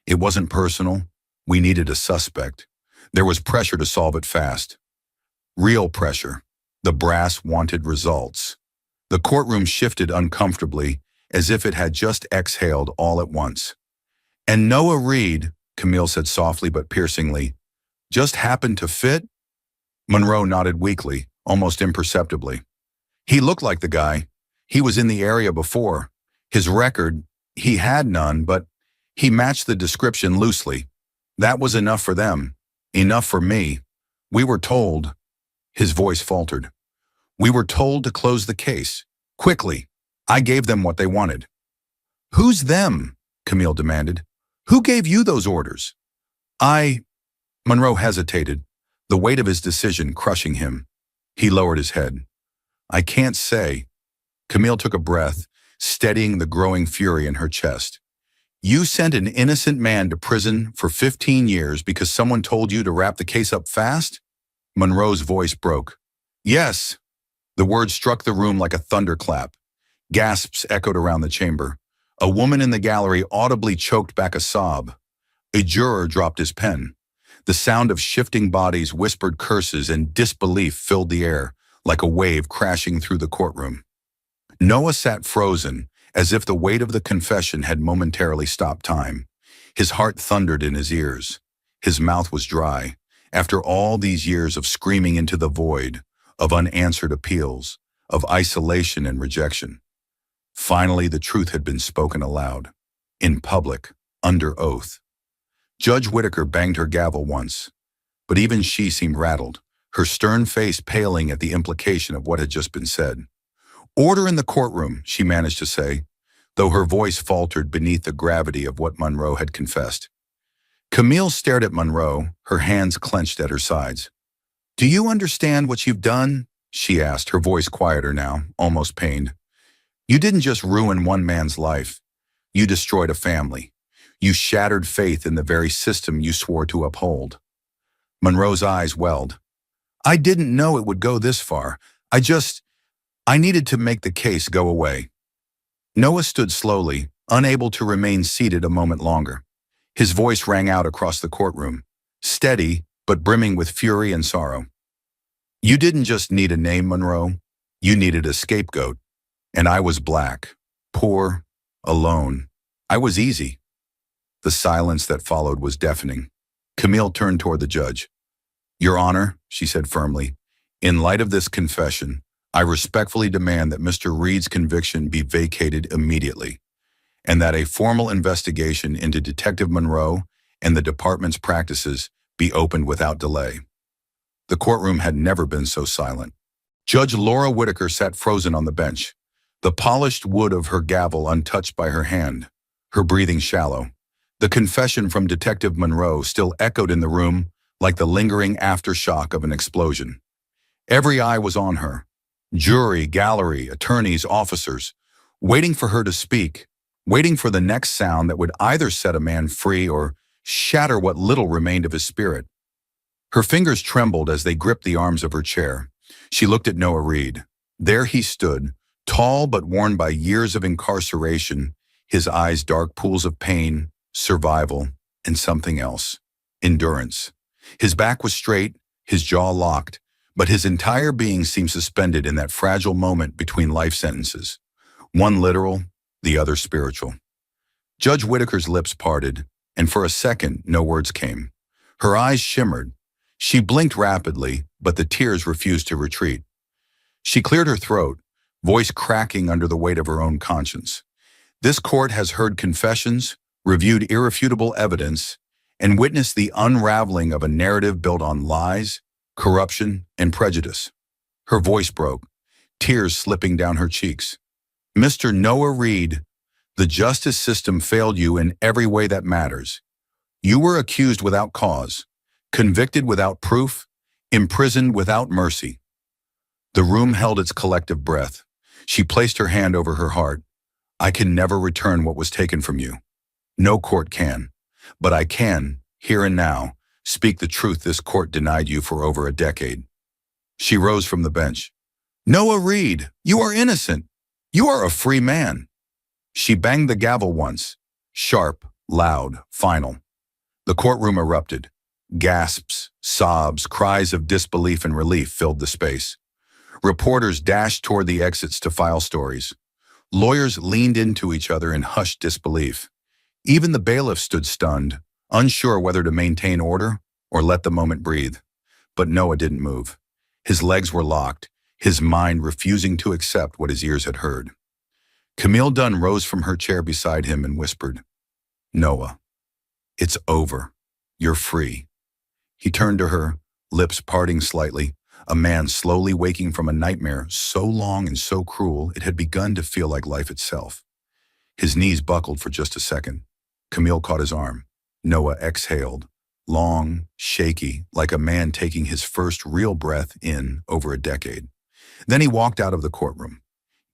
S1: "It wasn't personal. We needed a suspect. There was pressure to solve it fast. Real pressure. The brass wanted results." The courtroom shifted uncomfortably, as if it had just exhaled all at once. "And Noah Reed," Camille said softly but piercingly, "just happened to fit?" Monroe nodded weakly, almost imperceptibly. "He looked like the guy. He was in the area before. His record, he had none, but he matched the description loosely. That was enough for them. Enough for me. We were told," his voice faltered, "we were told to close the case. Quickly. I gave them what they wanted." "Who's them?" Camille demanded. "Who gave you those orders?" Monroe hesitated, the weight of his decision crushing him. He lowered his head. "I can't say." Camille took a breath, steadying the growing fury in her chest. "You sent an innocent man to prison for 15 years because someone told you to wrap the case up fast?" Monroe's voice broke. "Yes." The words struck the room like a thunderclap. Gasps echoed around the chamber. A woman in the gallery audibly choked back a sob. A juror dropped his pen. The sound of shifting bodies, whispered curses, and disbelief filled the air, like a wave crashing through the courtroom. Noah sat frozen, as if the weight of the confession had momentarily stopped time. His heart thundered in his ears. His mouth was dry. After all these years of screaming into the void, of unanswered appeals, of isolation and rejection. Finally, the truth had been spoken aloud, in public, under oath. Judge Whitaker banged her gavel once, but even she seemed rattled, her stern face paling at the implication of what had just been said. "Order in the courtroom," she managed to say, though her voice faltered beneath the gravity of what Monroe had confessed. Camille stared at Monroe, her hands clenched at her sides. "Do you understand what you've done?" she asked, her voice quieter now, almost pained. "You didn't just ruin one man's life. You destroyed a family. You shattered faith in the very system you swore to uphold." Monroe's eyes welled. "I didn't know it would go this far. I just, I needed to make the case go away. Noah stood slowly, unable to remain seated a moment longer. His voice rang out across the courtroom, steady but brimming with fury and sorrow. You didn't just need a name, Monroe. You needed a scapegoat. And I was black, poor, alone. I was easy. The silence that followed was deafening. Camille turned toward the judge. Your Honor, she said firmly, in light of this confession, I respectfully demand that Mr. Reed's conviction be vacated immediately, and that a formal investigation into Detective Monroe and the department's practices be opened without delay. The courtroom had never been so silent. Judge Laura Whitaker sat frozen on the bench, the polished wood of her gavel untouched by her hand, her breathing shallow. The confession from Detective Monroe still echoed in the room like the lingering aftershock of an explosion. Every eye was on her. Jury, gallery, attorneys, officers, waiting for her to speak, waiting for the next sound that would either set a man free or shatter what little remained of his spirit. Her fingers trembled as they gripped the arms of her chair. She looked at Noah Reed. There he stood, tall but worn by years of incarceration, his eyes dark pools of pain, survival, and something else, endurance. His back was straight, his jaw locked, but his entire being seemed suspended in that fragile moment between life sentences, one literal, the other spiritual. Judge Whitaker's lips parted, and for a second no words came. Her eyes shimmered. She blinked rapidly, but the tears refused to retreat. She cleared her throat, voice cracking under the weight of her own conscience. This court has heard confessions, reviewed irrefutable evidence, and witnessed the unraveling of a narrative built on lies, corruption, and prejudice. Her voice broke, tears slipping down her cheeks. Mr. Noah Reed, the justice system failed you in every way that matters. You were accused without cause, convicted without proof, imprisoned without mercy. The room held its collective breath. She placed her hand over her heart. I can never return what was taken from you. No court can. But I can, here and now, speak the truth this court denied you for over a decade. She rose from the bench. Noah Reed, you are innocent. You are a free man. She banged the gavel once, sharp, loud, final. The courtroom erupted. Gasps, sobs, cries of disbelief and relief filled the space. Reporters dashed toward the exits to file stories. Lawyers leaned into each other in hushed disbelief. Even the bailiff stood stunned, unsure whether to maintain order or let the moment breathe. But Noah didn't move. His legs were locked, his mind refusing to accept what his ears had heard. Camille Dunn rose from her chair beside him and whispered, Noah, it's over. You're free. He turned to her, lips parting slightly, a man slowly waking from a nightmare so long and so cruel it had begun to feel like life itself. His knees buckled for just a second. Camille caught his arm. Noah exhaled, long, shaky, like a man taking his first real breath in over a decade. Then he walked out of the courtroom.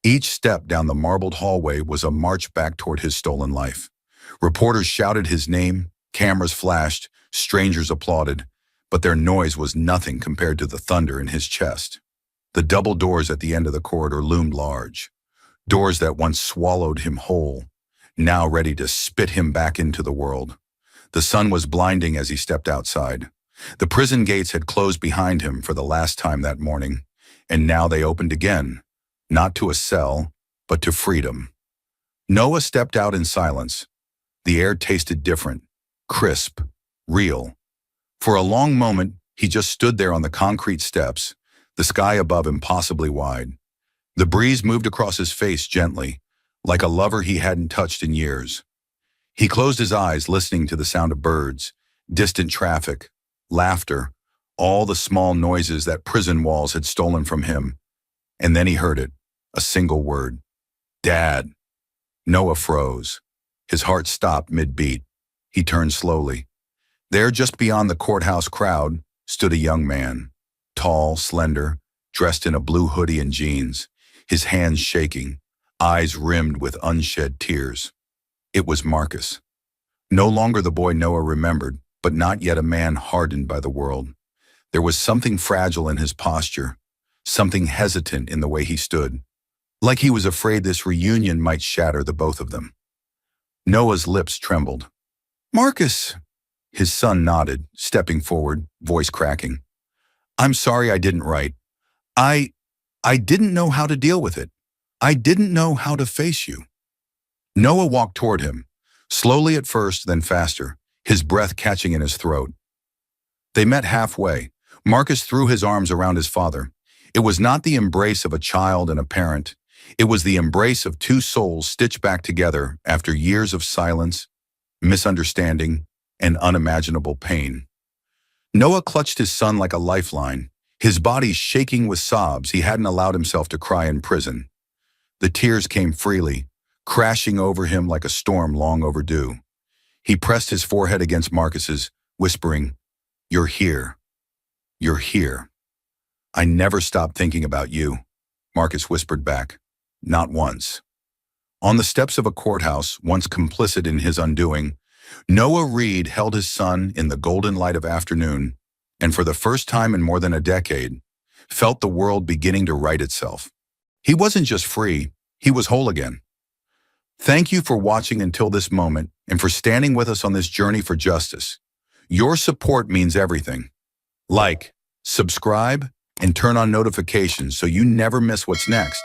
S1: Each step down the marbled hallway was a march back toward his stolen life. Reporters shouted his name, cameras flashed, strangers applauded, but their noise was nothing compared to the thunder in his chest. The double doors at the end of the corridor loomed large, doors that once swallowed him whole, now ready to spit him back into the world. The sun was blinding as he stepped outside. The prison gates had closed behind him for the last time that morning, and now they opened again, not to a cell, but to freedom. Noah stepped out in silence. The air tasted different, crisp, real. For a long moment, he just stood there on the concrete steps, the sky above him possibly wide. The breeze moved across his face gently, like a lover he hadn't touched in years. He closed his eyes, listening to the sound of birds, distant traffic, laughter, all the small noises that prison walls had stolen from him. And then he heard it, a single word. Dad. Noah froze. His heart stopped mid-beat. He turned slowly. There, just beyond the courthouse crowd, stood a young man, tall, slender, dressed in a blue hoodie and jeans, his hands shaking, eyes rimmed with unshed tears. It was Marcus. No longer the boy Noah remembered, but not yet a man hardened by the world. There was something fragile in his posture, something hesitant in the way he stood, like he was afraid this reunion might shatter the both of them. Noah's lips trembled. "Marcus!" His son nodded, stepping forward, voice cracking. "I'm sorry I didn't write. I... I didn't know how to deal with it. I didn't know how to face you." Noah walked toward him, slowly at first, then faster, his breath catching in his throat. They met halfway. Marcus threw his arms around his father. It was not the embrace of a child and a parent. It was the embrace of two souls stitched back together after years of silence, misunderstanding, and unimaginable pain. Noah clutched his son like a lifeline, his body shaking with sobs he hadn't allowed himself to cry in prison. The tears came freely, crashing over him like a storm long overdue. He pressed his forehead against Marcus's, whispering, "You're here. You're here." "I never stopped thinking about you," Marcus whispered back. "Not once." On the steps of a courthouse, once complicit in his undoing, Noah Reed held his son in the golden light of afternoon, and for the first time in more than a decade, felt the world beginning to right itself. He wasn't just free, he was whole again. Thank you for watching until this moment and for standing with us on this journey for justice. Your support means everything. Like, subscribe, and turn on notifications so you never miss what's next.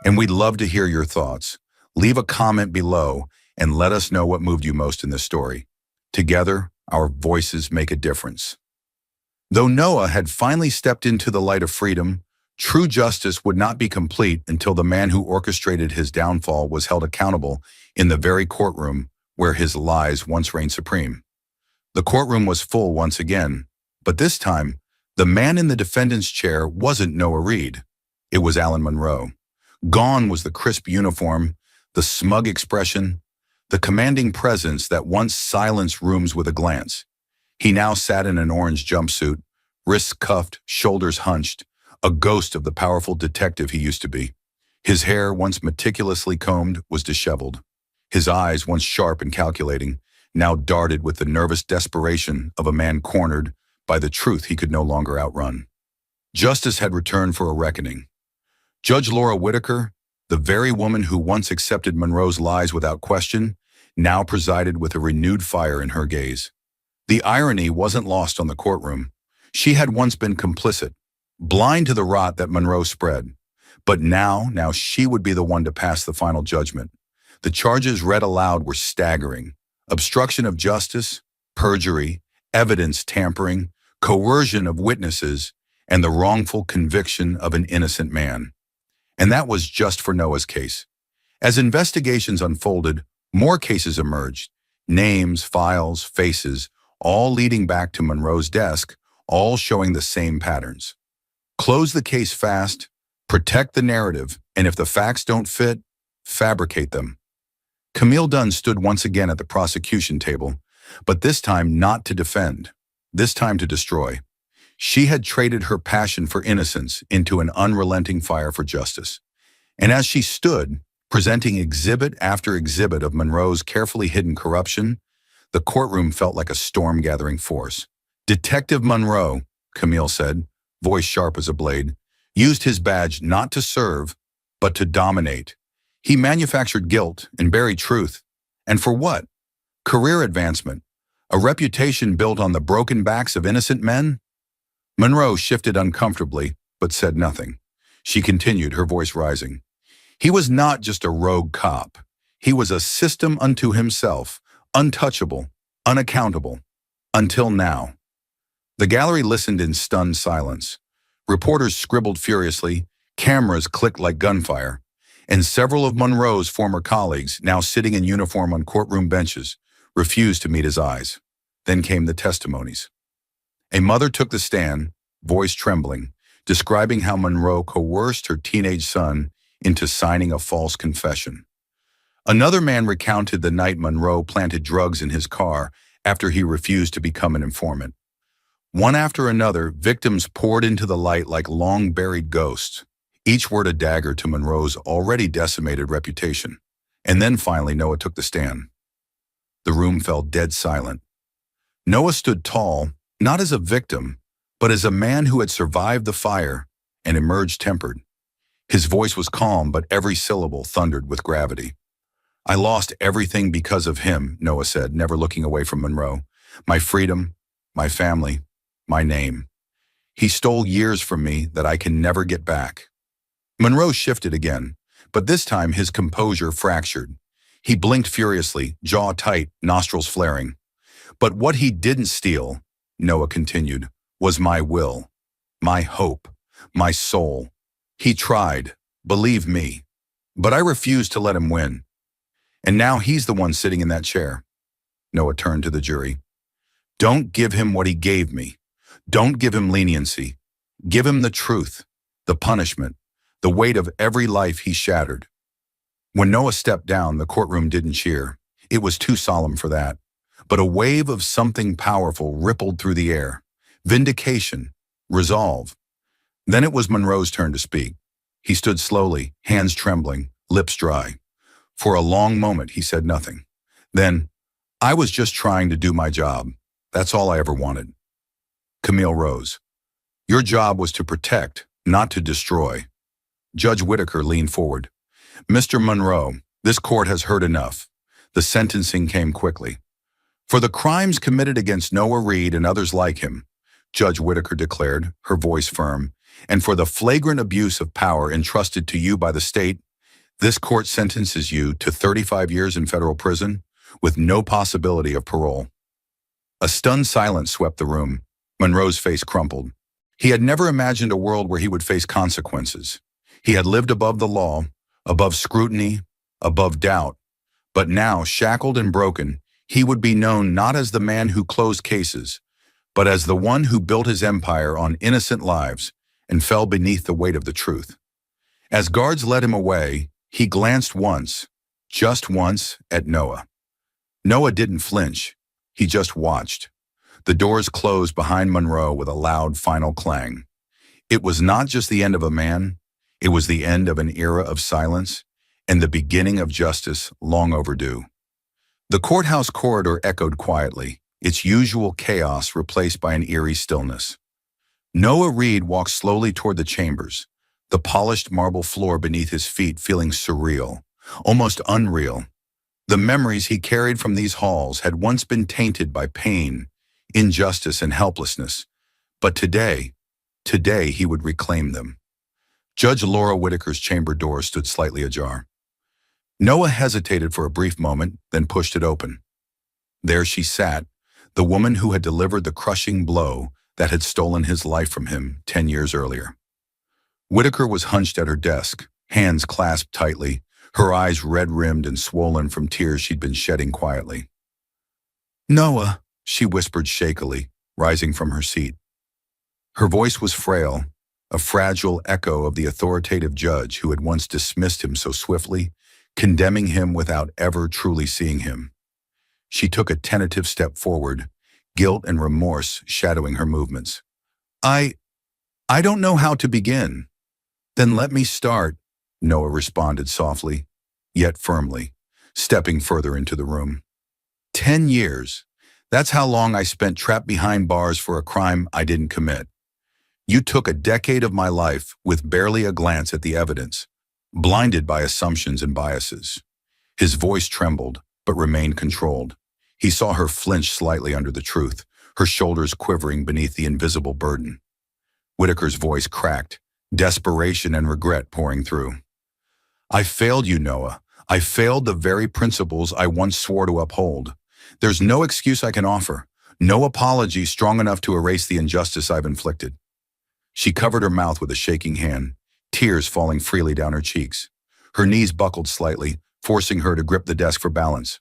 S1: And we'd love to hear your thoughts. Leave a comment below and let us know what moved you most in this story. Together, our voices make a difference. Though Noah had finally stepped into the light of freedom, true justice would not be complete until the man who orchestrated his downfall was held accountable in the very courtroom where his lies once reigned supreme. The courtroom was full once again, but this time, the man in the defendant's chair wasn't Noah Reed. It was Alan Monroe. Gone was the crisp uniform, the smug expression, the commanding presence that once silenced rooms with a glance. He now sat in an orange jumpsuit, wrists cuffed, shoulders hunched, a ghost of the powerful detective he used to be. His hair, once meticulously combed, was disheveled. His eyes, once sharp and calculating, now darted with the nervous desperation of a man cornered by the truth he could no longer outrun. Justice had returned for a reckoning. Judge Laura Whitaker, the very woman who once accepted Monroe's lies without question, now presided with a renewed fire in her gaze. The irony wasn't lost on the courtroom. She had once been complicit, blind to the rot that Monroe spread. But now she would be the one to pass the final judgment. The charges read aloud were staggering. Obstruction of justice, perjury, evidence tampering, coercion of witnesses, and the wrongful conviction of an innocent man. And that was just for Noah's case. As investigations unfolded, more cases emerged. Names, files, faces, all leading back to Monroe's desk, all showing the same patterns. Close the case fast, protect the narrative, and if the facts don't fit, fabricate them. Camille Dunn stood once again at the prosecution table, but this time not to defend, this time to destroy. She had traded her passion for innocence into an unrelenting fire for justice. And as she stood, presenting exhibit after exhibit of Monroe's carefully hidden corruption, the courtroom felt like a storm-gathering force. "Detective Monroe," Camille said, voice sharp as a blade, "used his badge not to serve, but to dominate. He manufactured guilt and buried truth. And for what? Career advancement. A reputation built on the broken backs of innocent men?" Monroe shifted uncomfortably, but said nothing. She continued, her voice rising. "He was not just a rogue cop. He was a system unto himself, untouchable, unaccountable. Until now." The gallery listened in stunned silence. Reporters scribbled furiously, cameras clicked like gunfire, and several of Monroe's former colleagues, now sitting in uniform on courtroom benches, refused to meet his eyes. Then came the testimonies. A mother took the stand, voice trembling, describing how Monroe coerced her teenage son into signing a false confession. Another man recounted the night Monroe planted drugs in his car after he refused to become an informant. One after another, victims poured into the light like long-buried ghosts, each word a dagger to Monroe's already decimated reputation. And then finally Noah took the stand. The room fell dead silent. Noah stood tall, not as a victim, but as a man who had survived the fire and emerged tempered. His voice was calm, but every syllable thundered with gravity. I lost everything because of him, Noah said, never looking away from Monroe. My freedom, my family, my name. He stole years from me that I can never get back. Monroe shifted again, but this time his composure fractured. He blinked furiously, jaw tight, nostrils flaring. But what he didn't steal, Noah continued, was my will, my hope, my soul. He tried, believe me, but I refused to let him win. And now he's the one sitting in that chair. Noah turned to the jury. Don't give him what he gave me. Don't give him leniency. Give him the truth, the punishment, the weight of every life he shattered. When Noah stepped down, the courtroom didn't cheer. It was too solemn for that. But a wave of something powerful rippled through the air. Vindication, resolve. Then it was Monroe's turn to speak. He stood slowly, hands trembling, lips dry. For a long moment, he said nothing. Then, I was just trying to do my job. That's all I ever wanted. Camille rose. Your job was to protect, not to destroy. Judge Whitaker leaned forward. Mr. Monroe, this court has heard enough. The sentencing came quickly. For the crimes committed against Noah Reed and others like him, Judge Whitaker declared, her voice firm, and for the flagrant abuse of power entrusted to you by the state, this court sentences you to 35 years in federal prison with no possibility of parole. A stunned silence swept the room. Monroe's face crumpled. He had never imagined a world where he would face consequences. He had lived above the law, above scrutiny, above doubt. But now, shackled and broken, he would be known not as the man who closed cases, but as the one who built his empire on innocent lives and fell beneath the weight of the truth. As guards led him away, he glanced once, just once, at Noah. Noah didn't flinch. He just watched. The doors closed behind Monroe with a loud final clang. It was not just the end of a man, it was the end of an era of silence and the beginning of justice long overdue. The courthouse corridor echoed quietly, its usual chaos replaced by an eerie stillness. Noah Reed walked slowly toward the chambers, the polished marble floor beneath his feet feeling surreal, almost unreal. The memories he carried from these halls had once been tainted by pain, injustice, and helplessness, but today he would reclaim them. Judge Laura Whitaker's chamber door stood slightly ajar. Noah hesitated for a brief moment, then pushed it open. There she sat, the woman who had delivered the crushing blow that had stolen his life from him 10 years earlier. Whitaker was hunched at her desk, hands clasped tightly, her eyes red-rimmed and swollen from tears she'd been shedding quietly. Noah, she whispered shakily, rising from her seat. Her voice was frail, a fragile echo of the authoritative judge who had once dismissed him so swiftly, condemning him without ever truly seeing him. She took a tentative step forward, guilt and remorse shadowing her movements. I don't know how to begin. Then let me start, Noah responded softly, yet firmly, stepping further into the room. 10 years. That's how long I spent trapped behind bars for a crime I didn't commit. You took a decade of my life with barely a glance at the evidence, blinded by assumptions and biases. His voice trembled, but remained controlled. He saw her flinch slightly under the truth, her shoulders quivering beneath the invisible burden. Whitaker's voice cracked, desperation and regret pouring through. I failed you, Noah. I failed the very principles I once swore to uphold. There's no excuse I can offer, no apology strong enough to erase the injustice I've inflicted. She covered her mouth with a shaking hand, tears falling freely down her cheeks. Her knees buckled slightly, forcing her to grip the desk for balance.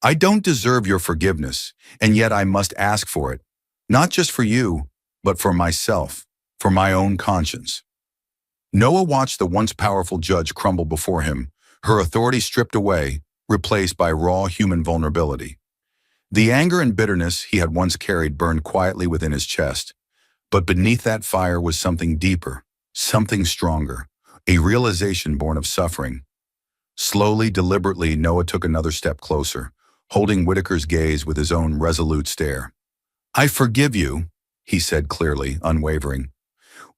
S1: I don't deserve your forgiveness, and yet I must ask for it, not just for you, but for myself, for my own conscience. Noah watched the once powerful judge crumble before him, her authority stripped away, replaced by raw human vulnerability. The anger and bitterness he had once carried burned quietly within his chest, but beneath that fire was something deeper, something stronger, a realization born of suffering. Slowly, deliberately, Noah took another step closer, holding Whitaker's gaze with his own resolute stare. I forgive you, he said clearly, unwavering.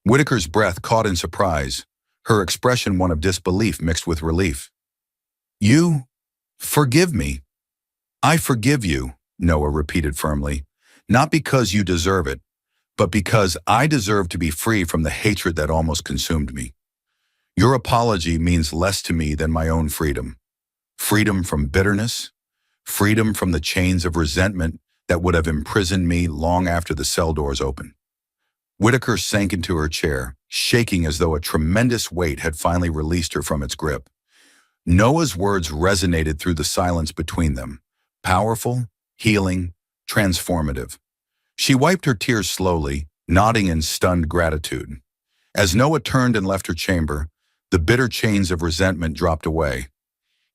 S1: Whitaker's breath caught in surprise, her expression one of disbelief mixed with relief. You forgive me. I forgive you, Noah repeated firmly, not because you deserve it, but because I deserve to be free from the hatred that almost consumed me. Your apology means less to me than my own freedom. Freedom from bitterness, freedom from the chains of resentment that would have imprisoned me long after the cell doors opened. Whitaker sank into her chair, shaking as though a tremendous weight had finally released her from its grip. Noah's words resonated through the silence between them, powerful, healing, transformative. She wiped her tears slowly, nodding in stunned gratitude. As Noah turned and left her chamber, the bitter chains of resentment dropped away.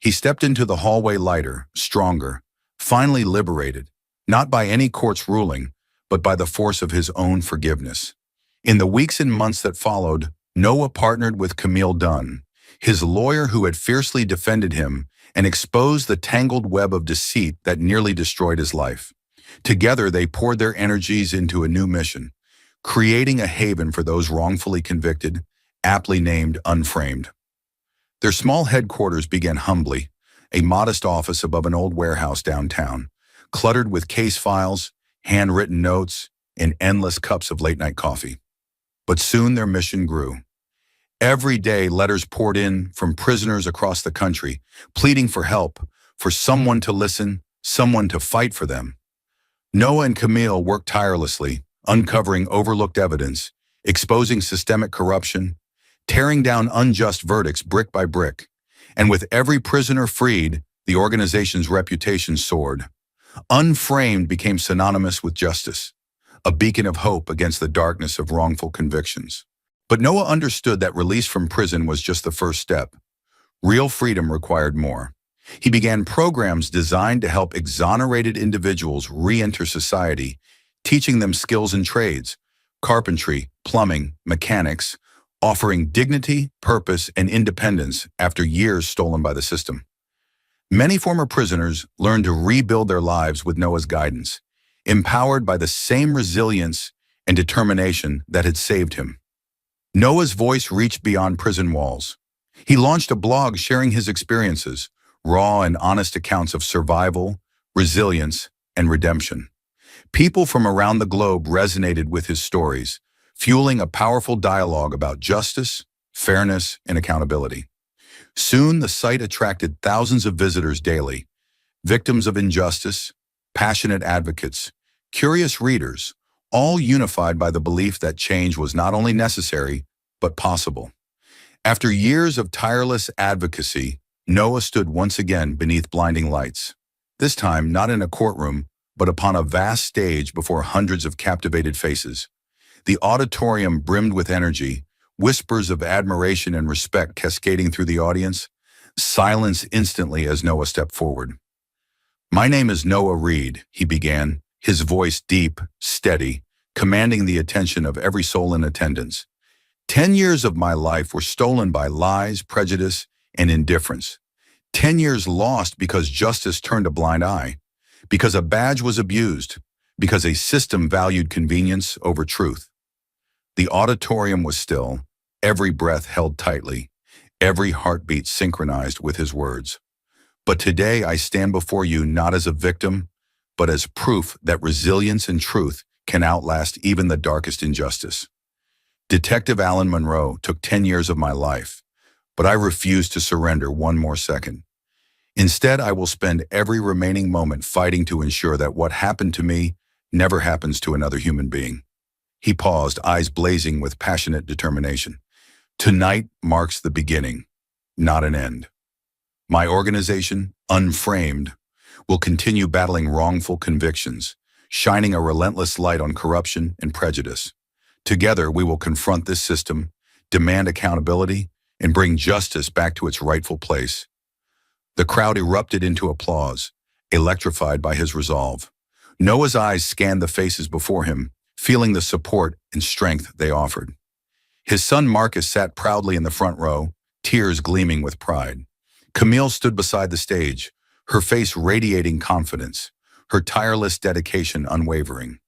S1: He stepped into the hallway lighter, stronger, finally liberated, not by any court's ruling, but by the force of his own forgiveness. In the weeks and months that followed, Noah partnered with Camille Dunn, his lawyer who had fiercely defended him and exposed the tangled web of deceit that nearly destroyed his life. Together, they poured their energies into a new mission, creating a haven for those wrongfully convicted, aptly named Unframed. Their small headquarters began humbly, a modest office above an old warehouse downtown, cluttered with case files, handwritten notes, and endless cups of late-night coffee. But soon their mission grew. Every day, letters poured in from prisoners across the country, pleading for help, for someone to listen, someone to fight for them. Noah and Camille worked tirelessly, uncovering overlooked evidence, exposing systemic corruption, tearing down unjust verdicts brick by brick. And with every prisoner freed, the organization's reputation soared. Unframed became synonymous with justice, a beacon of hope against the darkness of wrongful convictions. But Noah understood that release from prison was just the first step. Real freedom required more. He began programs designed to help exonerated individuals re-enter society, teaching them skills and trades, carpentry, plumbing, mechanics, offering dignity, purpose, and independence after years stolen by the system. Many former prisoners learned to rebuild their lives with Noah's guidance, empowered by the same resilience and determination that had saved him. Noah's voice reached beyond prison walls. He launched a blog sharing his experiences, raw and honest accounts of survival, resilience, and redemption. People from around the globe resonated with his stories, fueling a powerful dialogue about justice, fairness, and accountability. Soon, the site attracted thousands of visitors daily, victims of injustice, passionate advocates, curious readers, all unified by the belief that change was not only necessary, but possible. After years of tireless advocacy, Noah stood once again beneath blinding lights, this time not in a courtroom, but upon a vast stage before hundreds of captivated faces. The auditorium brimmed with energy, whispers of admiration and respect cascading through the audience, silence instantly as Noah stepped forward. "My name is Noah Reed," he began, his voice deep, steady, commanding the attention of every soul in attendance. 10 years of my life were stolen by lies, prejudice, and indifference. 10 years lost because justice turned a blind eye, because a badge was abused, because a system valued convenience over truth. The auditorium was still, every breath held tightly, every heartbeat synchronized with his words. But today I stand before you not as a victim, but as proof that resilience and truth can outlast even the darkest injustice. Detective Alan Monroe took 10 years of my life, but I refuse to surrender one more second. Instead, I will spend every remaining moment fighting to ensure that what happened to me never happens to another human being. He paused, eyes blazing with passionate determination. Tonight marks the beginning, not an end. My organization, Unframed, will continue battling wrongful convictions, shining a relentless light on corruption and prejudice. Together, we will confront this system, demand accountability, and bring justice back to its rightful place. The crowd erupted into applause, electrified by his resolve. Noah's eyes scanned the faces before him, feeling the support and strength they offered. His son Marcus sat proudly in the front row, tears gleaming with pride. Camille stood beside the stage, her face radiating confidence, her tireless dedication unwavering.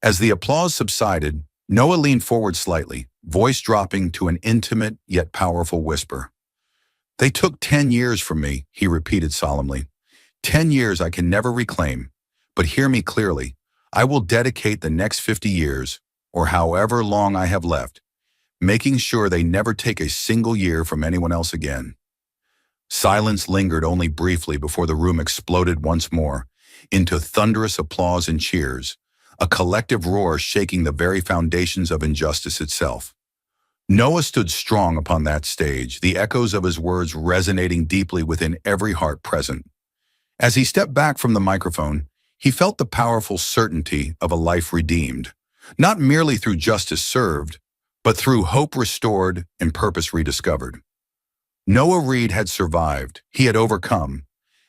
S1: As the applause subsided, Noah leaned forward slightly, voice dropping to an intimate yet powerful whisper. They took 10 years from me, he repeated solemnly. 10 years I can never reclaim. But hear me clearly. I will dedicate the next 50 years, or however long I have left, making sure they never take a single year from anyone else again. Silence lingered only briefly before the room exploded once more, into thunderous applause and cheers, a collective roar shaking the very foundations of injustice itself. Noah stood strong upon that stage, the echoes of his words resonating deeply within every heart present. As he stepped back from the microphone, he felt the powerful certainty of a life redeemed, not merely through justice served, but through hope restored and purpose rediscovered. Noah Reed had survived, he had overcome,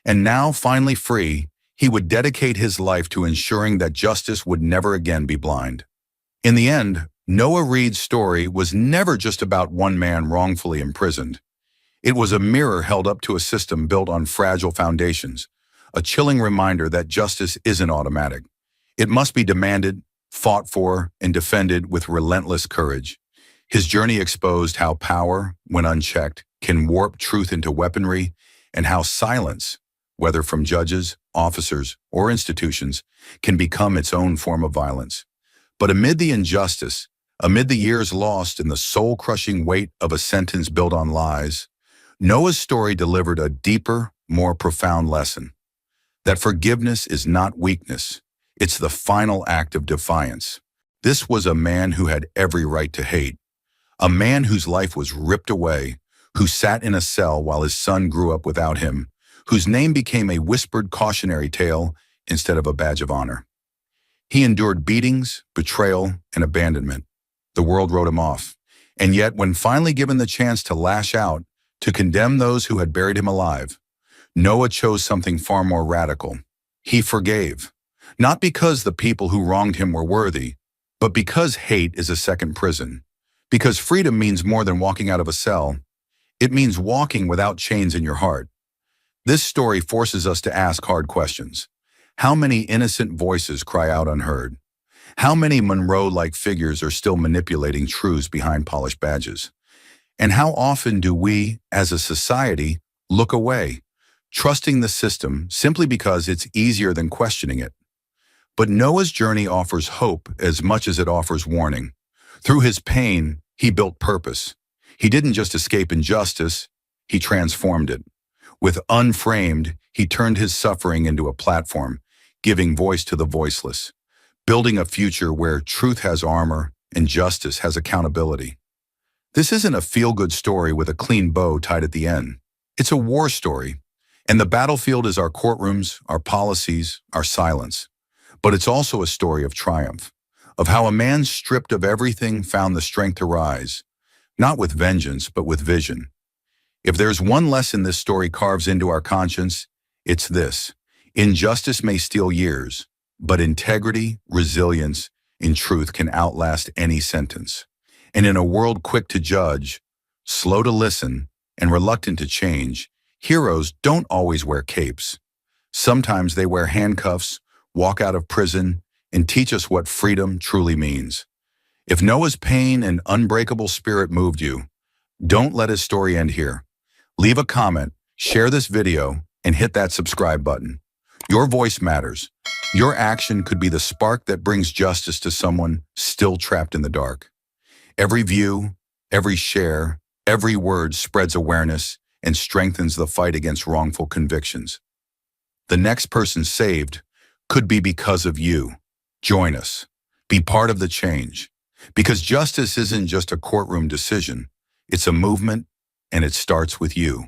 S1: and now, finally free, he would dedicate his life to ensuring that justice would never again be blind. In the end, Noah Reed's story was never just about one man wrongfully imprisoned. It was a mirror held up to a system built on fragile foundations, a chilling reminder that justice isn't automatic. It must be demanded, fought for, and defended with relentless courage. His journey exposed how power, when unchecked, can warp truth into weaponry, and how silence, whether from judges, officers, or institutions, can become its own form of violence. But amid the injustice, amid the years lost and the soul-crushing weight of a sentence built on lies, Noah's story delivered a deeper, more profound lesson. That forgiveness is not weakness, it's the final act of defiance. This was a man who had every right to hate, a man whose life was ripped away, who sat in a cell while his son grew up without him, whose name became a whispered cautionary tale instead of a badge of honor. He endured beatings, betrayal, and abandonment. The world wrote him off. And yet, when finally given the chance to lash out, to condemn those who had buried him alive, Noah chose something far more radical. He forgave. Not because the people who wronged him were worthy, but because hate is a second prison. Because freedom means more than walking out of a cell. It means walking without chains in your heart. This story forces us to ask hard questions. How many innocent voices cry out unheard? How many Monroe-like figures are still manipulating truths behind polished badges? And how often do we, as a society, look away, trusting the system simply because it's easier than questioning it? But Noah's journey offers hope as much as it offers warning. Through his pain, he built purpose. He didn't just escape injustice, he transformed it. With Unframed, he turned his suffering into a platform, giving voice to the voiceless, building a future where truth has armor and justice has accountability. This isn't a feel-good story with a clean bow tied at the end. It's a war story, and the battlefield is our courtrooms, our policies, our silence. But it's also a story of triumph, of how a man stripped of everything found the strength to rise, not with vengeance, but with vision. If there's one lesson this story carves into our conscience, it's this. Injustice may steal years, but integrity, resilience, and truth can outlast any sentence. And in a world quick to judge, slow to listen, and reluctant to change, heroes don't always wear capes. Sometimes they wear handcuffs, walk out of prison, and teach us what freedom truly means. If Noah's pain and unbreakable spirit moved you, don't let his story end here. Leave a comment, share this video, and hit that subscribe button. Your voice matters. Your action could be the spark that brings justice to someone still trapped in the dark. Every view, every share, every word spreads awareness and strengthens the fight against wrongful convictions. The next person saved could be because of you. Join us. Be part of the change. Because justice isn't just a courtroom decision. It's a movement, and it starts with you.